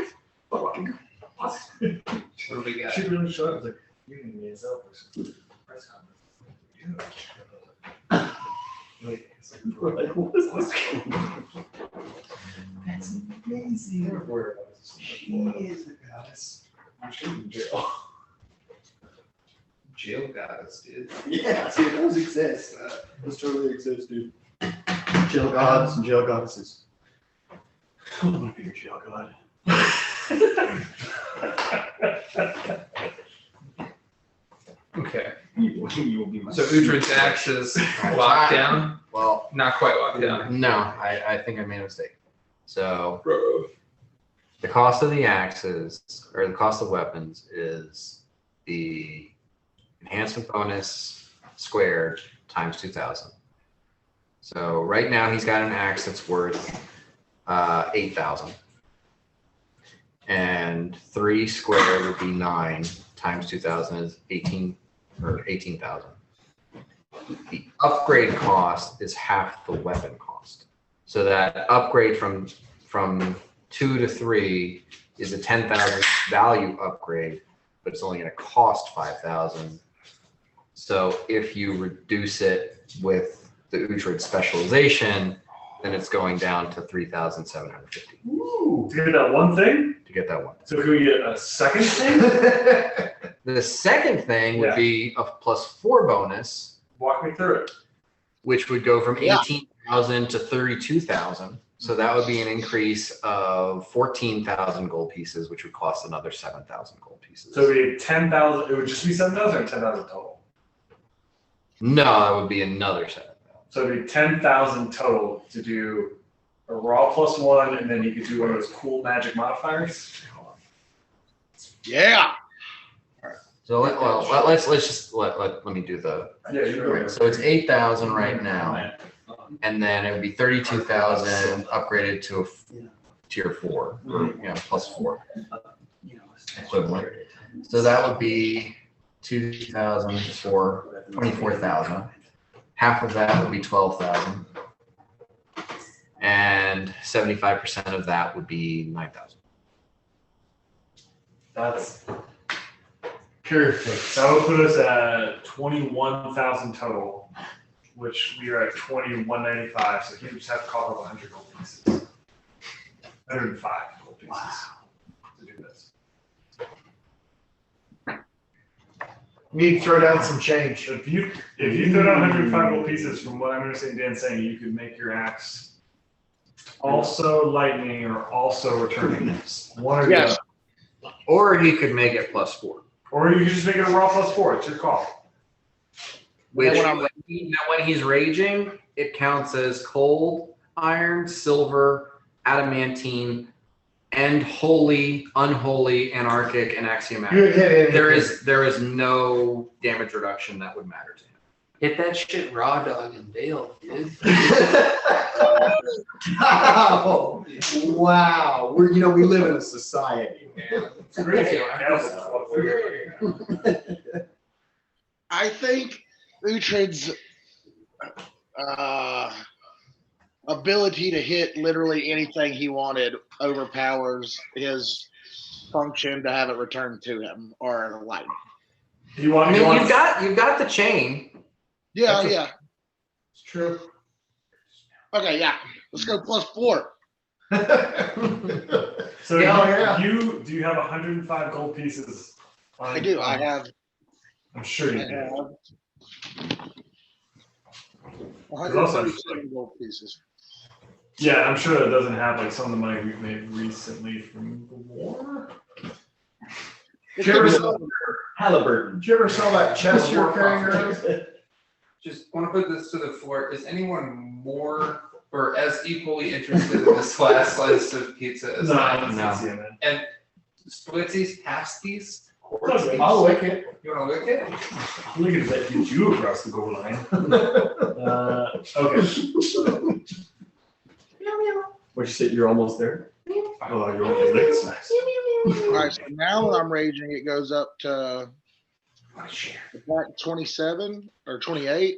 What do we got? She really showed up. I was like, you need me as a press conference. Like, We're like, what is this? That's amazing. She is a goddess. She's in jail. Jail goddess, dude. Yeah, see, those exist. Those totally exist, dude. Jail gods and jail goddesses. I want to be your jail god. Okay. You will be my. So Uhtred's axe is locked down? Well, Not quite locked down. no, I think I made a mistake. So the cost of the axes, or the cost of weapons, is the enhancement bonus squared times 2,000. So right now he's got an axe that's worth 8,000. And 3 squared would be 9 times 2,000 is 18 or 18,000. The upgrade cost is half the weapon cost. So that upgrade from 2 to 3 is a 10,000 value upgrade, but it's only going to cost 5,000. So if you reduce it with the Uhtred specialization, then it's going down to 3,750 Ooh, to get that one thing? to get that one. So can we get a second thing? The second thing would Yeah. be a +4 bonus, Walk me through it. which would go from Yeah. 18,000 to 32,000. So that would be an increase of 14,000 gold pieces, which would cost another 7,000 gold pieces. So it'd be 10,000, it would just be 7,000 or 10,000 total? No, that would be another 7,000. So it'd be 10,000 total to do a raw +1, and then you could do one of those cool magic modifiers. Yeah. So let's just let me do the. Yeah, you go ahead. So it's 8,000 right now, and then it would be 32,000 upgraded to a tier 4, or +4 equivalent. So that would be 2,000 for 24,000. Half of that would be 12,000, and 75% of that would be 9,000. That's, Perfect. that would put us at 21,000 total, which we are at 2195, so he would just have to call up 100 gold pieces. 105 gold pieces to do this. Need to throw down some change. If you throw down 105 gold pieces, from what I'm understanding Dan saying, you could make your axe also lightning or also returning. One or the Yes. other. Or he could make it +4. Or you could just make it a raw +4. It's your call. Which, when I'm now when he's raging, it counts as cold, iron, silver, adamantine, and holy, unholy, anarchic, and You axiomatic. would hit it. There is no damage reduction that would matter to him. Hit that shit raw dog and bail, dude. Wow. Wow. We live in a society, man. It's crazy. I think Uhtred's ability to hit literally anything he wanted overpowers his function to have it returned to him or lightning. You want, I you mean, want you've got the chain. Yeah, That's a- yeah. It's true. Okay, yeah. Let's go +4. so Yeah. do you have 105 gold pieces? I do. I have. I'm sure you I do. have There's also- 137 gold pieces. Yeah, I'm sure that doesn't have like some of the money we've made recently from the war. It Did you could ever be sell- something. Halliburton. Did you ever sell that chest you're carrying around? Just want to put this to the floor. Is anyone more or as equally interested in this last slice of pizza as I am? No. Yeah, man. And splitsies, pasties? I'll lick it. You want to lick it? Look at that, get you across the goal line. Okay. What you said? You're almost there. Oh, you want to lick? Nice. All right, so now when I'm raging, it goes up to like 27 or 28.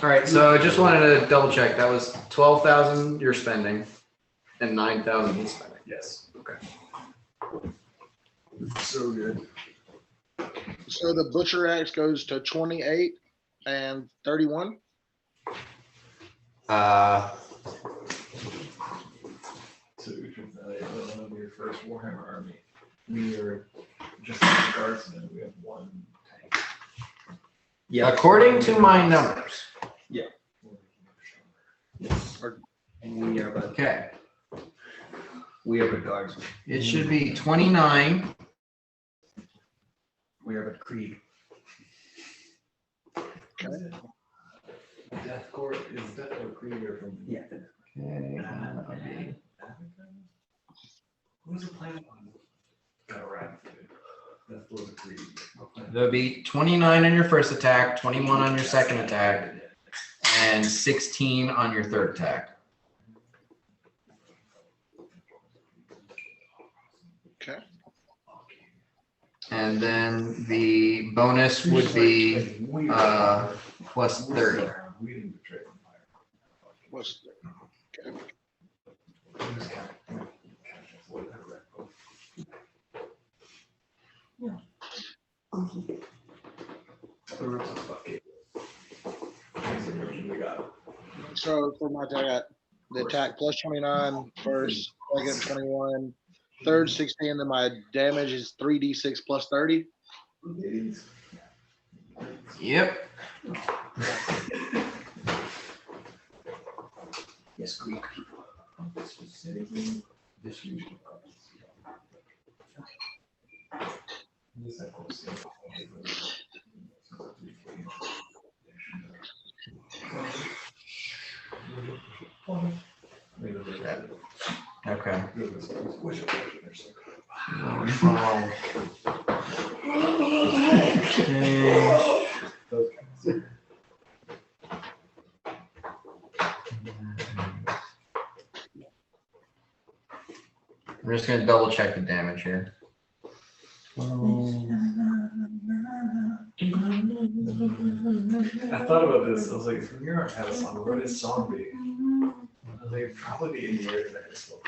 All right, so I just wanted to double check. That was 12,000 you're spending, and 9,000 he's spending. Yes. Okay. So good. So the butcher axe goes to 28, and 31. So Uhtred's not able to be your first Warhammer army. We are just like the guardsmen. We have one tank. Yeah. According to my numbers. And we are but Okay. guardsmen. It should be 29. We are but Krieg. Death Court is Death or Krieger from Yeah. Okay. What was the planet on? Got around. Death was a Krieger. There'll be 29 on your first attack, 21 on your second attack, and 16 on your third attack. Okay. And then the bonus would be plus 30. We didn't betray Empire. What's okay. We just kind of avoided that red book. We got it. So for my attack, the attack plus 29, first, second 21, third 16, then my damage is 3d6 plus 30. Yep. Yes, Krieg. Okay. I'm just gonna double check the damage here. I thought about this. I was like, if New York had a song, what would his song be? I was like, it'd probably be in the area that is still.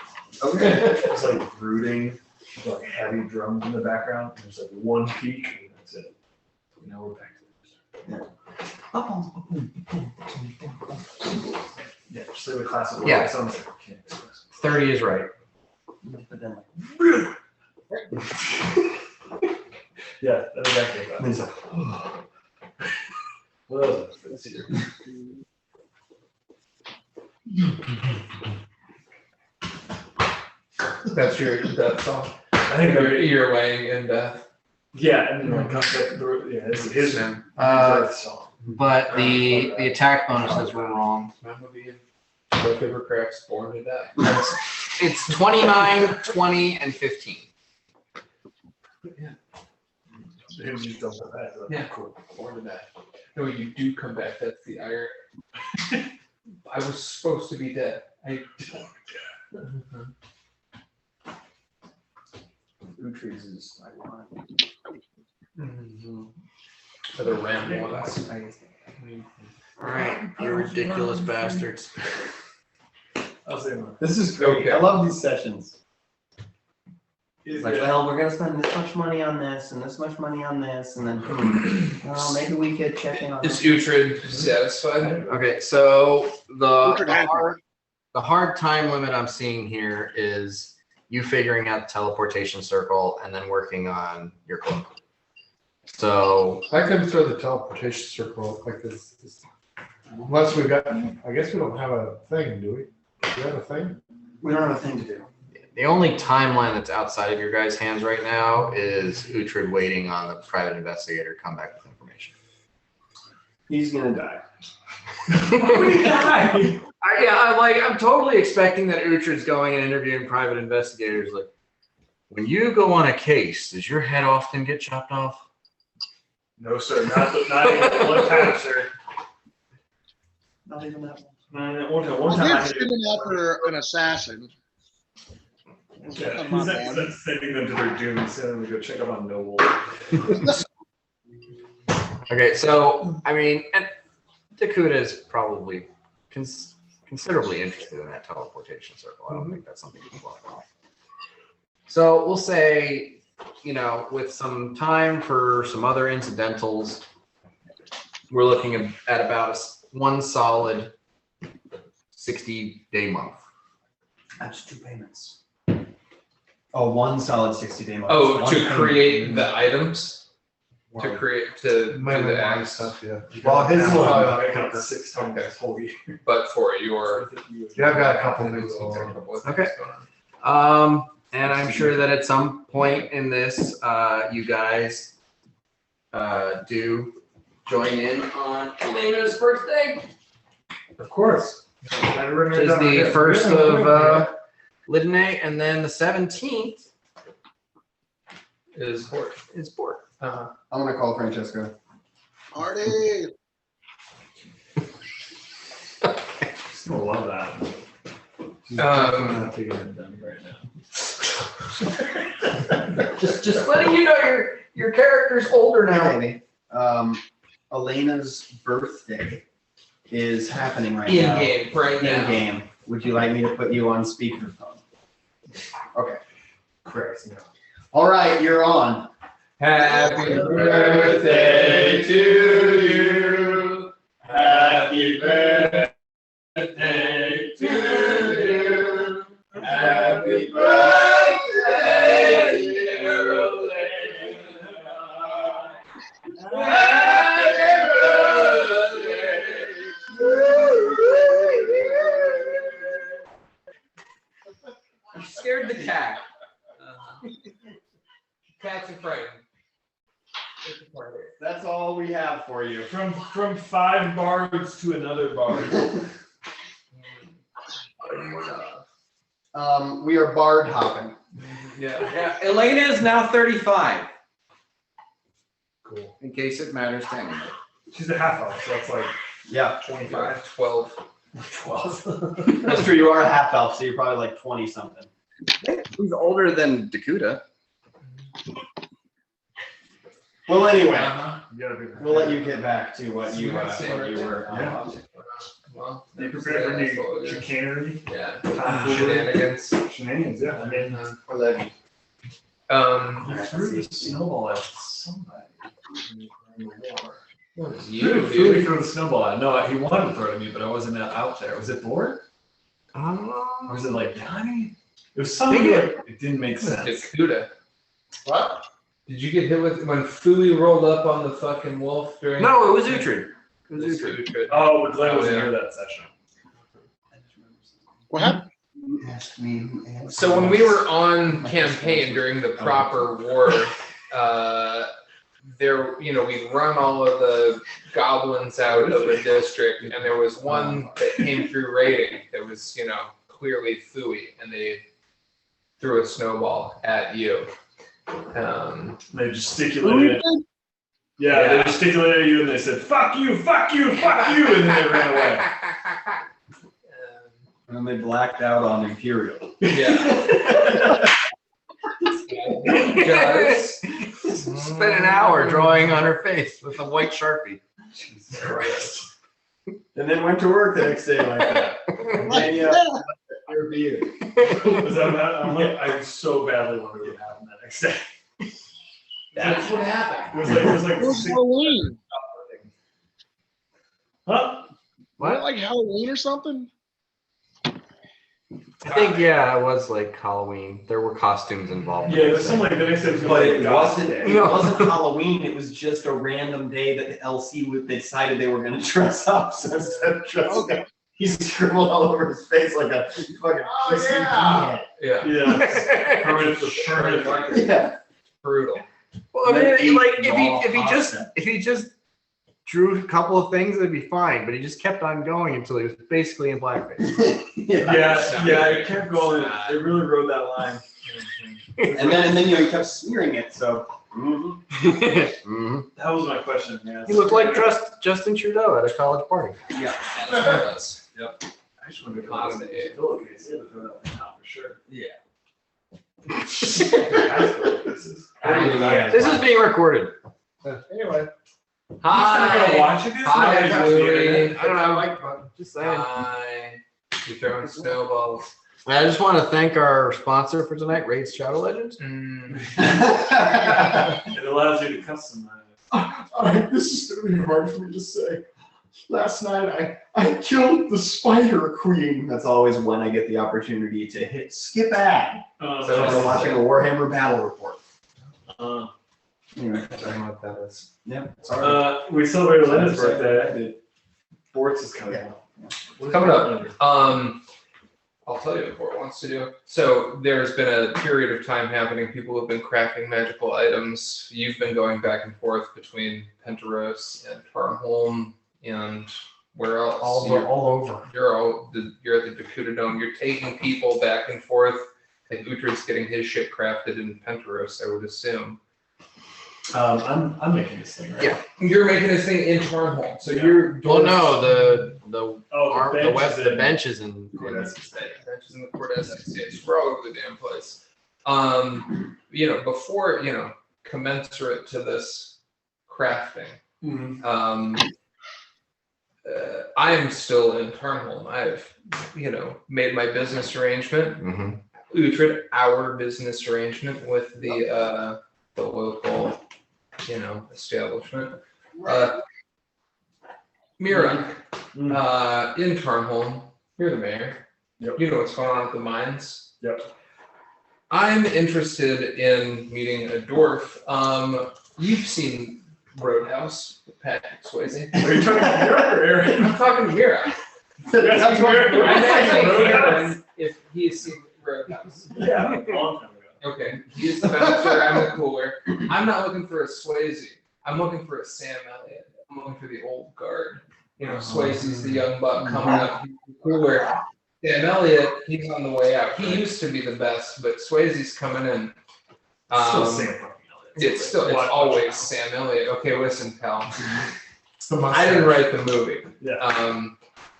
Okay. It's like brooding, like heavy drums in the background. There's like one peak, and that's it. Now we're back to this. Yeah, just like the classic. Yeah. Sounds like I can't express. 30 is right. But then Yeah, that's exactly that. It's like, what else is here? That's your death song. I think You're laying in death. yeah, and then like yeah, it's his death song. But the attack bonuses were wrong. Papercraft's born to death. It's 29, 20, and 15. So he just dumps it back. Yeah, cool. Born to death. No, you do come back. That's the iron. I was supposed to be dead. Uhtred's is ironic. For the ram ones. All right, you ridiculous bastards. I'll say one. This is great. Okay. I love these sessions. Is Like, there- well, we're gonna spend this much money on this and this much money on this, and then well, maybe we could check in on Is this. Uhtred satisfied? Okay, so Uhtred happy. the hard time limit I'm seeing here is you figuring out the teleportation circle and then working on your cloak. So I could throw the teleportation circle like this. Unless we got, I guess we don't have a thing, do we? Do we have a thing? We don't have a thing to do. the only timeline that's outside of your guys' hands right now is Uhtred waiting on the private investigator to come back with information. He's gonna die. I'm totally expecting that Uhtred's going and interviewing private investigators. Like, when you go on a case, does your head often get chopped off? No, sir. Not even one time, sir. Not even that one. Man, one Well, time I they're did. sending after an assassin. Yeah, Come on, he's man. not sending them to their doom. He's sending them to go check up on Noble. Okay, so I mean, and Dakota is probably considerably interested in that teleportation circle. I don't think that's something he's blowing off. So we'll say, you know, with some time for some other incidentals, we're looking at about one solid 60-day month. That's 2 payments. Oh, one solid 60-day month. Oh, One to payment. create the items? To create, to do Maybe the my ads, stuff, yeah. Well, his his will will- probably make up 6 times this whole year. but for your. Yeah, I've got a couple There's things a going. couple of Okay. things going on. And I'm sure that at some point in this, you guys do join in on Elena's birthday, Of course. which is the first of Lidney, and then the 17th Is Port. is Port. Uh-huh. I'm gonna call Francesco. Party. Still love that. Um, not taking it done right now. Just letting you know your character's older now. Maybe. Elena's birthday is happening right now. In game, right In now. game. Would you like me to put you on speakerphone? Okay. Correct. No. All right, you're on. Happy birthday to you. Happy birthday to you. Happy birthday, dear Elena. Happy birthday. You scared the cat. Cats are frightened. That's all we have for you. From 5 bards to another bard. We are bard hopping. Yeah. Yeah, Elena is now 35, Cool. in case it matters to anyone. She's a half elf, so that's like Yeah. 25. 12. 12. That's true. You are a half elf, so you're probably like 20 something. He's older than Dakota. Well, anyway, You gotta be we'll let you get back to what you What you were. Yeah. Well, Be prepared for that's what any it is. chicanery, Yeah. tomfoolery, Shenanigans. shenanigans. Yeah, I mean, Um, you threw the snowball at somebody in the war. what is You you, didn't really dude? throw the snowball at. No, he wanted to throw it at me, but I wasn't out there. Was it Bort? Or was it like Donnie? It was something like it didn't make sense. Dakota. What? Did you get hit with when Fuli rolled up on the fucking wolf during? No, it was Uhtred. It was Uhtred. Oh, but Glenn wasn't yeah. here that session. What happened? You asked me. So when we were on campaign during the proper war, there, we'd run all of the goblins out of a district, and there was one that came through raiding that was, clearly Fui, and they threw a snowball at you. They gesticulated. Yeah, they gesticulated at you and they said, fuck you, fuck you, fuck you, and then they ran away. And then they blacked out on Imperial. Yeah. Spent an hour drawing on her face with a white Sharpie. Jesus Christ. And then went to work the next day like that. And then, your beer. I so badly wanted to get happened that next day. That's what happened. It was like It was 6 Halloween. Huh? Wasn't it like Halloween or something? I think, yeah, it was like Halloween. There were costumes involved. Yeah, there's something like the next day was But it like wasn't. Day. It wasn't Halloween. It was just a random day that the LC they decided they were going to dress up. So instead of dressing up, he scribbled all over his face like a fucking. Yeah. Yeah. Permanent marker. Yeah. Brutal. Well, I Then mean, like eat raw if he just drew a couple of things, it'd be fine. But he just kept on going until he was basically in blackface. Yeah, it kept going. It really rode that line. And then he kept smearing it. So. Mhm. That was my question, man. He looked like Justin Trudeau at a college party. Yeah. Yep. I just wanted to go Class to A. the pillowcase. Yeah, throw that one out for sure. Yeah. This is being recorded. Anyway. Gonna watch it? Hi, Louie. I don't know. Just saying. Hi. You're throwing snowballs. I just want to thank our sponsor for tonight, Raid's Shadow Legends. Mm. It allows you to customize. This is gonna be hard for me to say. Last night I killed the Spider Queen. That's always when I get the opportunity to hit skip ad. So So I'm watching a Warhammer battle report. Anyway, I don't know what that is. yep. Sorry. we celebrated Linda's birthday. Bort's is coming up. Coming up. I'll tell you what Bort wants to do. So there's been a period of time happening. People have been crafting magical items. You've been going back and forth between Penteros and Tarnholm and where else? All over. You're at the Dakota Dome. You're taking people back and forth. Like Uhtred's getting his shit crafted in Penteros, I would assume. I'm making this thing, right? Yeah. You're making this thing in Tarnholm. So Yeah. you're Well, no, the The bench is in. Benches in the Cordesk Estates. We're all over the damn place. Before, commensurate to this crafting, I am still in Tarnholm. I've, made my business arrangement. Mm-hmm. Uhtred, our business arrangement with the local, establishment. Mira, in Tarnholm, you're the mayor. Yep. You know what's going on at the mines. Yep. I'm interested in meeting a dwarf. You've seen Roadhouse with Patrick Swayze. Are you talking to Mira or Aaron? I'm talking to Mira. That's Mira. I'm asking Roadhouse. Aaron if he has seen Roadhouse. Yeah, a long time ago. Okay, he is the master, I'm the cooler. I'm not looking for a Swayze. I'm looking for a Sam Elliott. I'm looking for the old guard. Swayze's the young buck coming up. He's the cooler. Sam Elliott, he's on the way out. He used to be the best, but Swayze's coming in. Still Sam fucking Elliott. It's always Sam Elliott. Okay, listen, pal. I I didn't write the movie. Yeah.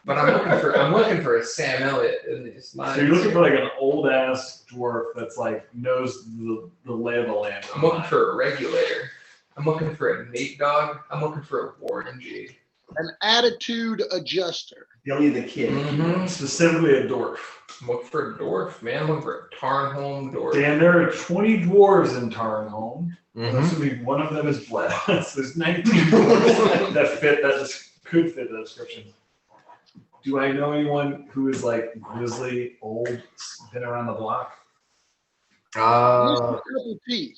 But I'm looking for a Sam Elliott in these lines. So you're looking for like an old ass dwarf that's like knows the lay of the land. I'm looking for a regulator. I'm looking for a Nate dog. I'm looking for a Warren G. An attitude adjuster. Billy the Kid. Mm-hmm. Specifically a dwarf. I'm looking for a dwarf, man. I'm looking for a Tarnholm dwarf. Dan, there are 20 dwarves in Tarnholm. Mm-hmm. Assuming one of them is bled. So there's 19 dwarves that could fit the description. Do I know anyone who is like grizzly, old, been around the block? Triple T.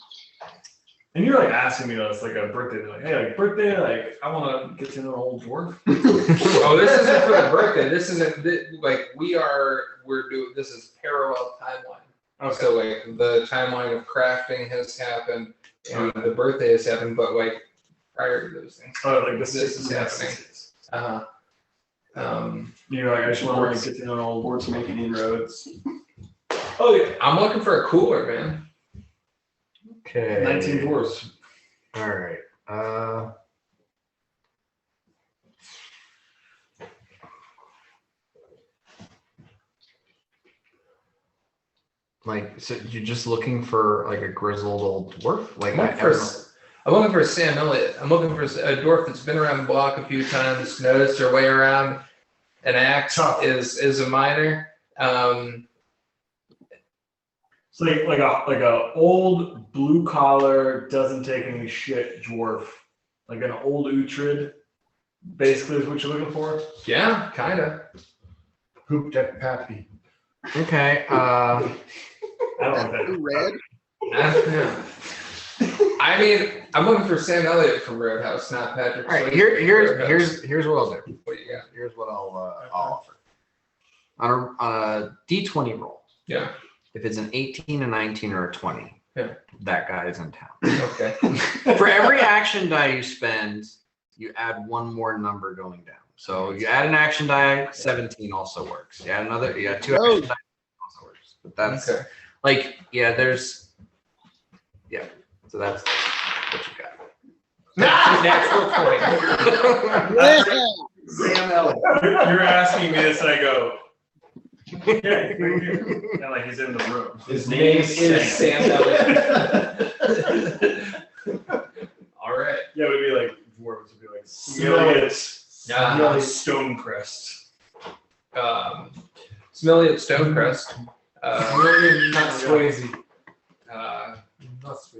And you're like asking me, it's like a birthday. They're like, hey, like birthday, like I want to get to know an old dwarf. Oh, this isn't for the birthday. This isn't this is parallel timeline. Okay. So like the timeline of crafting has happened and the birthday has happened, but like prior to those things. Oh, like this is happening. You're like, I just want to get to know an old Boards making inroads. Oh yeah, I'm looking for a cooler, man. Okay. 19 dwarves. All right. So you're just looking for like a grizzled old dwarf? Like I'm looking for a Sam Elliott. I'm looking for a dwarf that's been around the block a few times, knows their way around. An axe is a minor. It's like a old blue collar, doesn't take any shit dwarf, like an old Uhtred, basically is what you're looking for. Yeah, kind of. Poop deck pappy. Okay. I don't know Who that. Yeah. I mean, I'm looking for Sam Elliott from Roadhouse, not Patrick. All right. Swayze. Here's what I'll do. What do you got? Here's what I'll offer. On a D20 roll. Yeah. If it's an 18, a 19, or a 20, that guy is in town. Okay. For every action die you spend, you add one more number going down. So you add an action die, 17 also works. You add another, you add two action die, also works. But that's Okay. So that's what you got. Natural 20. Yeah. Sam Elliott. You're asking me this, and I go, yeah, and like he's in the room. His name is Sam Elliott. All right. Yeah, it would be like dwarves would be like Smilliot, Stonecrest. Smilliot Stonecrest. Not Swayze.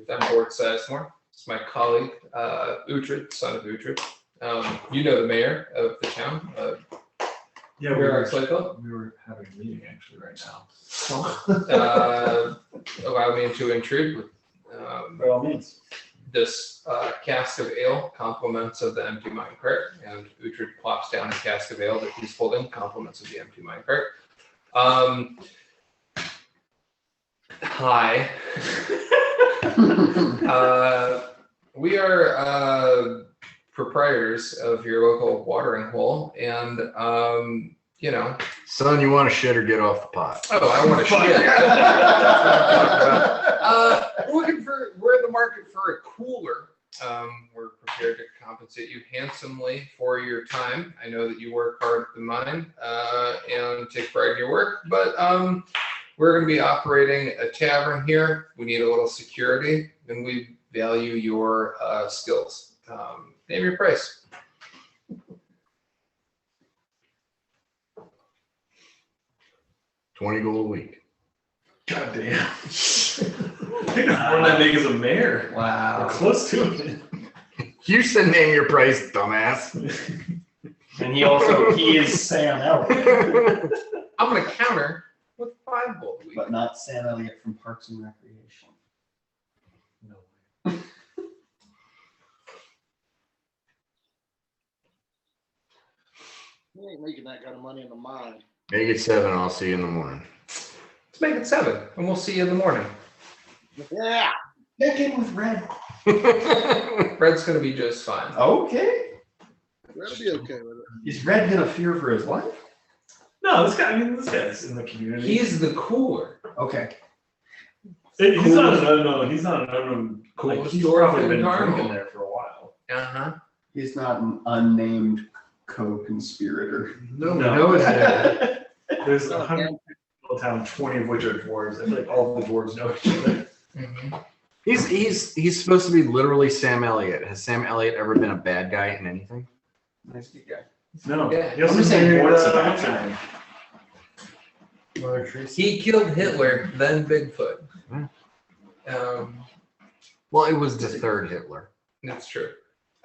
That Bort Sizemore. It's my colleague, Uhtred, son of Uhtred. You know the mayor of the town. Yeah, we Mayor were, Slayfield. we were having a meeting actually right now. Allow me to intrude with By all means. this cask of ale, compliments of the empty mine cart, and Uhtred plops down a cask of ale that he's holding, compliments of the empty mine cart. Hi. We are proprietors of your local watering hole, and you know. Son, you want to shit or get off the pot? Oh, I want to shit. We're in the market for a cooler. We're prepared to compensate you handsomely for your time. I know that you work hard at the mine and take pride in your work, but we're going to be operating a tavern here. We need a little security, and we value your skills. Name your price. $20 gold a week. God damn. I think that's more than that big as a mayor. We're Wow. close to it. You said name your price, dumbass. And he is Sam Elliott. I'm going to counter with 5 gold a week. but not Sam Elliott from Parks and Recreation. No. You ain't making that kind of money in the mine. Make it 7. I'll see you in the morning. Let's make it 7, and we'll see you in the morning. Yeah. Check in with Red. Red's going to be just fine. Okay. That'll be okay with it. Is Red gonna fear for his life? No, this guy's in the community. He's the cooler. Okay. He's not an unknown. He's not an unknown. Cool. Like, he's probably been Carnival. drinking there for a while. Uh-huh. He's not an unnamed co-conspirator. No, No. no, it's There's 100 people in town, 20 of which are dwarves. I feel like all the dwarves know each other. Mm-hmm. He's supposed to be literally Sam Elliott. Has Sam Elliott ever been a bad guy in anything? Nice good guy. No. Yeah. He also I'm just saying, married, what's Mother Teresa. He killed Hitler, then Bigfoot. Hmm. Well, it was the third Hitler. That's true.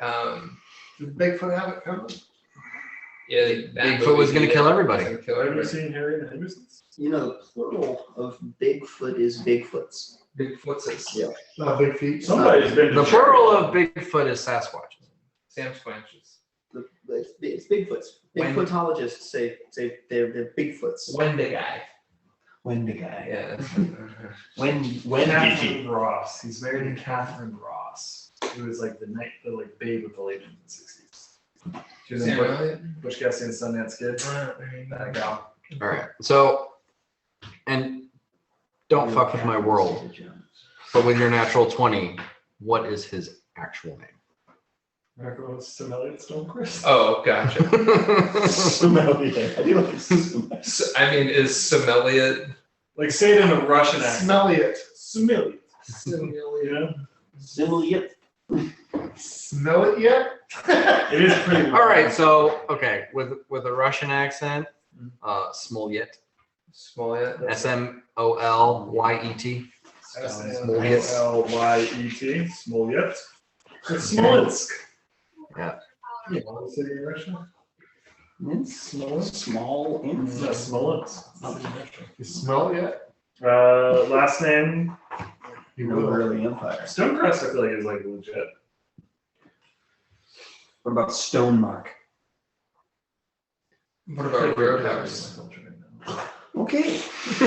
Did Bigfoot have it covered? Yeah, that Bigfoot movie was going to did. kill Was everybody. gonna kill Have you everybody. seen Harry and the Hendersons? You know, the plural of Bigfoot is Bigfoots. Bigfootses. Yeah. Big feet. Somebody's been to The Cherry. plural of Bigfoot is Sasquatch. Sam Squanches. It's Bigfoots. When- Bigfootologists say they're Bigfoots. Wendigai. Wendigai. Yeah. Wendigai. Catherine Ross. He's married to Catherine Ross, who was like the babe of the late 1960s. She was in Sam Elliott. Butch Cassidy and Sundance Kid. That gal. All right. So, and don't fuck with my world, but with your natural 20, what is his actual name? Remember Sam Elliott Stonecrest? Oh, gotcha. Sam Elliott. I do like Sam. I mean, is Sam Elliott? Like say it in a Russian accent. Smell it. Sam Elliott. Sam You know? Sam Elliott. Smell it yet? It is pretty All right. So, okay, with a Russian accent, Smolyet, Smollett. Smolyet. Smolyet. Smolyet. It's Smolensk. Yeah. You know the city in Russia? Smolensk. Small It's not Smolensk. You smell it yet? Last name You No will. early empire. Stonecrest. I feel like is like legit. What about Stonemark? What about Roadhouse? Okay.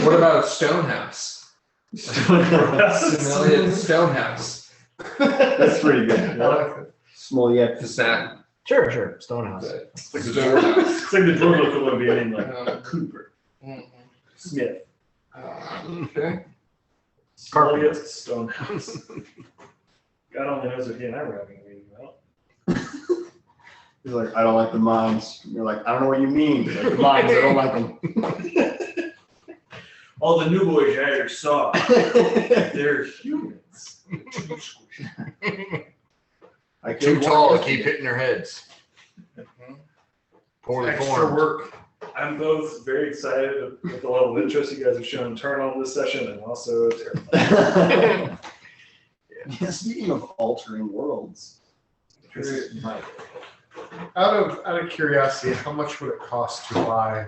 What about Stonehouse? Sam Elliott Stonehouse. That's pretty good. I like it. Smolyet. Is that Sure. Stonehouse. good? It's like the dwarf. It's like the dwarf equivalent of being named like Cooper. Smith. Okay. Smolyet Stonehouse. God only knows what he and I were having a meeting about. He's like, I don't like the mines. You're like, I don't know what you mean. He's like, the mines, I don't like them. All the new boys you hired suck. They're humans. I Too killed tall one to keep yesterday. hitting their heads. Poorly Extra formed. work. I'm both very excited with the level of interest you guys have shown in Turn on this session and also terrified. Speaking of altering worlds, This is my- Out of curiosity, how much would it cost to buy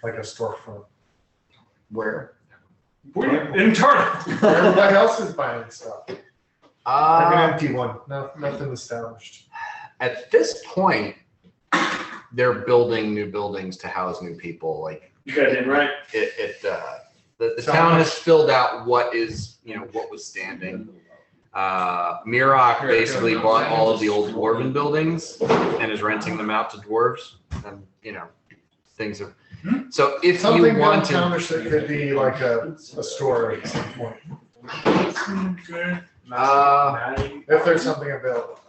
like a storefront? where? In turn. Where everybody else is buying stuff. Like an Uh, empty one, nothing established. at this point, they're building new buildings to house new people. Like You got it right. the town has filled out what is, what was standing. Mirok basically bought all of the old dwarven buildings and is renting them out to dwarves, and things have. So if Something you want downtownish that could be like a store at some point, if there's something available.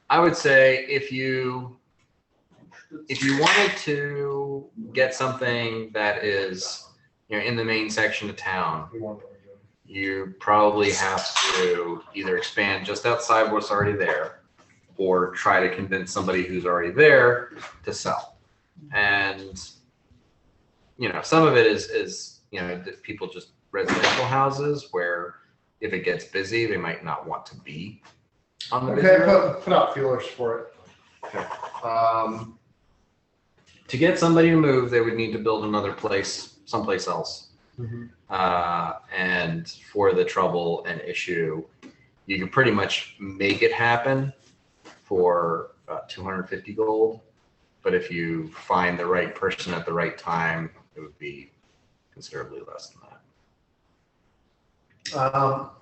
I would say if you wanted to get something that is in the main section of town, you probably have to either expand just outside what's already there, or try to convince somebody who's already there to sell. And some of it is people just residential houses where if it gets busy, they might not want to be on the busy Okay, road. put out feelers for it. To get somebody to move, they would need to build another place, someplace else. Mhm. And for the trouble and issue, you can pretty much make it happen for 250 gold. But if you find the right person at the right time, it would be considerably less than that.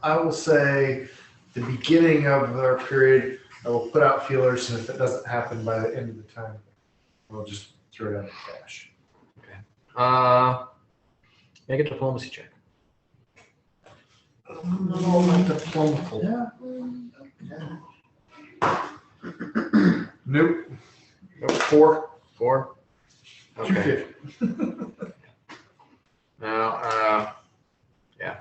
I will say the beginning of our period, I will put out feelers, and if it doesn't happen by the end of the time, we'll just throw it out in cash. Make a diplomacy check. Nope. Nope. 4. 4. Okay. 250. Now, yeah.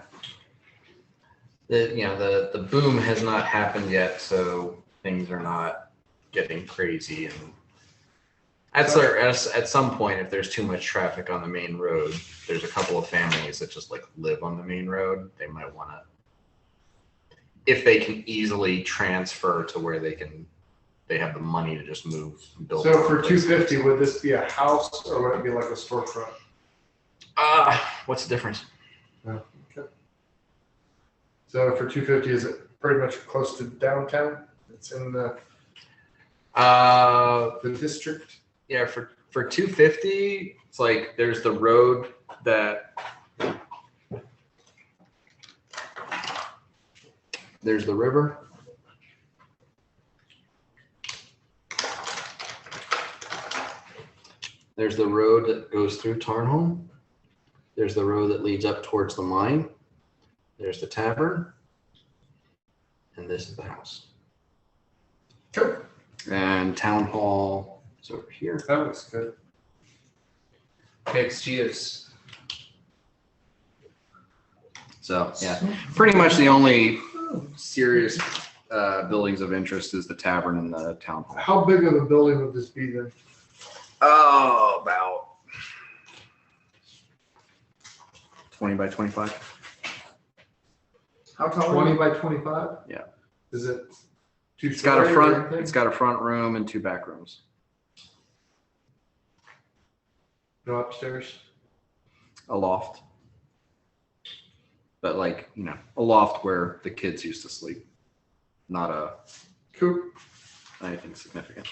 The boom has not happened yet, so things are not getting crazy. And at some point, if there's too much traffic on the main road, there's a couple of families that just live on the main road. They might want to, if they can easily transfer to where they have the money to just move and build. So for 250, would this be a house or would it be like a storefront? What's the difference? Okay. So for 250, is it pretty much close to downtown? It's in the district. Yeah, for 250, it's like there's the road that there's the river. There's the road that goes through Tarnholm. There's the road that leads up towards the mine. There's the tavern. And this is the house. Sure. And town hall is over here. That looks good. Mixed use. So yeah, pretty much the only serious buildings of interest is the tavern and the town hall. How big of a building would this be then? Oh, about 20 by 25. How tall? 20 by 25? Yeah. Is it It's got a two-story or front. anything? It's got a front room and 2 back rooms. No upstairs? A loft, but a loft where the kids used to sleep, not Coop. anything significant.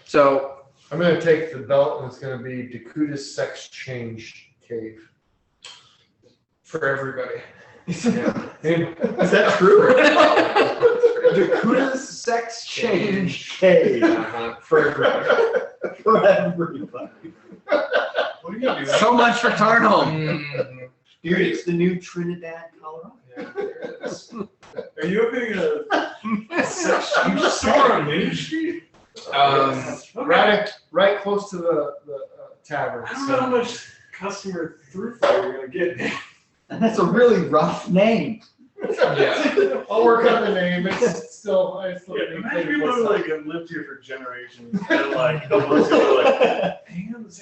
So I'm going to take the belt and it's going to be Dakuta's Sex Change Cave. For everybody. Is that true? Dakuta's Sex Change Cave. For everybody. For everybody. What are you gonna do? so much for Tarnholm. Mhm. Dude, it's the new Trinidad, Colorado. Yeah, there it is. Are you opening a sex change store on Main Street? Okay. Right close to the tavern. I don't know how much customer throughput you're gonna get. And that's a really rough name. Yeah. I'll work on the name. It's still, I still Yeah, need imagine to people think who what's have lived here for generations and a couple of years ago, like, Hands.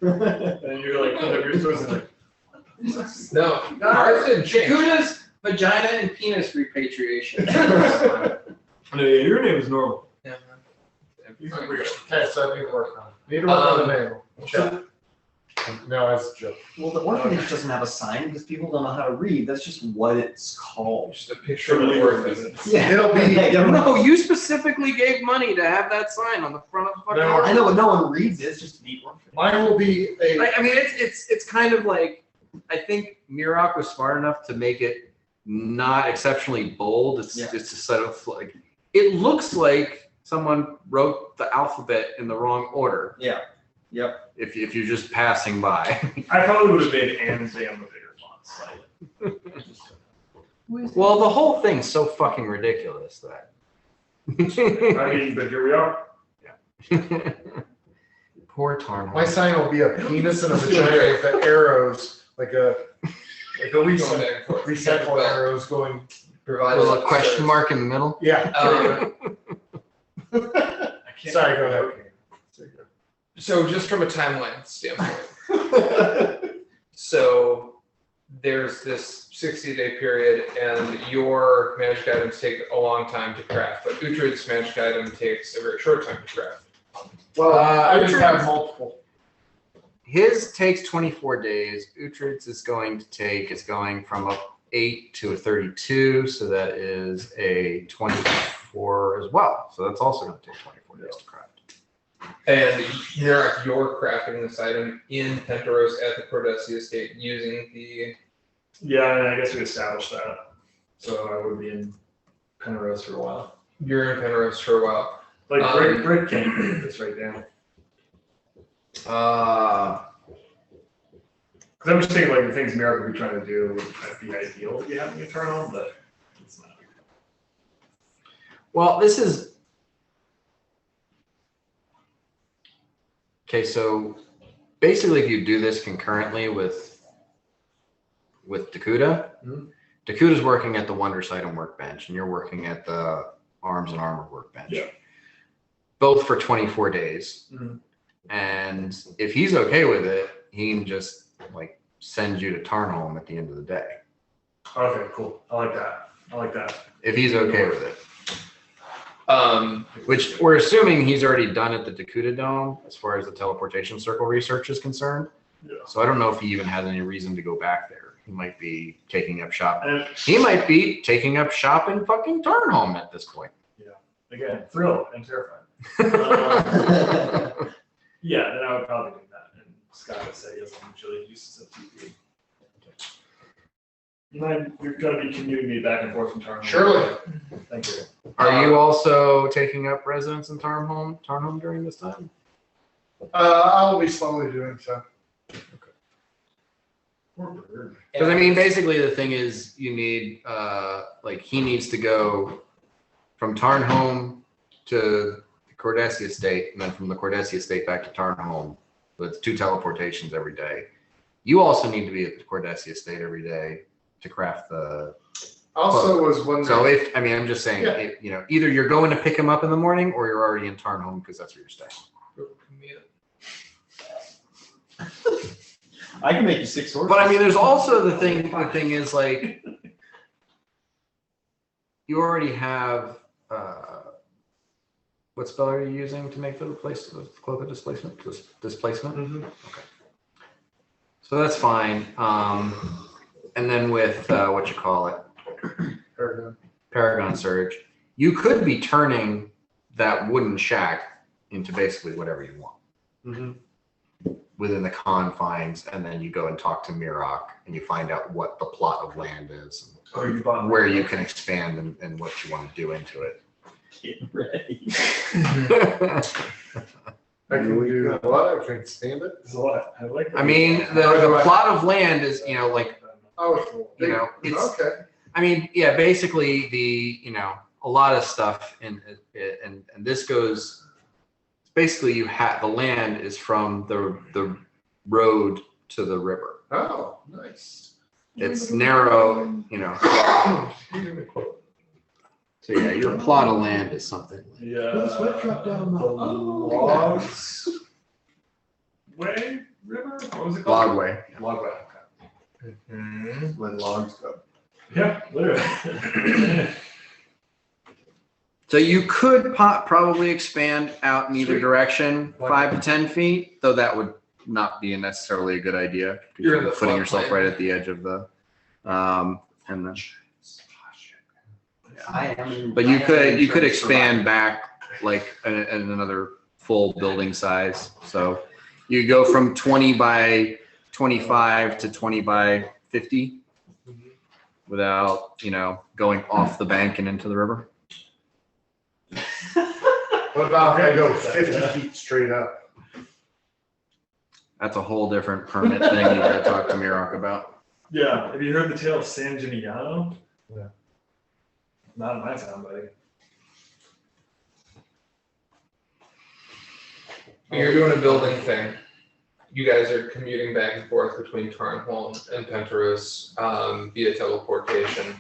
And you're like, put up your toes and like, No, ours didn't change. Dakota's vagina and penis repatriation. no, your name is normal. Yeah, man. Okay, so I need to work on it. Need to work on the manual. Check. No, that's a joke. Well, the orphanage doesn't have a sign because people don't know how to read. That's just what it's called. Just a picture of the orphan. Yeah. It'll be. They don't know. No, you specifically gave money to have that sign on the front of the fucking. No. I know, but no one reads it. It's just the orphanage. Mine will be a. I mean, it's kind of like, I think Miroc was smart enough to make it not exceptionally bold. It's Yeah. just a set of like, it looks like someone wrote the alphabet in the wrong order. Yeah. Yep. If you're just passing by. I probably would have made Anne's name a bigger font. Like, Well, the whole thing's so fucking ridiculous that. I mean, but here we are. Poor Tarn. My sign will be a penis and a vagina with the arrows, like a recycle arrows going. Provide With a question mark in the middle. Yeah. Sorry, go ahead. So just from a timeline standpoint, so there's this 60-day period, and your magic items take a long time to craft, but Uhtred's magic item takes a very short time to craft. Well, I just Uhtred's- have multiple. His takes 24 days. Uhtred's is going from a 8 to a 32, so that is a 24 as well. So that's also going to take 24 days to craft. And you're crafting this item in Penteros at the Cordessi estate using the. Yeah, and I guess we established that. So I would be in Penrose for a while. You're in Penteros for a while. Like Rick can't read this right now. Because I'm just thinking like the things Miracle would be trying to do would be ideal to be having a turn on, but it's not. Well, this is. Okay, so basically if you do this concurrently with Dakota, Dakota's working at the Wondrous Item workbench and you're working at the Arms and Armor workbench. Yeah. Both for 24 days. Mhm. And if he's okay with it, he can just like send you to Tarnholm at the end of the day. Okay, cool. I like that. If he's okay with it. Which we're assuming he's already done at the Dakota Dome as far as the teleportation circle research is concerned. Yeah. So I don't know if he even has any reason to go back there. He might be taking up shop. And He might be taking up shop in fucking Tarnholm at this point. again, thrilled and terrified. Yeah, then I would probably do that. And Scott would say he has usually uses of TP. You're going to be commuting me back and forth from Tarnholm. Surely. Thank you. Are you also taking up residence in Tarnholm during this time? I'll be slowly doing so. Because I mean, basically the thing is you need, like he needs to go from Tarnholm to the Cordessi estate, and then from the Cordessi estate back to Tarnholm. So it's 2 teleportations every day. You also need to be at the Cordessi estate every day to craft the. Also was one. So if, I mean, I'm just saying, Yeah. if, you know, either you're going to pick him up in the morning or you're already in Tarnholm because that's where you're staying. I can make you 6 horses. But I mean, there's also the thing is like, you already have, what spell are you using to make the cloak of displacement? Displacement? Mhm. Okay. So that's fine. And then with, what you call it? Paragon Surge, you could be turning that wooden shack into basically whatever you want. Mhm. Within the confines, and then you go and talk to Miroc and you find out what the plot of land is, Oh, you bought where you can expand and what you want to do into it. Get ready. I can do what? I can stand it. It's a lot. I like that. I mean, the plot of land is, you know, like, Oh, you know, it's, okay. I mean, yeah, basically a lot of stuff and this goes, basically you have, the land is from the road to the river. Oh, nice. It's narrow, you know. So yeah, your plot of land is something. Yeah. Let's sweat drop down the my- logs way. River? What was it called? Logway. Logway. Okay. Mhm. When logs go. Yeah, literally. So you could probably expand out in either Sweet. direction, 5 to 10 feet, though that would not be necessarily a good idea. Because You're in you're the putting yourself floodplain. right at the edge of the, and then. I am. But I you am could in terms of expand back like in another full building size. So you go from 20 by 25 to 20 by 50 without, going off the bank and into the river. What about if I go 50 feet straight up? That's a whole different permit thing you gotta talk to Mirok about. Yeah. Have you heard the tale of San Gimignano? Yeah. Not in my town, buddy. You're doing a building thing. You guys are commuting back and forth between Tarnholm and Penteros via teleportation.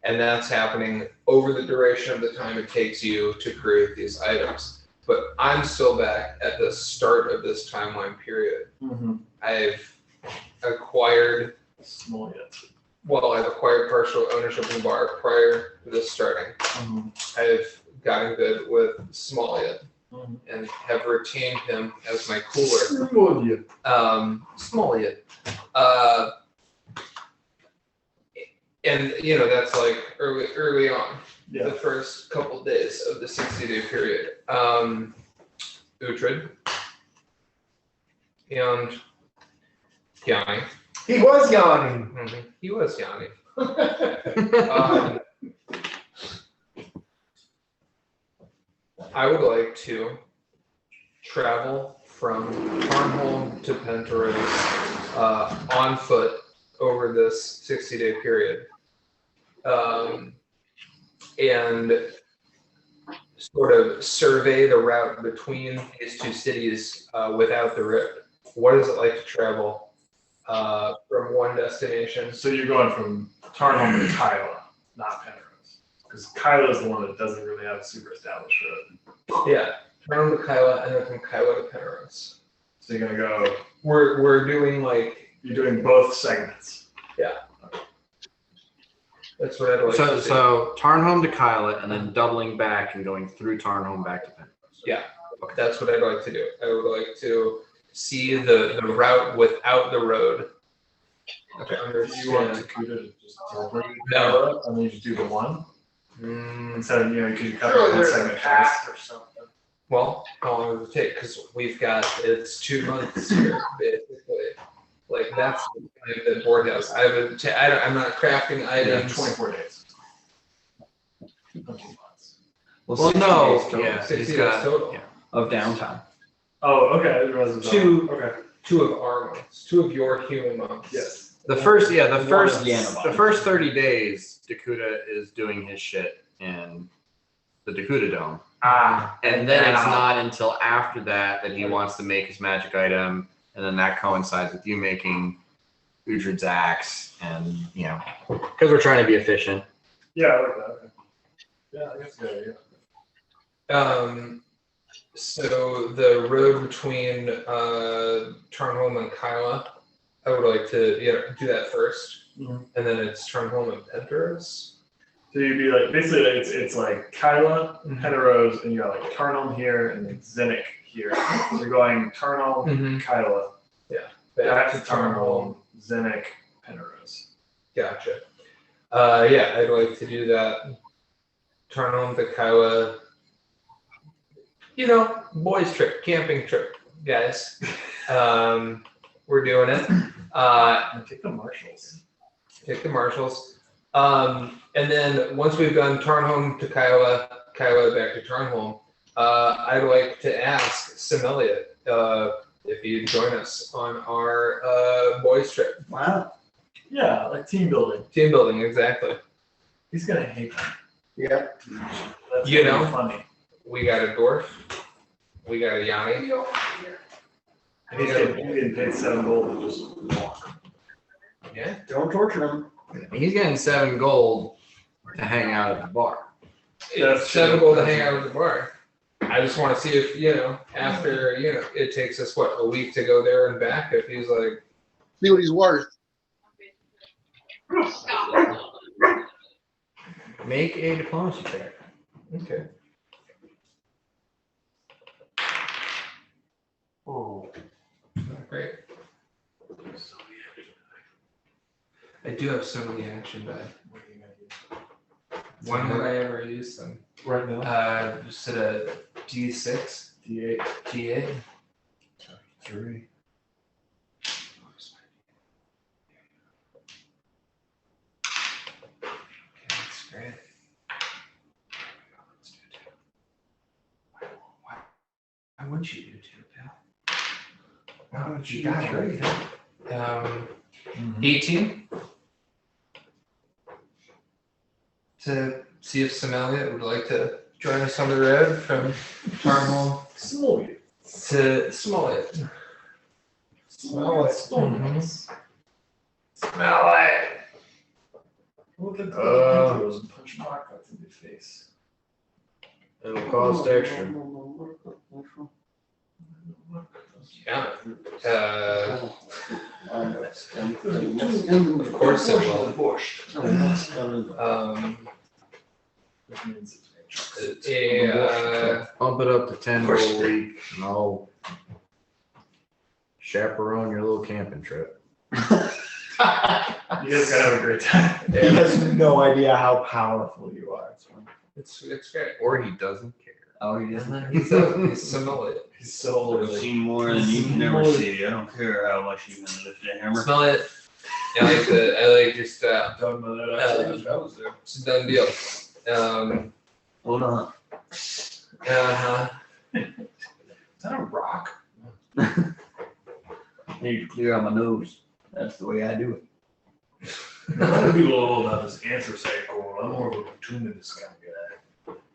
And that's happening over the duration of the time it takes you to create these items. But I'm still back at the start of this timeline period. Mm-hmm. I've acquired partial ownership of the bar prior to this starting. Mm-hmm. I've gotten good with Smollett Mm-hmm. and have retained him as my cooler. Smollett. And that's like early on, Yeah. the first couple days of the 60-day period. Uhtred and Yanni. He was yawning. Mhm. He was Yanni. I would like to travel from Tarnholm to Penteros on foot over this 60-day period. And sort of survey the route between these two cities without the rip. What is it like to travel from one destination? So you're going from Tarnholm to Kyla, not Penrose. Because Kyla is the one that doesn't really have a super established road. Yeah, Tarnholm to Kyla and then from Kyla to Penrose. So you're gonna go. We're doing You're doing both segments. that's what I'd like to do. So Tarnholm to Kyla and then doubling back and going through Tarnholm back to Penrose. Yeah, that's what I'd like to do. I would like to see the route without the road. Okay. Do you want Takuta to just teleport you to No. Kyla and then you just do the one instead of because you cover Surely one there's a segment path twice. or something. Well, how long does it take? Because it's 2 months here, basically. Like that's the time that board has. I'm not crafting Yeah, items. 24 days. Well, 60 no, days total yeah, 60 he's days got, total. yeah. Of downtime. Oh, okay. I didn't realize it was Two. Okay. 2 of our months, 2 of your human months. Yes. The first 30 days, Dakuta is doing his shit in the Dakuta Dome. And then it's not until after that that he wants to make his magic item, and then that coincides with you making Uhtred's axe, and because we're trying to be efficient. Yeah, I like that. Okay. Yeah, I guess good idea. So the road between Tarnholm and Kyla, I would like to do that first, Mhm. and then it's Tarnholm and Penteros. So you'd be like, basically, it's like Kyla, Mhm. Penrose, and you got like Tarnholm here and then Zinnik here. So you're going Tarnholm, Mhm. Kyla, back to Tarnholm, Zinnik, Penrose. Gotcha. Yeah, I'd like to do that. Tarnholm to Kyla. Boys trip, camping trip, guys. We're doing it. And take the marshals. Take the marshals. And then once we've done Tarnholm to Kyla back to Tarnholm, I'd like to ask Simeliot if he'd join us on our boys trip. Wow. Yeah, like team building. Team building, exactly. He's gonna hate that. Yeah. That's You gonna be know? funny. We got a dwarf. We got a Yanni. And he's getting paid 7 gold to just walk. Yeah. Don't torture him. He's getting 7 gold to hang out at the bar. It's 7 gold to hang out at the bar. I just want to see if, after, it takes us, a week to go there and back, if he's like, See what he's worth. Make a diplomacy check. okay. Oh. Great. I do have so many action die. When would I ever use them? Right now. Just at a D6, D8. D8. 3. Okay, that's great. Let's do two. Why wouldn't you do two, pal? Oh, You got it right. 18. To see if Somalia would like to join us on the road from Tarnhall to Somalia. Smell it. Smell it. Look at the and punch Mark out in the face. It'll cost extra. Yeah. Of course it will. Which means Bump it up to 10 a week, and I'll chaperone your little camping trip. you guys gotta have a great time. He has no idea how powerful you are. It's great. Or he doesn't care. Oh, he doesn't. He's Somalia. He's so I've really. seen more than you can ever see. I don't care how much you can lift a hammer. Smell it. I like your style. Done with it. That was there. It's a done deal. Hold on. Uh-huh. Is that a rock? I need to clear out my nose. That's the way I do it. A lot of people know about this anthracite gold. I'm more of a bituminous kind of guy.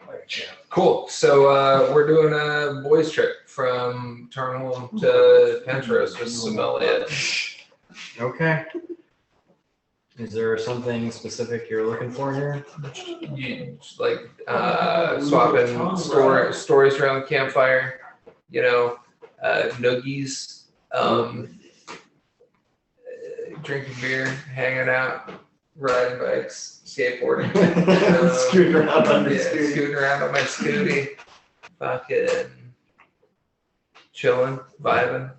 Like a champ. Cool. So we're doing a boys trip from Tarnhall to Pentros with Somalia. Okay. Is there something specific you're looking for here? You swapping stories around the campfire, noogies, drinking beer, hanging out, riding bikes, skateboarding, Scooting around on the scooter. scooting around on my scooty, fucking chilling, vibing.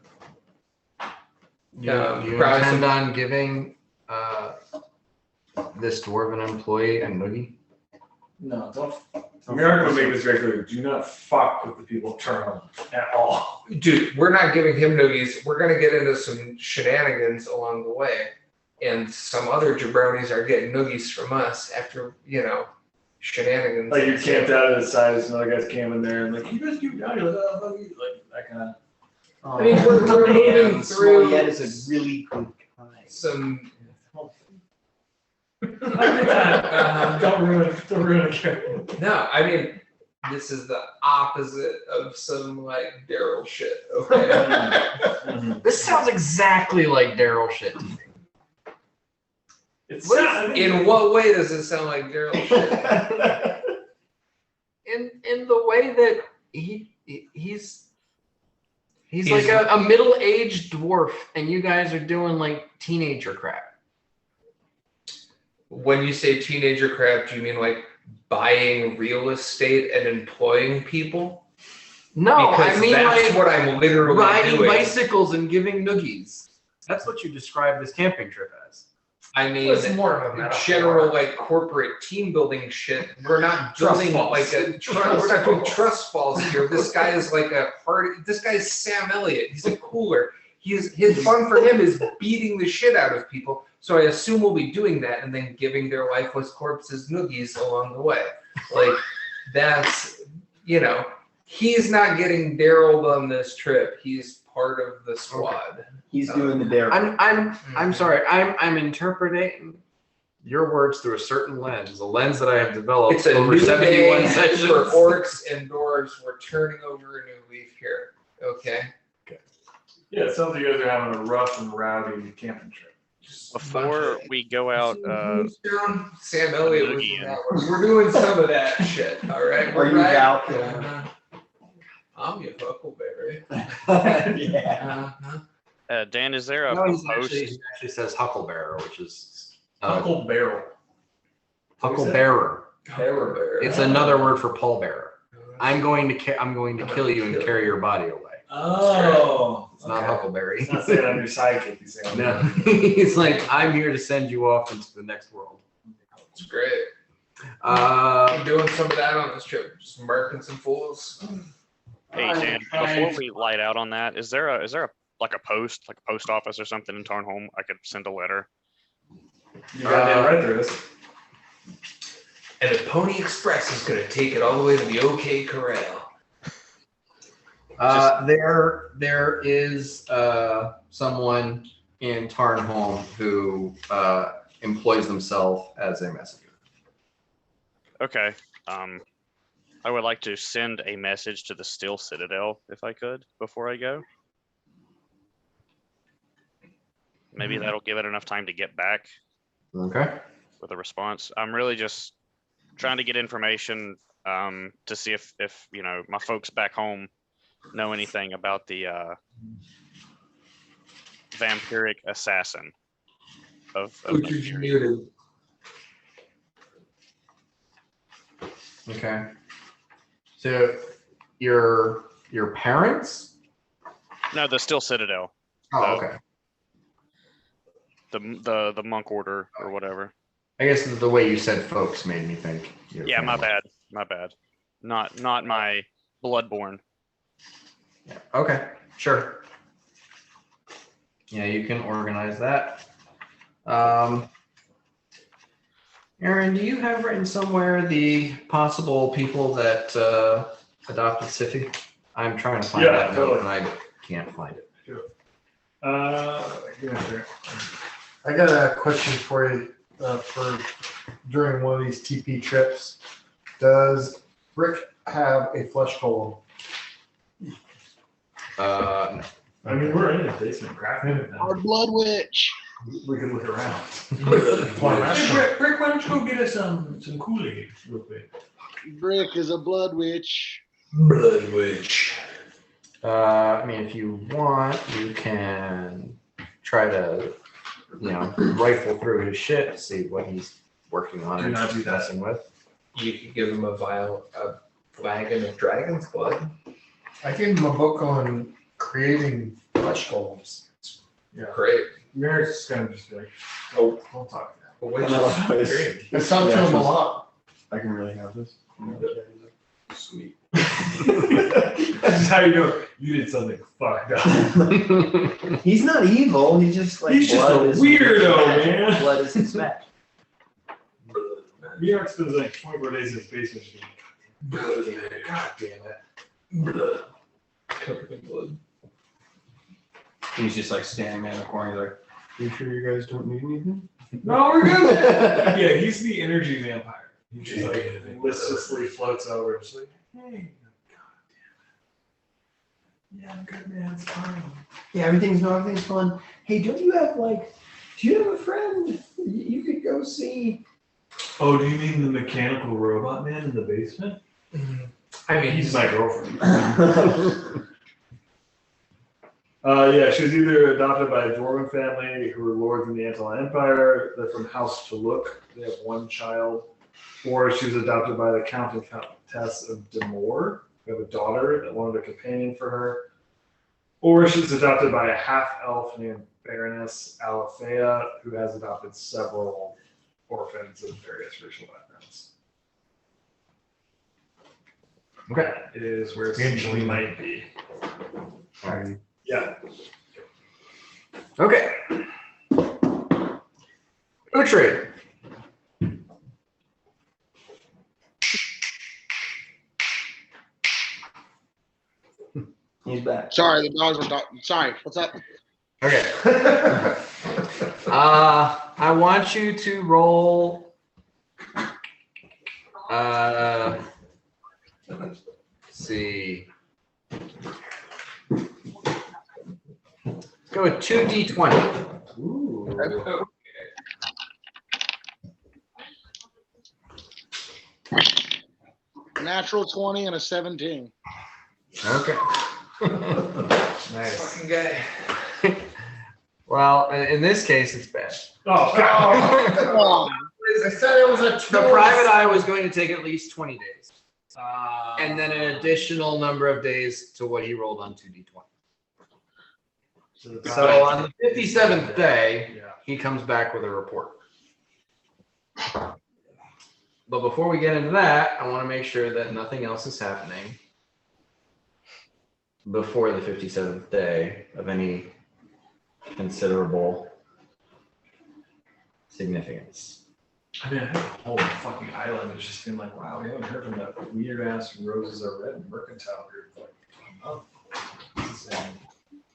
You probably intend on giving this dwarven employee a noogie? No, don't. We are going to make this very clear. Do not fuck with the people of Turn at all. Dude, we're not giving him noogies. We're gonna get into some shenanigans along the way, and some other jabronis are getting noogies from us after shenanigans. Like you camped out at the side, there's another guy's camping there, and like you guys keep down, you're like that kind of. I mean, we're moving through Yet is a really good guy. some. Don't ruin it. No, I mean, this is the opposite of some Daryl shit. Okay. This sounds exactly like Daryl shit to me. It's In what way does it sound like Daryl shit? In the way that he's like a middle-aged dwarf, and you guys are doing teenager crap. When you say teenager crap, do you mean buying real estate and employing people? No, Because I mean that's what I'm literally riding doing. bicycles and giving noogies. That's what you described this camping trip as. I mean, It's more of a metaphor. general corporate team building shit. We're not building falls. we're not doing trust falls here. This guy is this guy's Sam Elliott. He's a cooler. His fun for him is beating the shit out of people. So I assume we'll be doing that and then giving their lifeless corpses noogies along the way. That's he's not getting Daryl on this trip. He's part of the squad. He's doing the dare. I'm sorry. I'm interpreting your words through a certain lens, a lens that I have developed It's a over new 71 day sessions. for orcs and dwarves. We're turning over a new leaf here. Okay. Yeah, it sounds like you guys are having a rough and rowdy camping trip. Before we go out, Sam Elliott was in that one. We're doing some of that shit. All right. Are you right? out? I'm your huckleberry. Yeah. Dan, is there a No, post? he actually says hucklebearer, which is Hucklebarrel. hucklebearer. Huckleberry. It's another word for pallbearer. I'm going to kill you and carry your body away. Oh. It's not huckleberry. He's not saying I'm your sidekick. He's saying No, he's like, I'm here to send you off into the next world. It's great. Uh, I'm doing some of that on this trip, just murking some fools. Hey Dan, before we light out on that, is there a like a post office or something in Tarnholm I could send a letter? You got it right through this. And the Pony Express is going to take it all the way to the OK Corral. there is someone in Tarnholm who employs themselves as a messenger. Okay. I would like to send a message to the Steel Citadel if I could before I go. Maybe that'll give it enough time to get back Okay. with a response. I'm really just trying to get information to see if my folks back home know anything about the vampiric assassin of muted. Okay. So your parents? No, the Steel Citadel. Oh, okay. The monk order or whatever. I guess the way you said folks made me think. Yeah, my bad. Not my bloodborne. Yeah. Okay, sure. Yeah, you can organize that. Aaron, do you have written somewhere the possible people that adopted Siffy? I'm trying to find that note and I can't find it. Yeah, sure. I got a question for you for during one of these TP trips. Does Rick have a flesh golem? No. I mean, we're in a basement crafting it now. Our blood witch. We can look around. Rick, Rick, why don't you go get us some Kool-Aid real quick? Brick is a blood witch. Blood witch. I mean, if you want, you can try to, rifle through his shit to see what he's working on Do and not do that. messing with. You could give him a flagon of dragon's blood. I gave him a book on creating flesh golems. Yeah. Great. Merrick's just gonna just be like, Oh, don't talk to that. but wait, No, It sounds to him a lot. I can really have this. sweet. That's how you know you did something fucked up. He's not evil. He's just like He's just blood a is weirdo, magic. man. Blood is his match. Merrick spends like 24 days in his basement. Just Blood, man. God damn it. Blood. Covered in blood. He's just like standing there in the corner. He's like, "You sure you guys don't need anything?" no, we're good. Yeah, he's the energy vampire. He just like listlessly floats over and just like, hey, God damn it. Yeah, I'm good, man. It's fine. Yeah, everything's fun. Hey, do you have a friend you could go see? Oh, do you mean the mechanical robot man in the basement? I mean, He's my girlfriend. Yeah, she was either adopted by a dwarven family who were lords in the Anton Empire. They're from House Tuluk. They have one child. Or she was adopted by the Count and Countess of Demore, who have a daughter that wanted a companion for her. Or she's adopted by a half-elf named Baroness Alethea, who has adopted several orphans of various racial backgrounds. Okay. That is where it usually might be. Yeah. Okay. Uhtred. He's back. Sorry, the dogs were talking. Sorry, what's up? Okay. I want you to roll. Let's see. Let's go with 2d20. Ooh. Natural 20 and a 17. Okay. Nice. Fucking guy. Well, in this case, it's bad. Oh, Come on. I said it was a The private eye was going to take at least 20 days. Uh, And then an additional number of days to what he rolled on 2d20. So on the 57th day, Yeah. he comes back with a report. But before we get into that, I want to make sure that nothing else is happening before the 57th day of any considerable significance. I mean, I think the whole fucking island is just being like, wow, we haven't heard from that weird ass Roses Are Red mercantile group for like a month. This is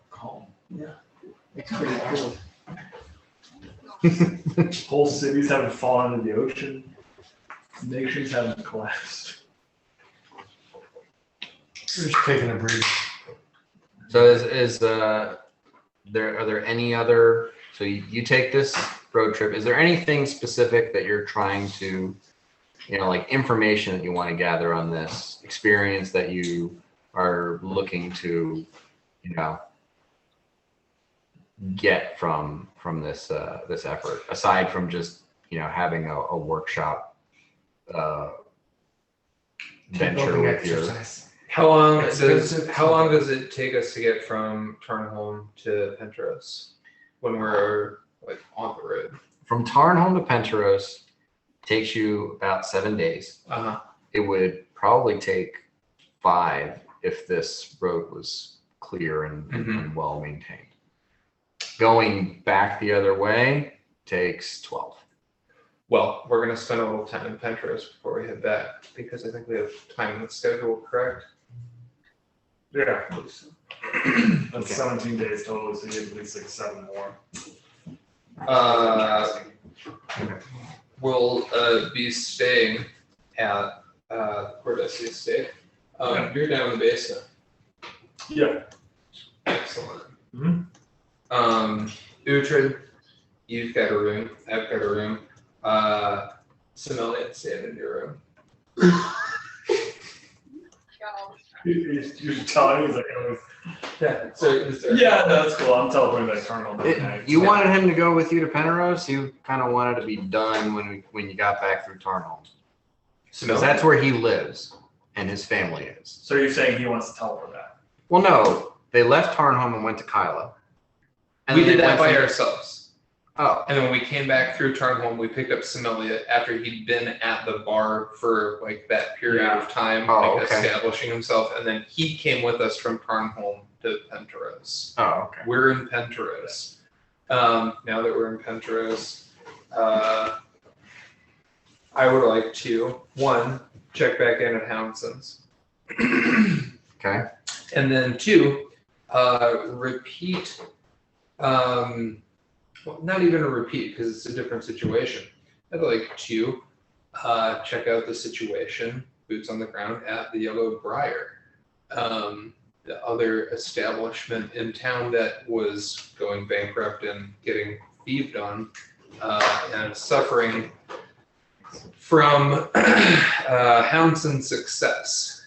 calm. It's pretty cool. Whole cities haven't fallen into the ocean. Nations haven't collapsed. We're just taking a breather. So are there any other, so you take this road trip, is there anything specific that you're trying to, like information that you want to gather on this experience that you are looking to, get from this this effort, aside from just, having a workshop venture Building with your, exercise. How long Expensive. does it take us to get from Tarnholm to Pentros when we're like on the road? from Tarnholm to Penteros takes you about 7 days. Uh-huh. It would probably take 5 if this road was clear and well maintained. Going back the other way takes 12. Well, we're gonna spend a little time in Pentros before we head back because I think we have time in the schedule, correct? Yeah. Okay. That's 17 days total, so you have at least like 7 more. We'll be staying at where did I say stay? You're down in the basement. Yeah. Excellent. Mhm. Uhtred, you've got a room. I've got a room. Somalia, staying in your room. You're telling me, he's like, oh, Yeah. So yeah, that's cool. I'm teleporting back Tarnholm. You wanted him to go with you to Penteros. You kind of wanted to be done when you got back through Tarnholm, because that's where he lives and his family is. So you're saying he wants to teleport back? Well, no, they left Tarnholm and went to Kyla. And we then did they that went by to- ourselves. Oh, And then when we came back through Tarnholm, we picked up Somalia after he'd been at the bar for like that period of time, Oh, like okay. establishing himself. And then he came with us from Tarnholm to Penteros. oh, okay. We're in Penteros. Now that we're in Penteros, I would like to, 1, check back in at Houndson's. Okay. And then 2, repeat, well, not even a repeat because it's a different situation. I'd like to check out the situation, boots on the ground at the Yellow Briar, the other establishment in town that was going bankrupt and getting thieved on and suffering from Houndson's success.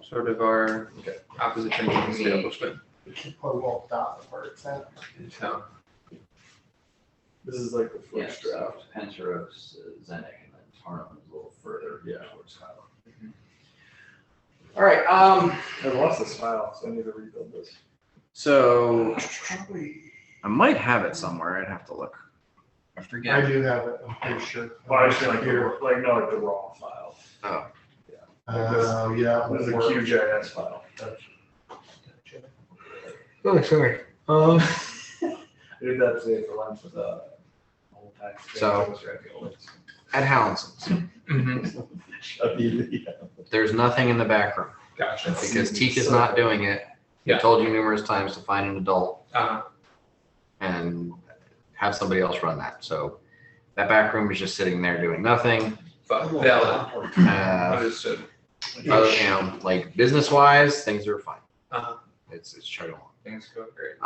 Sort of our opposition establishment We should put a little dot where it's at. in town. This is like the Yeah, first so draft. Penteros, Zenek, and then Tarnum is a little further towards Kyla. All right. I lost this file, so I need to rebuild this. So Probably. I might have it somewhere. I'd have to look. I I forget. do have it, I'm pretty sure. Well, I just feel like the raw file. Oh, Yeah. This is a QJS file. oh, sorry. I did that today for lunch with old tax. So- At Houndson's, there's nothing in the back room Gotcha. because Teak is not doing it. He Yeah. told you numerous times to find an adult Uh, and have somebody else run that. So that back room is just sitting there doing nothing. valid. Understood. Like business wise, things are fine. Uh-huh. It's chugging along. Things go great.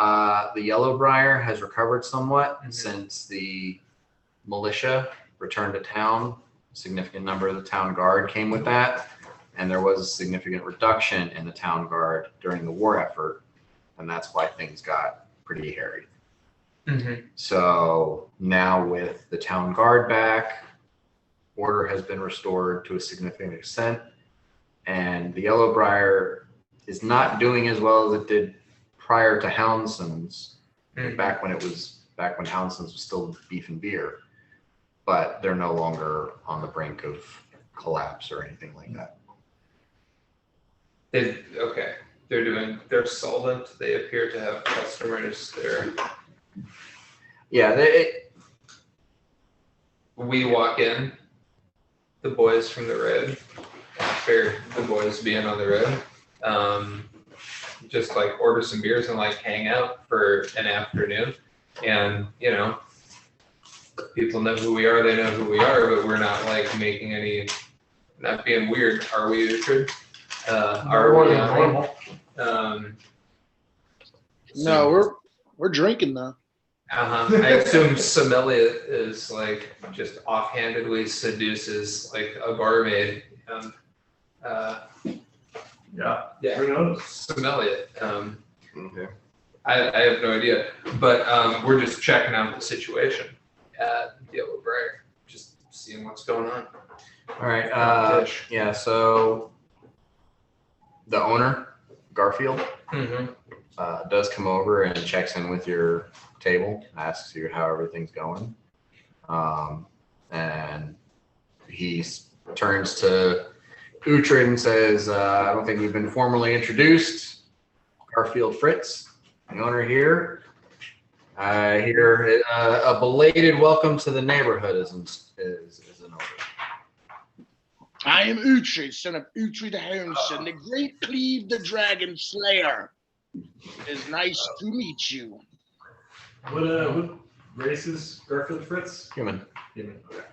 The Yellow Briar has recovered somewhat Mhm. since the militia returned to town. A significant number of the town guard came with that. and there was a significant reduction in the town guard during the war effort, and that's why things got pretty hairy. So now with the town guard back, order has been restored to a significant extent, and the Yellowbriar is not doing as well as it did prior to Houndson's, back when Houndson's was still beef and beer, but they're no longer on the brink of collapse or anything like that. They're solvent. They appear to have customers there. Yeah, We walk in, the boys from the road, after the boys being on the road, just like order some beers and like hang out for an afternoon. And, you know, people know who we are, they know who we are, but we're not like making any, not being weird. Are we, Richard? Are we normal? No, we're drinking though. I assume sommelier is like just offhandedly seduces like a barmaid. Yeah. Yeah, Who knows? sommelier. okay. I have no idea, but we're just checking out the situation at Yellowbriar, just seeing what's going on. All right. Yeah. So the owner, Garfield, does come over and checks in with your table, asks you how everything's going, and he turns to Uhtred and says, "I don't think we've been formally introduced. Garfield Fritz, the owner here. I hear a belated welcome to the neighborhood is in order." I am Uhtred, son of Uhtred the Houndson, the great Cleve the Dragon Slayer. It is nice to meet you. What race is Garfield Fritz? Human. Human. Okay.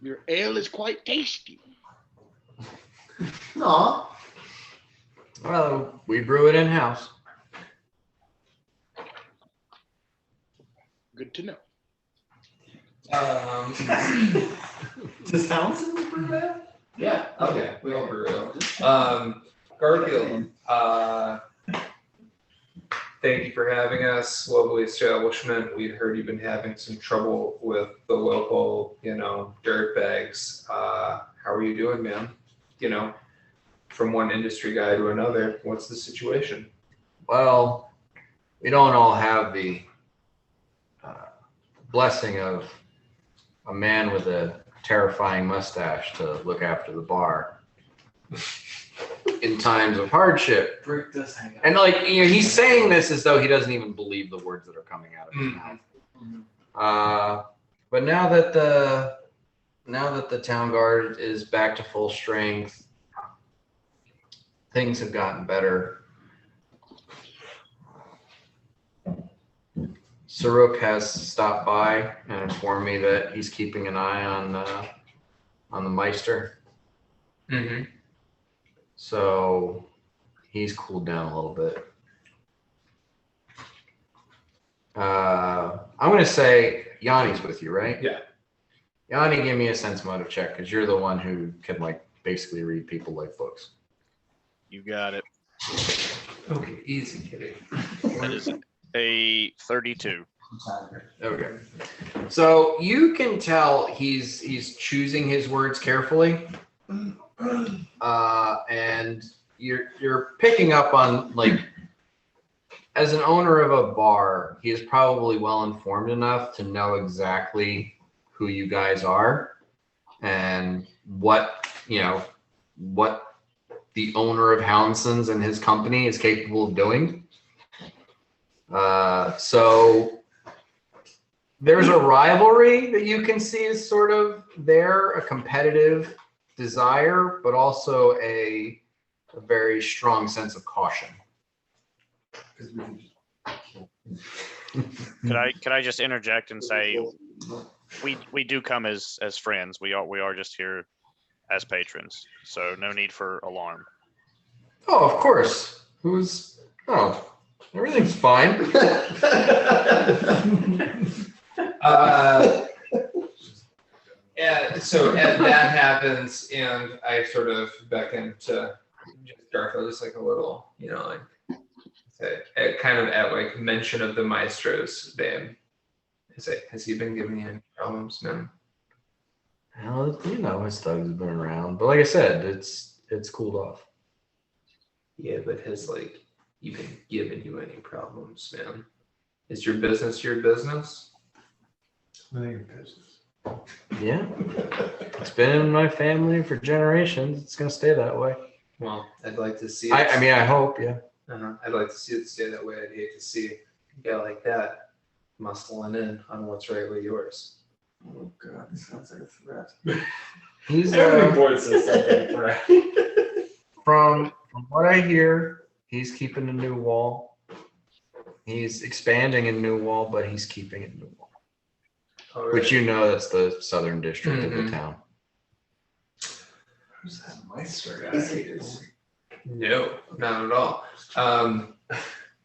Your ale is quite tasty. No. Well, we brew it in house. Good to know. Does Townsend brew that? Yeah. Okay. We all brew ale. Garfield, thank you for having us. Lovely establishment. We'd heard you've been having some trouble with the local, dirt bags. How are you doing, man? From one industry guy to another, what's the situation? Well, we don't all have the blessing of a man with a terrifying mustache to look after the bar in times of hardship. Brick does hang out. And he's saying this as though he doesn't even believe the words that are coming out of his mouth. But now that the town guard is back to full strength, things have gotten better. Saruk has stopped by and informed me that he's keeping an eye on the Meister. So he's cooled down a little bit. I'm gonna say Yanni's with you, right? Yeah. Yanni, give me a sense motive check because you're the one who can basically read people like books. You got it. Okay, easy, kitty. That is a 32. Okay. So you can tell he's choosing his words carefully. And you're picking up on as an owner of a bar, he is probably well informed enough to know exactly who you guys are and what the owner of Houndson's and his company is capable of doing. So there's a rivalry that you can see is sort of there, a competitive desire, but also a very strong sense of caution. Could I just interject and say we do come as friends. We are just here as patrons, so no need for alarm. Oh, of course. Everything's fine. So that happens, and I sort of beckon to Garfield, just like a little, kind of at like mention of the maestro's name. Has he been giving you any problems, man? Well, his thugs have been around, but like I said, it's cooled off. Yeah, but has like even given you any problems, man? Is your business your business? Yeah, it's been in my family for generations. It's gonna stay that way. Well, I'd like to see it. I hope, yeah. I'd like to see it stay that way. I'd hate to see a guy like that muscling in on what's right with yours. Oh God, this sounds like a threat. He's Every boy says something, right? from what I hear, he's keeping a new wall. He's expanding a new wall, but he's keeping a new wall. All right. Which that's the southern district of the town. Who's that Meister guy? No, not at all.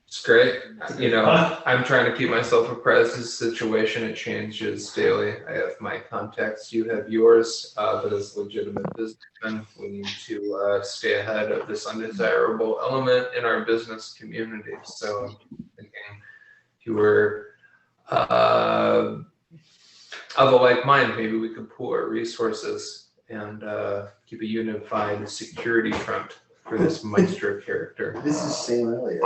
It's great. I'm trying to keep myself apprised of the situation. It changes daily. I have my contacts. You have yours. But as legitimate businessmen, we need to stay ahead of this undesirable element in our business community. So I'm thinking if you were of a like mind, maybe we could pool our resources and keep a unified security front for this Maestro character. This is Sam Elliott.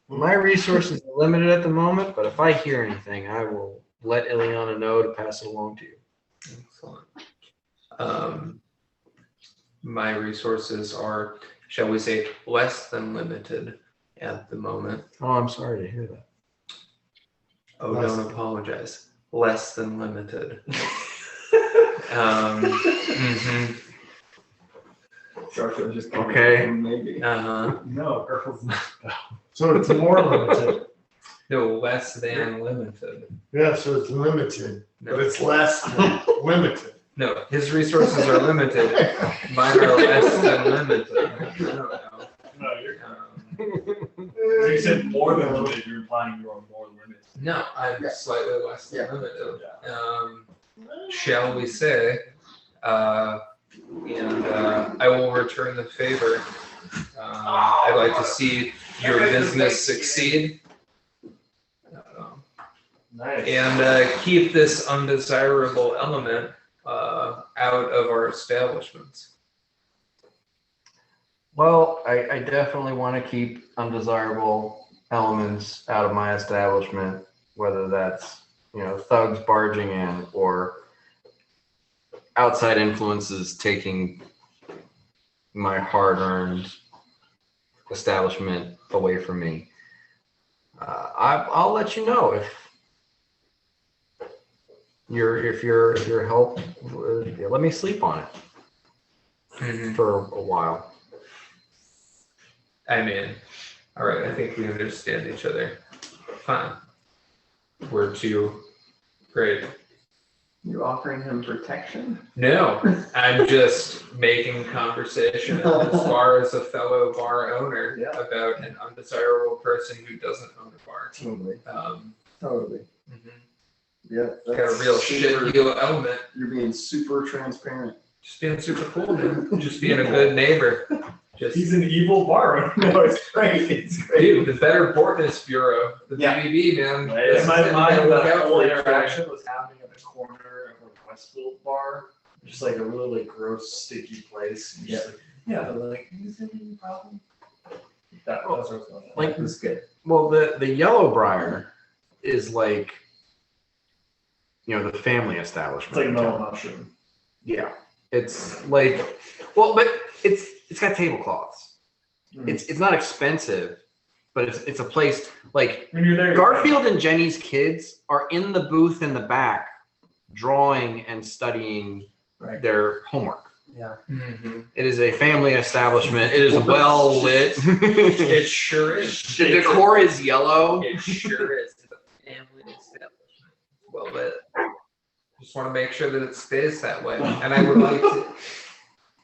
My resources are limited at the moment, but if I hear anything, I will let Ileana know to pass it along to you. Excellent. My resources are, shall we say, less than limited at the moment. Oh, I'm sorry to hear that. Oh, don't apologize. Less than limited. Garfield just called Okay. him maybe. No, Garfield's not. So it's more limited. No, less than limited. Yeah, so it's limited, No. but it's less than limited. No, his resources are limited. Mine are less than limited. I don't know. No, you're. So you said more than limited. You're implying you're more limited. No, I'm slightly less than Yeah. limited. Shall we say? And I will return the favor. I'd like to see your business succeed. Nice. And keep this undesirable element out of our establishments. Well, I definitely want to keep undesirable elements out of my establishment, whether that's, thugs barging in or outside influences taking my hard-earned establishment away from me. I'll let you know if your help. Let me sleep on it for a while. I mean, all right, I think we understand each other. Fine. We're two. Great. You offering him protection? No, I'm just making conversation as far as a fellow bar owner about an undesirable person who doesn't own a bar. Totally. Totally. Yeah. Got a real shit deal element. You're being super transparent. Just being super cool, man. Just being a good neighbor. He's an evil bar owner. No, it's great. It's great. Dude, the Better Portness Bureau, the Yeah. BBB, man. In my mind, Look that out whole for each other. interaction was happening at the corner of a Westfield bar, just like a really gross, sticky place. And just they're like, is there any problem? That's what was going on. Like, It was good. well, the Yellow Briar is like, the family establishment. It's like a mellow mushroom. Yeah, it's like, well, but it's got tablecloths. It's not expensive, but it's a place like When you're there, Garfield and Jenny's kids are in the booth in the back, drawing and studying their homework. It is a family establishment. It is well lit. It sure is. The decor is yellow. It sure is. It's a family establishment. Well lit. Just want to make sure that it stays that way. And I would like to.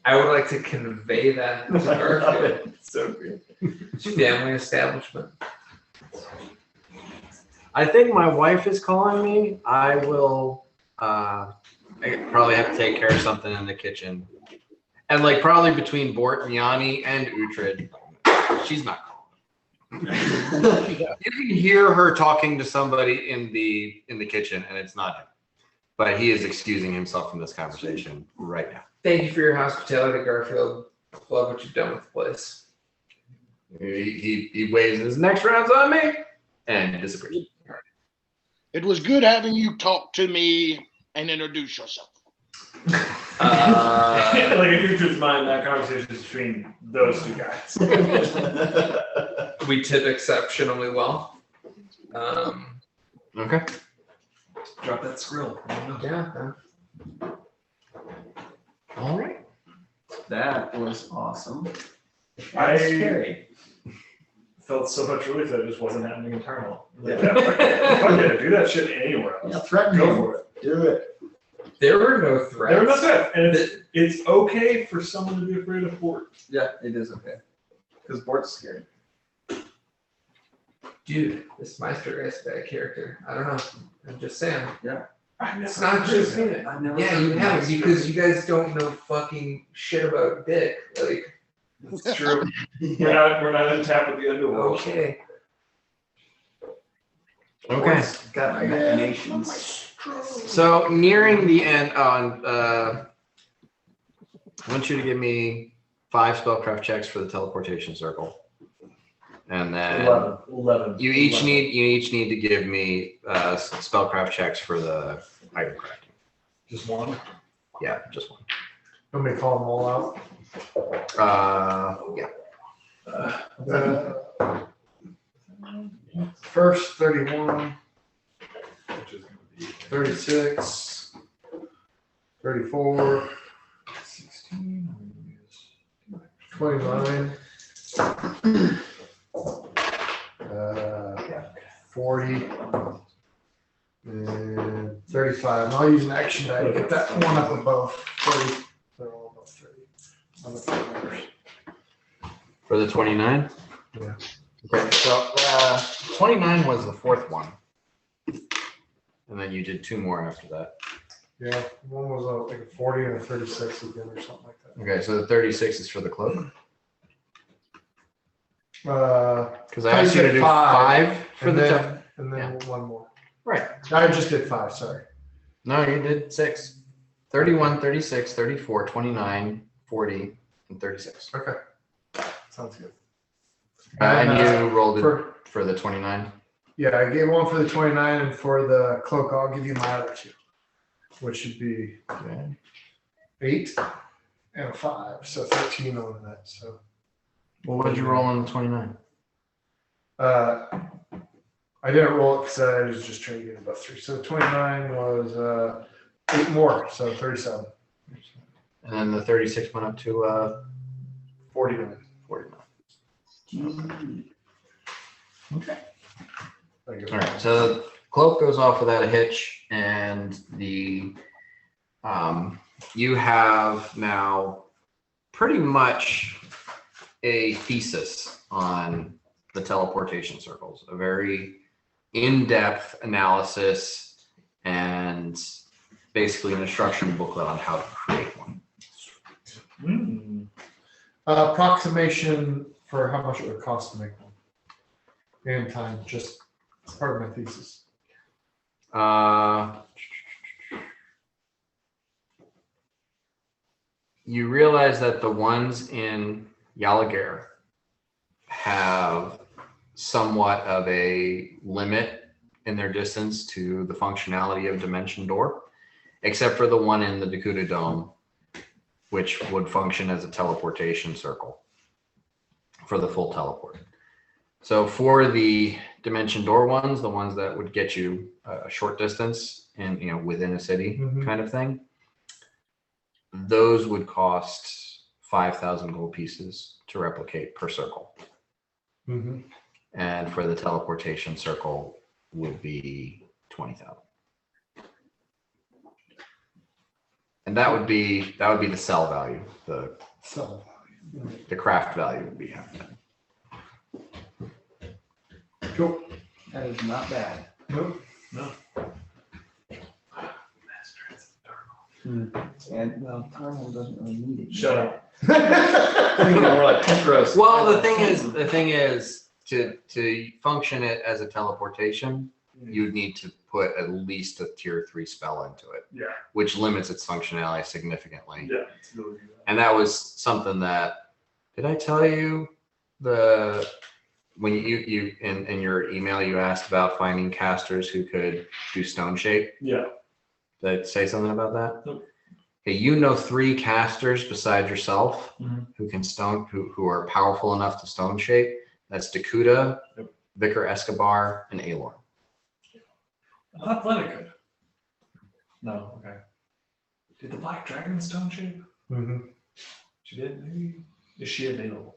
I would like to convey that to Garfield. So good. It's family establishment. I think my wife is calling me. I will I probably have to take care of something in the kitchen. And like probably between Bort and Yanni and Uhtred, she's not calling. You can hear her talking to somebody in the kitchen, and it's not him. But he is excusing himself from this conversation right now. Thank you for your hospitality, Garfield. Love what you've done with the place. He waves his next round's on me and disappears. It was good having you talk to me and introduce yourself. Like in Uhtred's mind, that conversation is between those two guys. We tip exceptionally well. Okay. Drop that skrill. Yeah. All right. That was awesome. I Scary. felt so much relief that it just wasn't happening internal. Like, Yeah. fuck it, do that shit anywhere else. Yeah, threaten Go him. for it. Do it. There were no threats. There were no threats, and it's okay for someone to be afraid of Bort. Yeah, it is okay. Because Bort's scary. Dude, this Meister guy's a bad character. I don't know. I'm just saying. I've It's never not heard just of me. it. I've never Yeah, heard you of haven't Meister. because you guys don't know fucking shit about dick. Like, It's true. We're not in tap with the underworld. okay. Okay. Bort's got imaginations. So nearing the end on I want you to give me 5 spellcraft checks for the teleportation circle. And then 11. you each need to give me spellcraft checks for the item crafting. Just one. Yeah, just one. Want me to call them all out? Yeah. First 31, 36, 34, 29, 40, and 35. And I'll use an action die to get that one up above 30. They're all above 30 on the front. For the 29? Yeah. Okay, so 29 was the 4th one. And then you did 2 more after that. Yeah, one was like a 40 and a 36 again or something like that. Okay, so the 36 is for the cloak. Because I I asked you to said do 5, 5 for and the then, and then one more. Right. I just did 5, sorry. No, you did 6. 31, 36, 34, 29, 40, and 36. Okay. Sounds good. And you rolled it For, for the 29? yeah, I gave one for the 29, and for the cloak, I'll give you my other 2, which should be 8 and a 5, so 13 on that. So, Well, what did you roll on the 29? I didn't roll it because I was just trying to get above 3. So 29 was 8 more, so 37. And then the 36 went up to 49. 49. Okay. Thank you. All right. So the cloak goes off without a hitch, and the you have now pretty much a thesis on the teleportation circles, a very in-depth analysis and basically an instruction booklet on how to create one. Approximation for how much it would cost to make one. And time, just part of my thesis. You realize that the ones in Yalagare have somewhat of a limit in their distance to the functionality of Dimension Door, except for the one in the Dakota Dome, which would function as a teleportation circle for the full teleport. So for the Dimension Door ones, the ones that would get you a short distance and within a city kind of thing, those would cost 5,000 gold pieces to replicate per circle. And for the teleportation circle would be 20,000. And that would be the sell value. So, The craft value would be half that. cool. That is not bad. Nope. And well, Tarnal doesn't really need it. Shut up. More like Petros. Well, the thing is to function it as a teleportation, you'd need to put at least a tier 3 spell into it, Yeah, which limits its functionality significantly. yeah. It's really good. And that was something that, did I tell you when you in your email you asked about finding casters who could do stone shape? Yeah. Did I say something about that? Nope. Okay, you know 3 casters besides yourself Mhm. who are powerful enough to stone shape. That's Dakuda, Yep. Vicar Escobar, and Alor. I thought Glenna could. No, okay. Did the Black Dragon stone shape? Mm-hmm. She did, maybe? Is she available?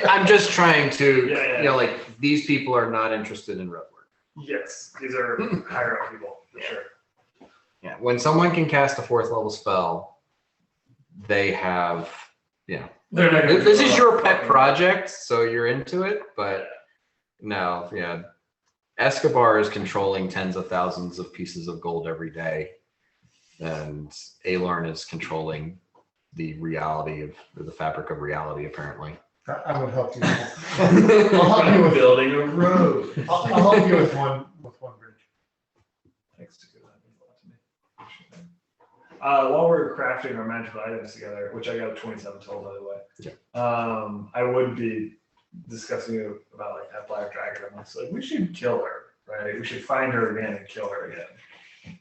I'm just trying to, Yeah. like these people are not interested in road work. Yes, these are higher up people, for sure. Yeah, when someone can cast a 4th level spell, they have, They're not gonna this be is so your pet fucking- project, so you're into it, but no, yeah. Escobar is controlling tens of thousands of pieces of gold every day, and Alorn is controlling the reality of the fabric of reality, apparently. I would help you. I'll help you with Building a road. I'll help you with one bridge. Thanks to that means a lot to me. While we're crafting our magical items together, which I got a 27 total, by the way. Yeah. I would be discussing about like that black dragon. I'm like, we should kill her, right? We should find her again and kill her again.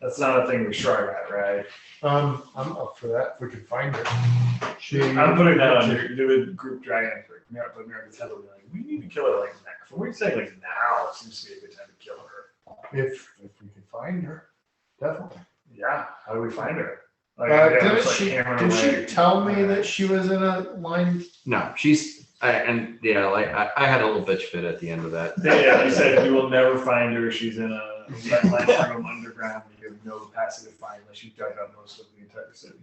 That's not a thing we strive at, right? I'm up for that. If we could find her. I'm putting that on your do a group dragon effort. But America's head will be like, we need to kill her like now. From what you're saying, like now seems to be a good time to kill her. If we could find her, definitely. Yeah, how do we find her? Like, Did she tell me that she was in a line? No, she's, I had a little bitch fit at the end of that. Yeah, you said you will never find her. She's in a wetland room underground. You have no capacity to find unless you dug up most of the entire city.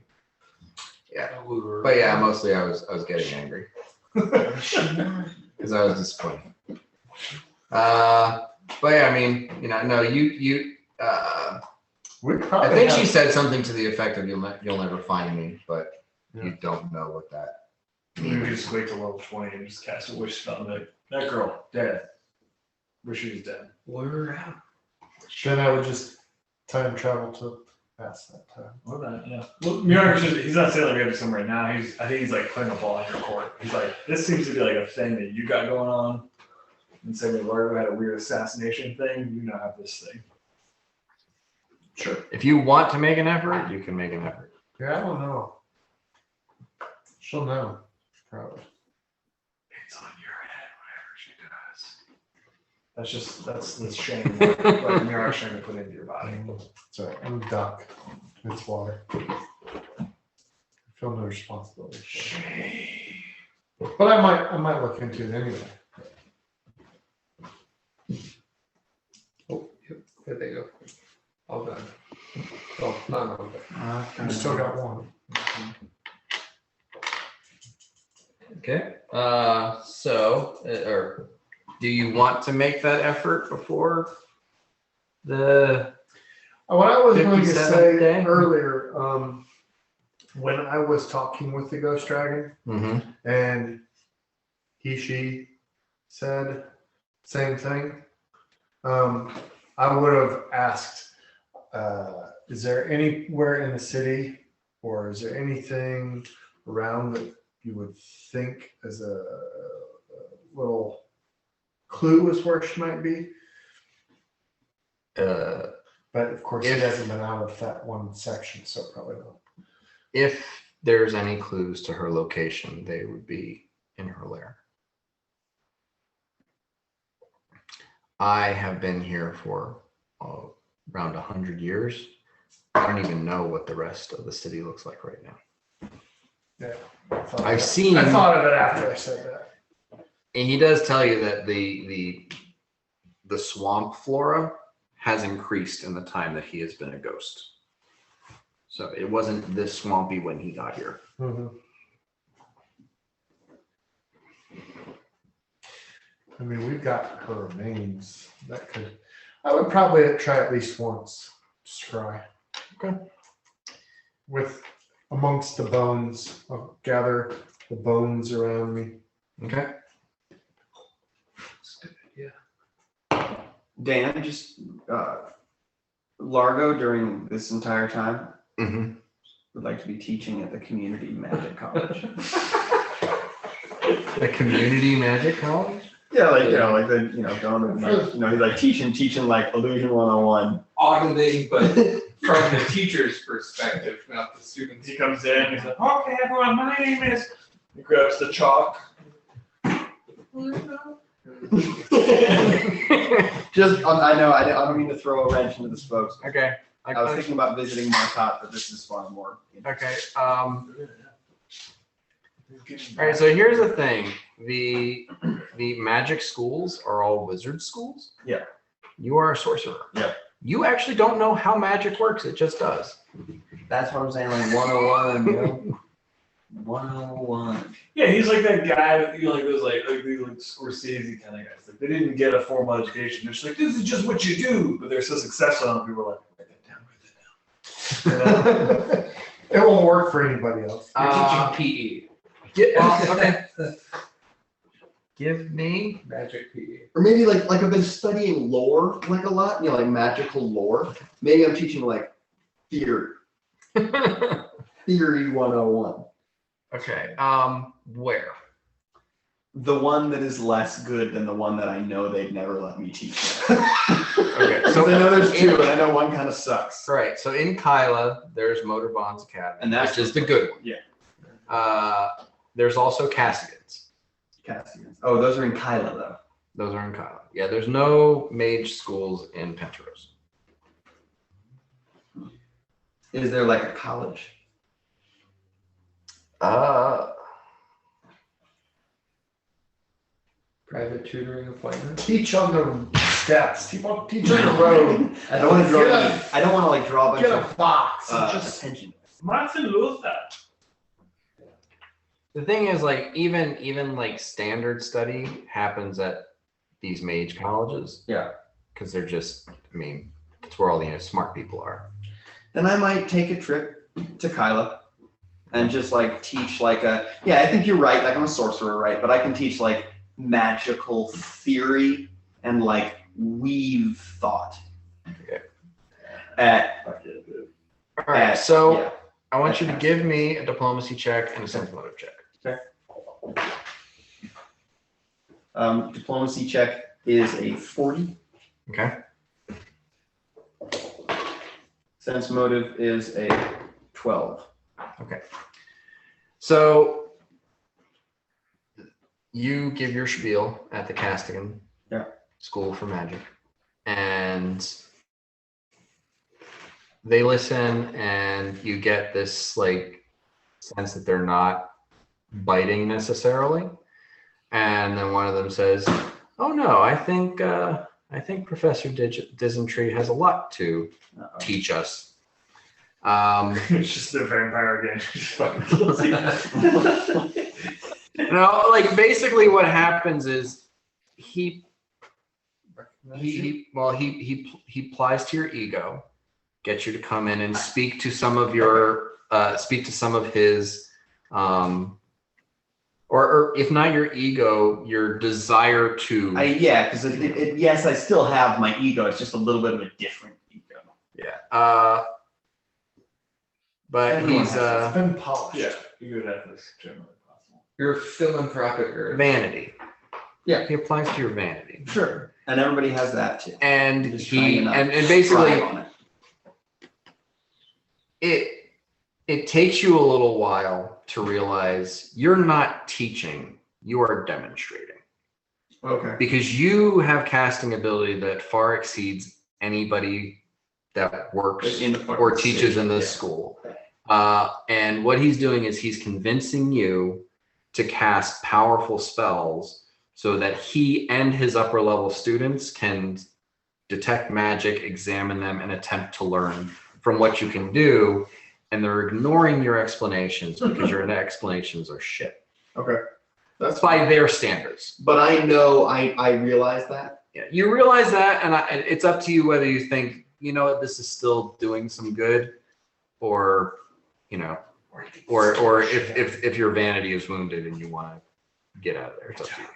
Yeah, but yeah, mostly I was getting angry because I was disappointed. But yeah, I mean, no, you. I think she said something to the effect of "You'll never find me," but you don't know what that You just wait till level 20 and just cast a wish spell and be like, that girl dead. Wish she was dead. Blur out. Then I would just time travel to past that time. Or that, yeah. Well, Murak's he's not saying like we have to come right now. I think he's like putting a ball in your court. He's like, this seems to be like a thing that you got going on. And say that Largo had a weird assassination thing. You now have this thing. Sure. If you want to make an effort, you can make an effort. Yeah, I don't know. She'll know, probably. It's on your head, whatever she does. That's the shame like Murak's trying to put into your body. Sorry, I'm a duck. It's water. I feel no responsibility. But I might look into it anyway. Oh, yep, there they go. All done. Oh, not all done. I still got one. Okay. Or do you want to make that effort before the? What I was going to 57th say day? earlier, when I was talking with the ghost dragon, and she said same thing, I would have asked, is there anywhere in the city, or is there anything around that you would think as a little clue as where she might be? But of course, it hasn't been out of that one section, so probably not. If there's any clues to her location, they would be in her lair. I have been here for around 100 years. I don't even know what the rest of the city looks like right now. Yeah, I thought of it after I said that. And he does tell you that the swamp flora has increased in the time that he has been a ghost. So it wasn't this swampy when he got here. Mhm. I mean, we've got her remains. I would probably try at least once. Scry. Okay. With amongst the bones, I'll gather the bones around me. Okay. Dan, just Largo during this entire time Mm-hmm. would like to be teaching at the community magic college. The community magic college? Yeah, like going to he's like teaching like illusion 101. Auditing, but from the teacher's perspective, not the students. He comes in, he's like, okay, everyone, my name is. He grabs the chalk. Just I know I don't mean to throw a wrench into the spokes. Okay. I was thinking about visiting Marcotte, but this is far more. Okay. All right. So here's the thing: the magic schools are all wizard schools. Yeah. You are a sorcerer. Yeah. You actually don't know how magic works. It just does. That's what I'm saying, like 101, you know? 101. Yeah, he's like that guy that like those like these like Scorsese kind of guys. Like they didn't get a formal education. They're just like, this is just what you do, but they're so successful and people are like, write that down, write that down. It won't work for anybody else. You're teaching Okay. Give me magic PE. Or maybe like I've been studying lore like a lot, like magical lore. Maybe I'm teaching like theory. Theory 101. Okay. Where? The one that is less good than the one that I know they'd never let me teach. Okay. So I know there's two, and I know one kind of sucks. Right. So in Kyla, there's Motor Bonds Academy, And that's which is the good one. Yeah. There's also Castigans. Cassians. Oh, those are in Kyla though. Those are in Kyla. Yeah. There's no mage schools in Penteros. Is there like a college? Private tutoring appointment. Teach on the steps. Teach on the road. I don't want to Get draw. a- I don't want to like draw a bunch Get a of box and just attention. Martin Luther. The thing is, like, even like standard study happens at these mage colleges. Yeah. Because they're just, I mean, that's where all the smart people are. Then I might take a trip to Kyla and just like teach like I think you're right. Like I'm a sorcerer, right? But I can teach like magical theory and like weave thought. Okay. All All right. So yeah. I want you to give me a diplomacy check and a sense motive check. Diplomacy check is a 40. Okay. Sense motive is a 12. Okay. So you give your spiel at the Castigan School for Magic, and they listen, and you get this like sense that they're not biting necessarily. And then one of them says, "Oh no, I think Professor Dysentree has a lot to teach us." It's just a vampire game. Just fucking kills you. No, like basically what happens is he plies to your ego, gets you to come in and speak to some of your his or if not your ego, your desire to Because yes, I still have my ego. It's just a little bit of a different ego. Yeah. But Everyone he's has it's been polished. Yeah, you could have this generally possible. You're philanthropic or vanity. Yeah. He applies to your vanity. Sure. And everybody has that too. And Just he trying to and basically thrive on it. it takes you a little while to realize you're not teaching, you are demonstrating. Okay. Because you have casting ability that far exceeds anybody that works In the fucking or teaches city, in this yeah. school. And what he's doing is he's convincing you to cast powerful spells so that he and his upper level students can detect magic, examine them, and attempt to learn from what you can do. and they're ignoring your explanations because your explanations are shit. Okay. That's by their standards. But I know I realize that. Yeah, you realize that, and it's up to you whether you think, you know what, this is still doing some good, or, you know, or if your vanity is wounded and you want to get out of there. It's up to you.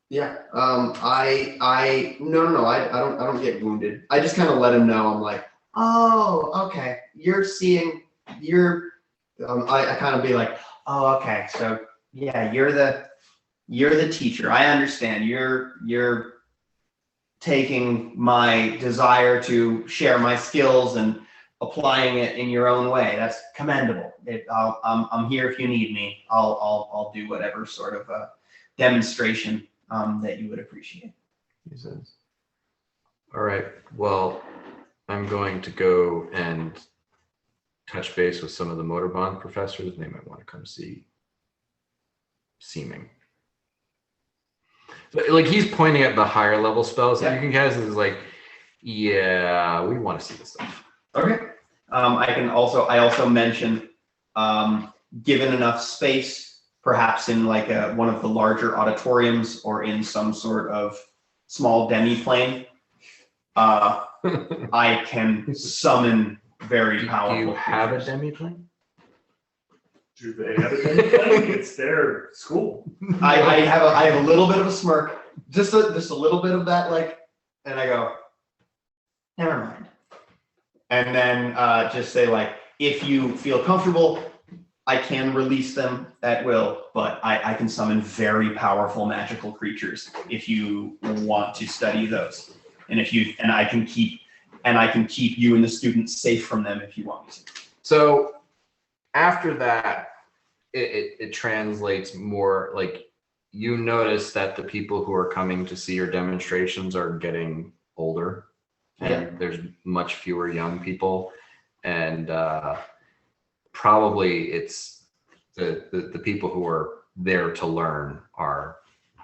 Yeah. No, I don't get wounded. I just kind of let him know. I'm like, oh, okay. I kind of be like, oh, okay. So yeah, you're the teacher. I understand. You're taking my desire to share my skills and applying it in your own way. That's commendable. I'm here if you need me. I'll do whatever sort of demonstration that you would appreciate. He says, all right, well, I'm going to go and touch base with some of the motor bond professors. They might want to come see Seeming. But like, he's pointing at the higher level spells that you can cast. Is like, yeah, we want to see this stuff. Okay. I also mention, given enough space, perhaps in like one of the larger auditoriums or in some sort of small demi-plane, I can summon very powerful. Do you have a creatures. demi-plane? Do they have a demi-plane? It's their school. I have a little bit of a smirk, just a little bit of that, like, and I go, never mind. And then just say, like, if you feel comfortable, I can release them at will, but I can summon very powerful magical creatures if you want to study those. And I can keep you and the students safe from them if you want me to. So after that, it translates more, like, you notice that the people who are coming to see your demonstrations are getting older, and there's much fewer young people, and probably it's the people who are there to learn are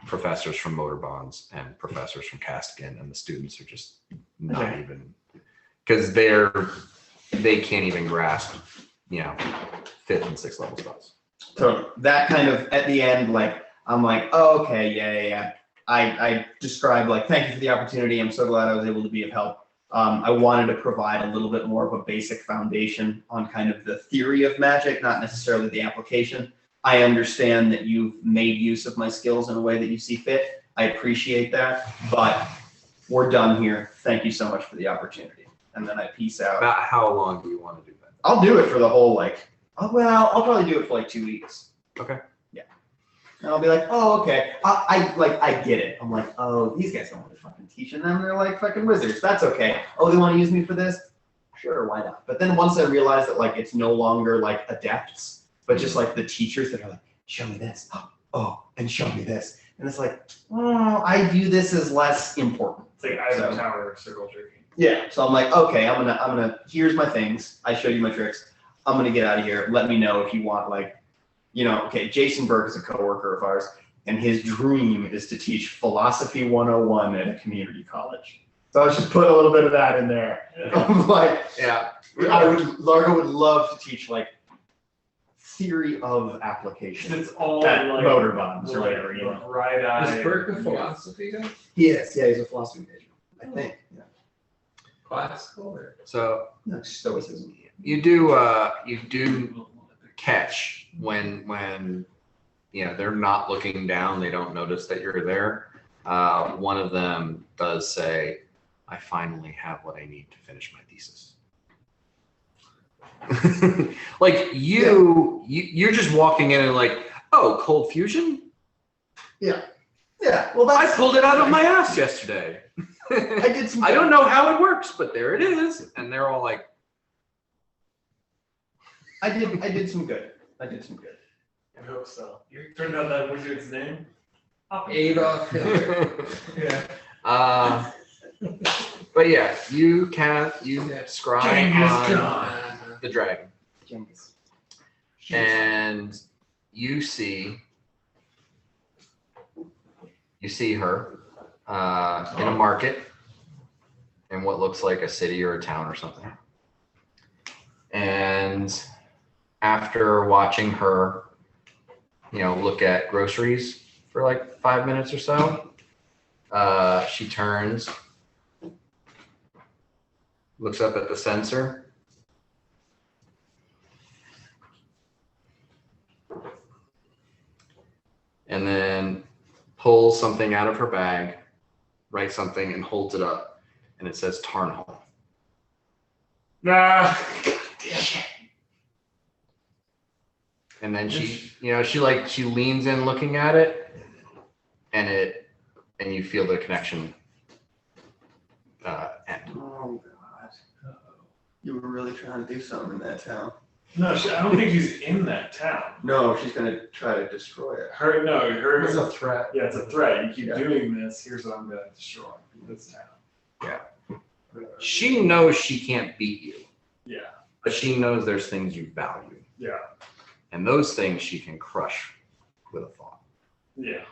professors from Motor Bonds and professors from Castigan, and the students are just not even, because they can't even grasp, you know, 5th and 6th level spells. So that kind of, at the end, like, I'm like, oh, okay, yeah. I described, like, thank you for the opportunity. I'm so glad I was able to be of help. I wanted to provide a little bit more of a basic foundation on kind of the theory of magic, not necessarily the application. I understand that you've made use of my skills in a way that you see fit. I appreciate that, but we're done here. Thank you so much for the opportunity. And then I peace out. About how long do you want to do that? I'll do it for the whole, like, I'll probably do it for like 2 weeks. Okay. Yeah. And I'll be like, oh, okay. I get it. I'm like, oh, these guys don't want to fucking teaching them. They're like fucking wizards. That's okay. Oh, they want to use me for this? Sure, why not? But then once I realize that, like, it's no longer like adepts, but just like the teachers that are like, show me this. Oh, and show me this. And it's like, oh, I view this as less important. It's like Eiffel Tower circle jerking. Yeah. So I'm like, okay, I'm gonna, here's my things. I showed you my tricks. I'm gonna get out of here. Let me know if you want, like, you know, okay, Jason Burke is a coworker of ours, and his dream is to teach philosophy 101 at a community college. So I just put a little bit of that in there. I'm like, yeah, Largo would love to teach, like, theory of application. It's all at like motor bonds or whatever, you know. Right eye. Is Burke a philosophy guy? He is, yeah, he's a philosophy major, I think. Yeah. Classical or? So No, stoicism. you do catch when you know they're not looking down, they don't notice that you're there. One of them does say, I finally have what I need to finish my thesis. Like you're just walking in and like, oh, cold fusion? Yeah, well, I pulled it out of my ass yesterday. I did some. I don't know how it works, but there it is. And they're all like, I did some good. I I hope so. You turned out that wizard's name? Adolf Hitler. Yeah. But yeah, you scry on the dragon, Genghis. and you see her in a market in what looks like a city or a town or something, and after watching her, look at groceries for like 5 minutes or so, she turns, looks up at the sensor, and then pulls something out of her bag, writes something, and holds it up, and it says Tarnhall. Nah. And then she leans in looking at it, and you feel the connection end. Oh God. You were really trying to do something in that town. No, I don't think she's in that town. No, she's gonna try to destroy it. It's a threat. Yeah, it's a threat. You keep doing this, here's what I'm gonna destroy. This town. She knows she can't beat you, Yeah. but she knows there's things you value. Yeah. And those things she can crush with a thought. Yeah.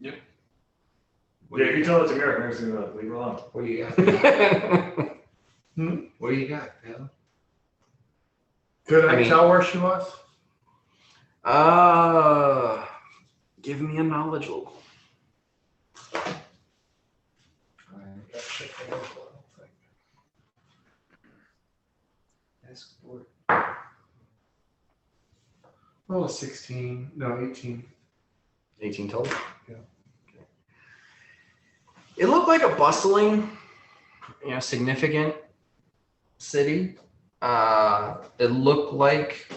Yep. Yeah, if you tell it to Merrick, Merrick's gonna be like, leave her alone. What do you got? What do you got, Pam? Could I I mean- tell where she was? Give me a knowledge roll. Oh, 16. No, 18. 18 total? Yeah. Okay. It looked like a bustling, significant city. It looked like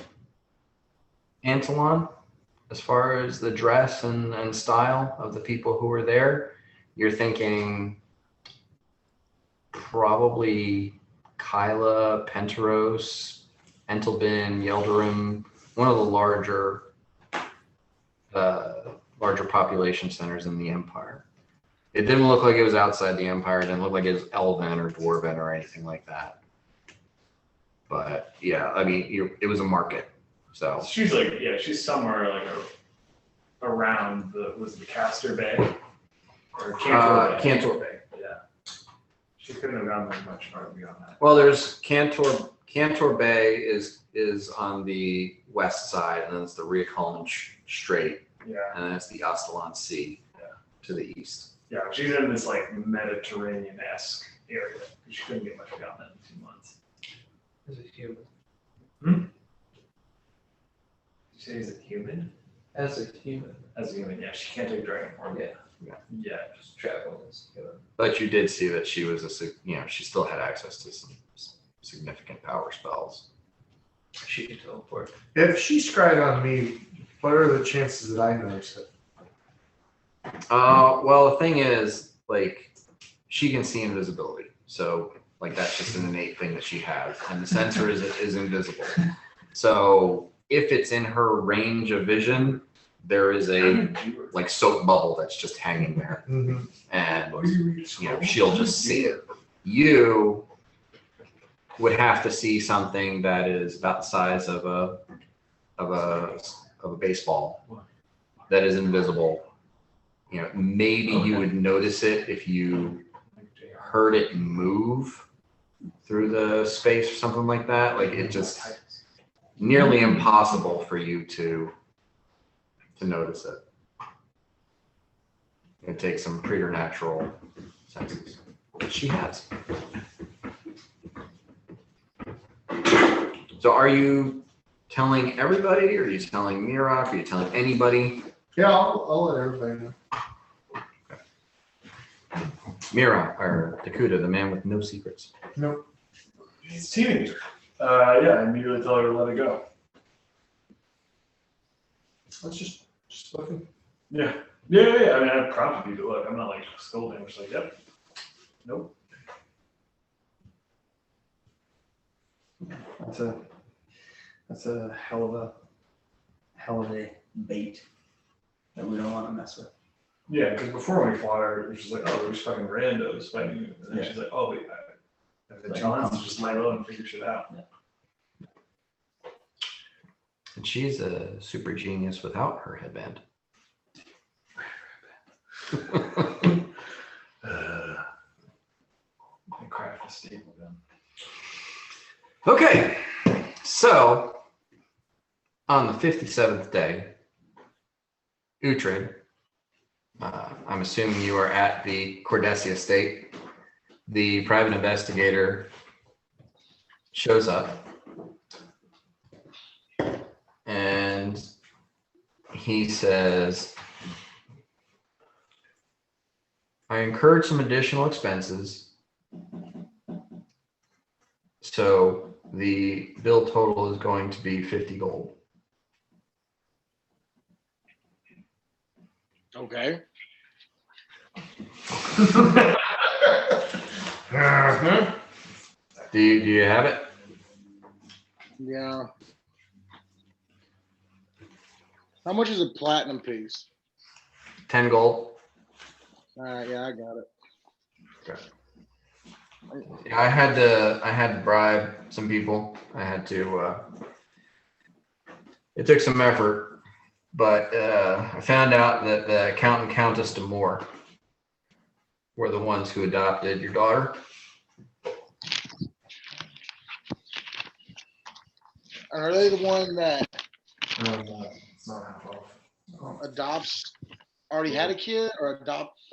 Antolon as far as the dress and style of the people who were there. You're thinking probably Kyla, Penteros, Entelbin, Yeldarim, one of the larger population centers in the Empire. It didn't look like it was outside the Empire. It didn't look like it was Elven or Dwarven or anything like that. But yeah, I mean, it was a market. So She's like, yeah, she's somewhere like around the Castor Bay or Cantor Bay. Cantor Bay. Yeah. She couldn't have gone very much farther beyond that. Well, there's Cantor Bay is on the west side, and then it's the Riacullen Strait, Yeah. and then it's the Astalon Sea to the east. Yeah, she's in this like Mediterranean-esque area. She couldn't get much beyond that in 2 months. Is it human? Did you say he's a human? As a human. As a human, yeah. She can't take dragon form. Yeah. Yeah. Just traveling as human. But you did see that she was she still had access to some significant power spells. She can teleport. If she scryed on me, what are the chances that I notice it? Well, the thing is, like, she can see invisibility, so like that's just an innate thing that she has, and the sensor is invisible. So if it's in her range of vision, there is a like soap bubble that's just hanging there, Mm-hmm. and she'll just see it. You would have to see something that is about the size of a baseball that is invisible. Maybe you would notice it if you heard it move through the space or something like that. Like it just nearly impossible for you to notice it. It takes some preternatural senses, which she has. So are you telling everybody, or are you telling Mirok? Are you telling anybody? Yeah, I'll let everybody know. Mirok, or Dakuta, the man with no secrets. Nope. He's a teenager. Yeah, I immediately tell her to let it go. Let's just looking. Yeah. Yeah. I mean, I prompted you to look. I'm not like scolding. I'm just like, yep. Nope. That's a hell of a bait that we don't want to mess with. Yeah, because before we fought her, it was just like, oh, we're just fucking randos fighting you. And then she's like, oh, wait. And then John's just lay low and figure shit out. And she's a super genius without her headband. staple gun. Okay, so on the 57th day, Uhtred, I'm assuming you are at the Cordesia estate. The private investigator shows up and he says, I incurred some additional expenses, so the bill total is going to be 50 gold. Okay. Do you have it? Yeah. How much is a platinum piece? 10 gold. Yeah, I got it. Okay. Yeah, I had to bribe some people. I had to. It took some effort, but I found out that the Count and Countess de Moore were the ones who adopted your daughter. Are they the one that It's not half off. adopts, already had a kid, or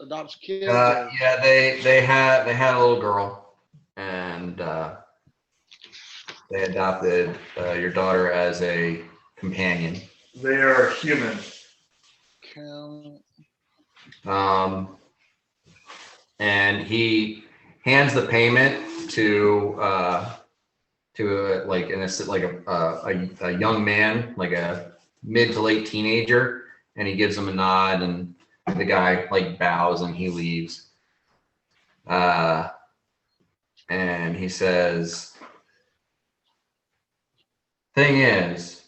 adopts kids? Yeah, they had a little girl, and they adopted your daughter as a companion. They are human. Count. And he hands the payment to like a young man, like a mid to late teenager, and he gives him a nod, and the guy like bows and he leaves. And he says, thing is,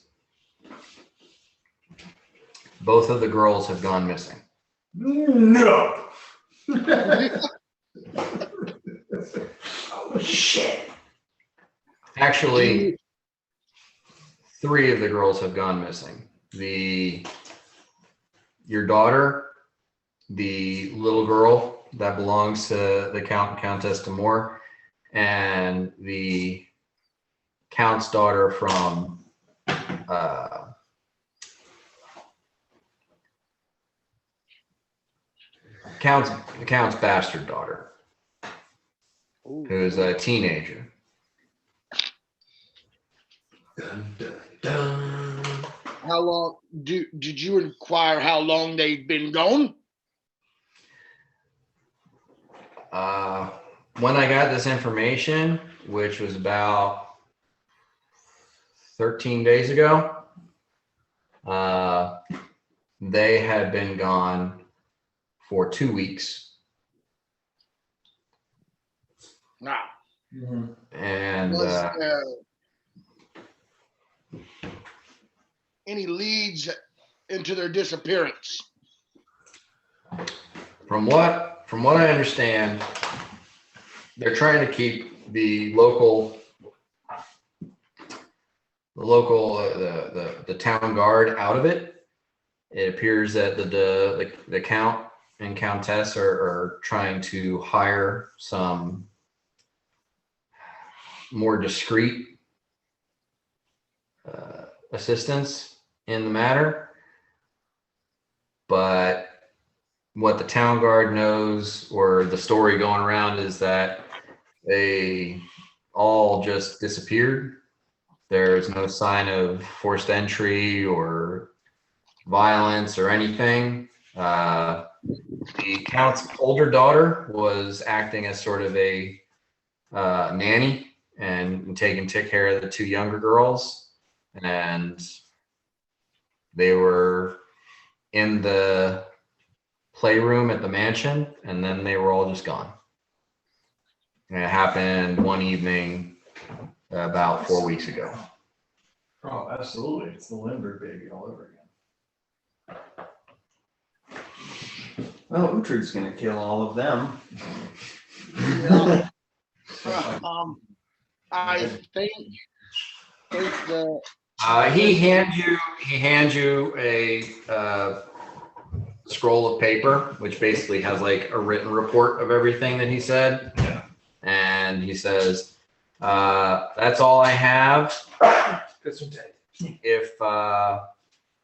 both of the girls have gone missing. No. Oh shit. Actually, 3 of the girls have gone missing. Your daughter, the little girl that belongs to the Count and Countess de Moore, and the Count's daughter from the Count's bastard daughter, who's a teenager. Dun, dun, dun. How long did you inquire how long they've been gone? When I got this information, which was about 13 days ago, they had been gone for 2 weeks. Nah. And Was there any leads into their disappearance? from what I understand, they're trying to keep the town guard out of it. It appears that the Count and Countess are trying to hire some more discreet assistance in the matter, but what the town guard knows, or the story going around, is that they all just disappeared. There's no sign of forced entry or violence or anything. The Count's older daughter was acting as sort of a nanny and taking care of the 2 younger girls, and they were in the playroom at the mansion, and then they were all just gone. And it happened one evening about 4 weeks ago. Oh, absolutely. It's the Lindbergh baby all over again. Well, Uhtred's gonna kill all of them. Yeah. I think the He hands you a scroll of paper, which basically has like a written report of everything that he said. Yeah. And and he says, "That's all I have.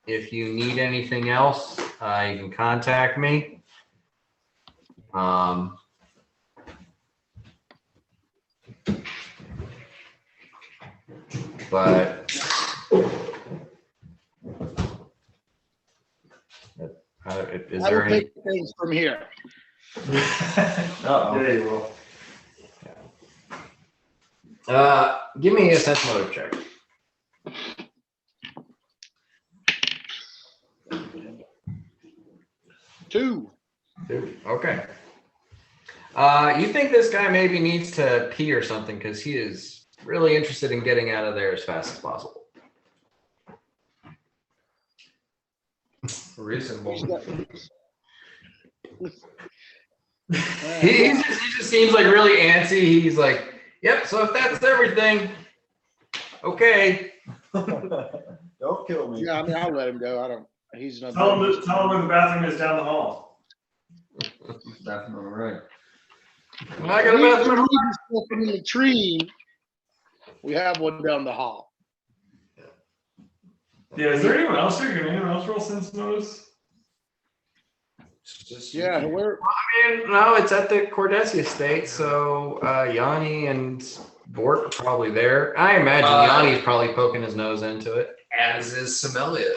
If you need anything else, you can contact me." But is I there will any? take things from here. Uh-oh. Yeah, you will. Give me a sense motive check. 2. Okay. You think this guy maybe needs to pee or something because he is really interested in getting out of there as fast as possible. Reasonable. He just seems like really antsy. He's like, "Yep. So if that's everything, okay." Don't kill me. Yeah, I mean, I'll let him go. I don't. He's not. Tell him where the bathroom is down the hall. Definitely right. I got a bathroom. In the tree. We have one down the hall. Yeah, is there anyone else here? Can anyone else roll sense motives? Yeah, where? No, it's at the Cordesi estate, so Yanni and Bort are probably there. I imagine Yanni's probably poking his nose into it. As is Sommelier.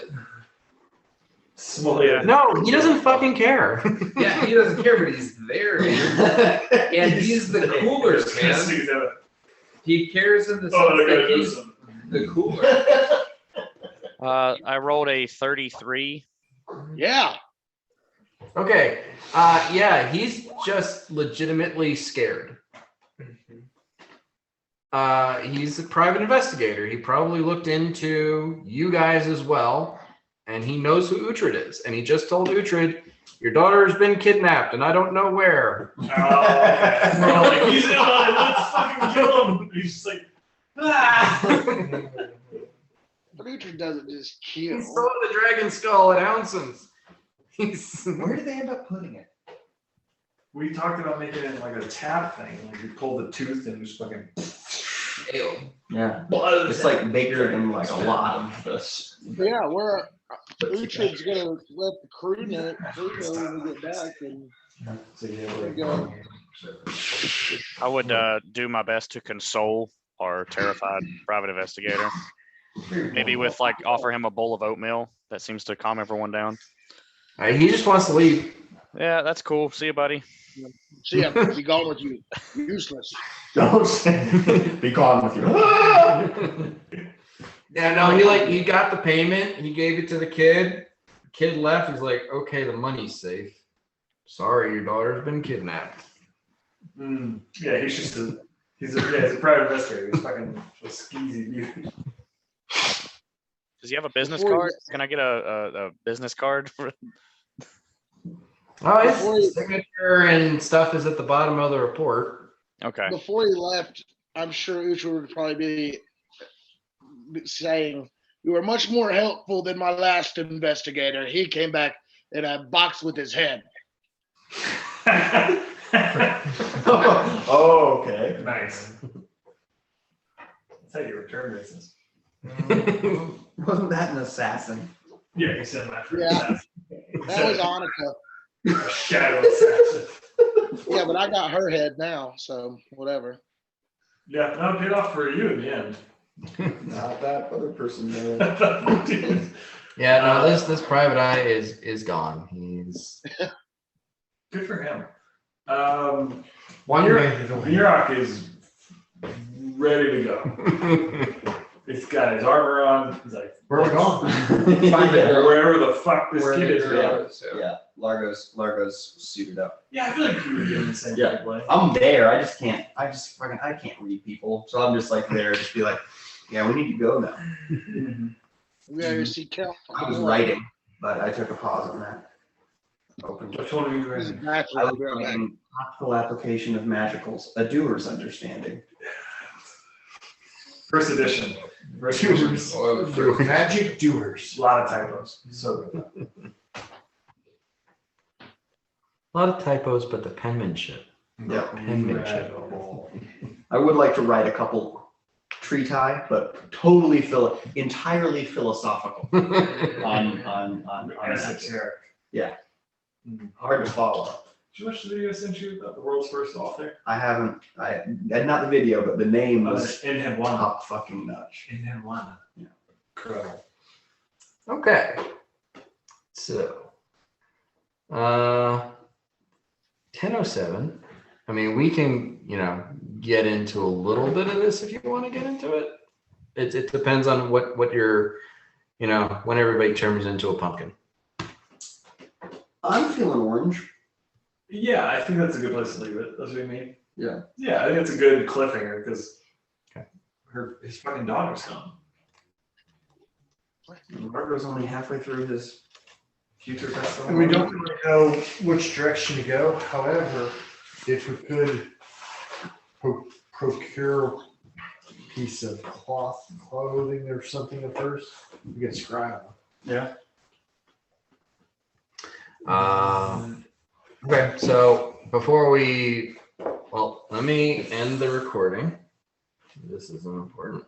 Yeah. No, he doesn't fucking care. Yeah, he doesn't care, but he's there. And he's the cooler, man. He cares in the sense that he's the cooler. I rolled a 33. Yeah. Okay. Yeah, he's just legitimately scared. He's a private investigator. He probably looked into you guys as well, and he knows who Uhtred is. And he just told Uhtred, "Your daughter's been kidnapped, and I don't know where." Oh, yeah. We're all like, he's in on it. Let's fucking kill him. He's just like, ah. But Uhtred doesn't just kill. He stole the dragon skull at Hounson's. Where did they end up putting it? We talked about making it like a tap thing. Like you pull the tooth and just fucking. Ew. Yeah. It's like bigger than like a lot of this. Yeah, we're Uhtred's gonna let the crew know when we get back, and there we go. I would do my best to console our terrified private investigator. Maybe with like offer him a bowl of oatmeal. That seems to calm everyone down. He just wants to leave. Yeah, that's cool. See you, buddy. See, be gone with you. Useless. Don't be gone with you. Yeah, no, he got the payment. He gave it to the kid. The kid left. He's like, "Okay, the money's safe. Sorry, your daughter's been kidnapped." Yeah, he's a private investigator. He's fucking a skeezy dude. Does he have a business card? Can I get a business card? Oh, his signature and stuff is at the bottom of the report. Okay. Before he left, I'm sure Uhtred would probably be saying, "You were much more helpful than my last investigator. He came back in a box with his head." Oh, okay. Nice. That's how you return business. Wasn't that an assassin? Yeah, you said that. Yeah. That was Annika. Shadow assassin. Yeah, but I got her head now, so whatever. Yeah, that paid off for you in the end. Not that other person there. Yeah, no, this private eye is gone. He's Good for him. One Murak is ready to go. He's got his armor on. He's like, Where are we going? find it wherever the fuck this kid is. Yeah, Largo's suited up. Yeah, I feel like you would be in the same Yeah. way. I'm there. I can't read people. So I'm just like there, just be like, yeah, we need to go now. We gotta see Cal. I was writing, but I took a pause on that. Open. Which one are you He's a reading? bachelor. I was We'll be right back. writing practical application of magicals, a doer's understanding. First edition. First edition. Magic doers. A lot of typos. So good. a lot of typos, but the penmanship. Yeah. Penmanship. I would like to write a couple tree tie, but totally entirely philosophical on that. Esoteric. Hard to follow. Did you watch the video I sent you about the world's first author? I haven't, not the video, but the name was In Headwana. top fucking notch. In Headwana. Yeah. Incredible. Okay. So, 10:07. I mean, we can, get into a little bit of this if you want to get into it. It depends on what your, when everybody turns into a pumpkin. I'm feeling orange. Yeah, I think that's a good place to leave it. That's what you mean. Yeah. Yeah, I think it's a good cliffhanger because Okay. his fucking daughter's gone. Marco's only halfway through his future festival. And we don't really know which direction to go. However, if we could procure a piece of clothing or something at first, we could scrap them. Yeah. Okay, so before let me end the recording. This is important.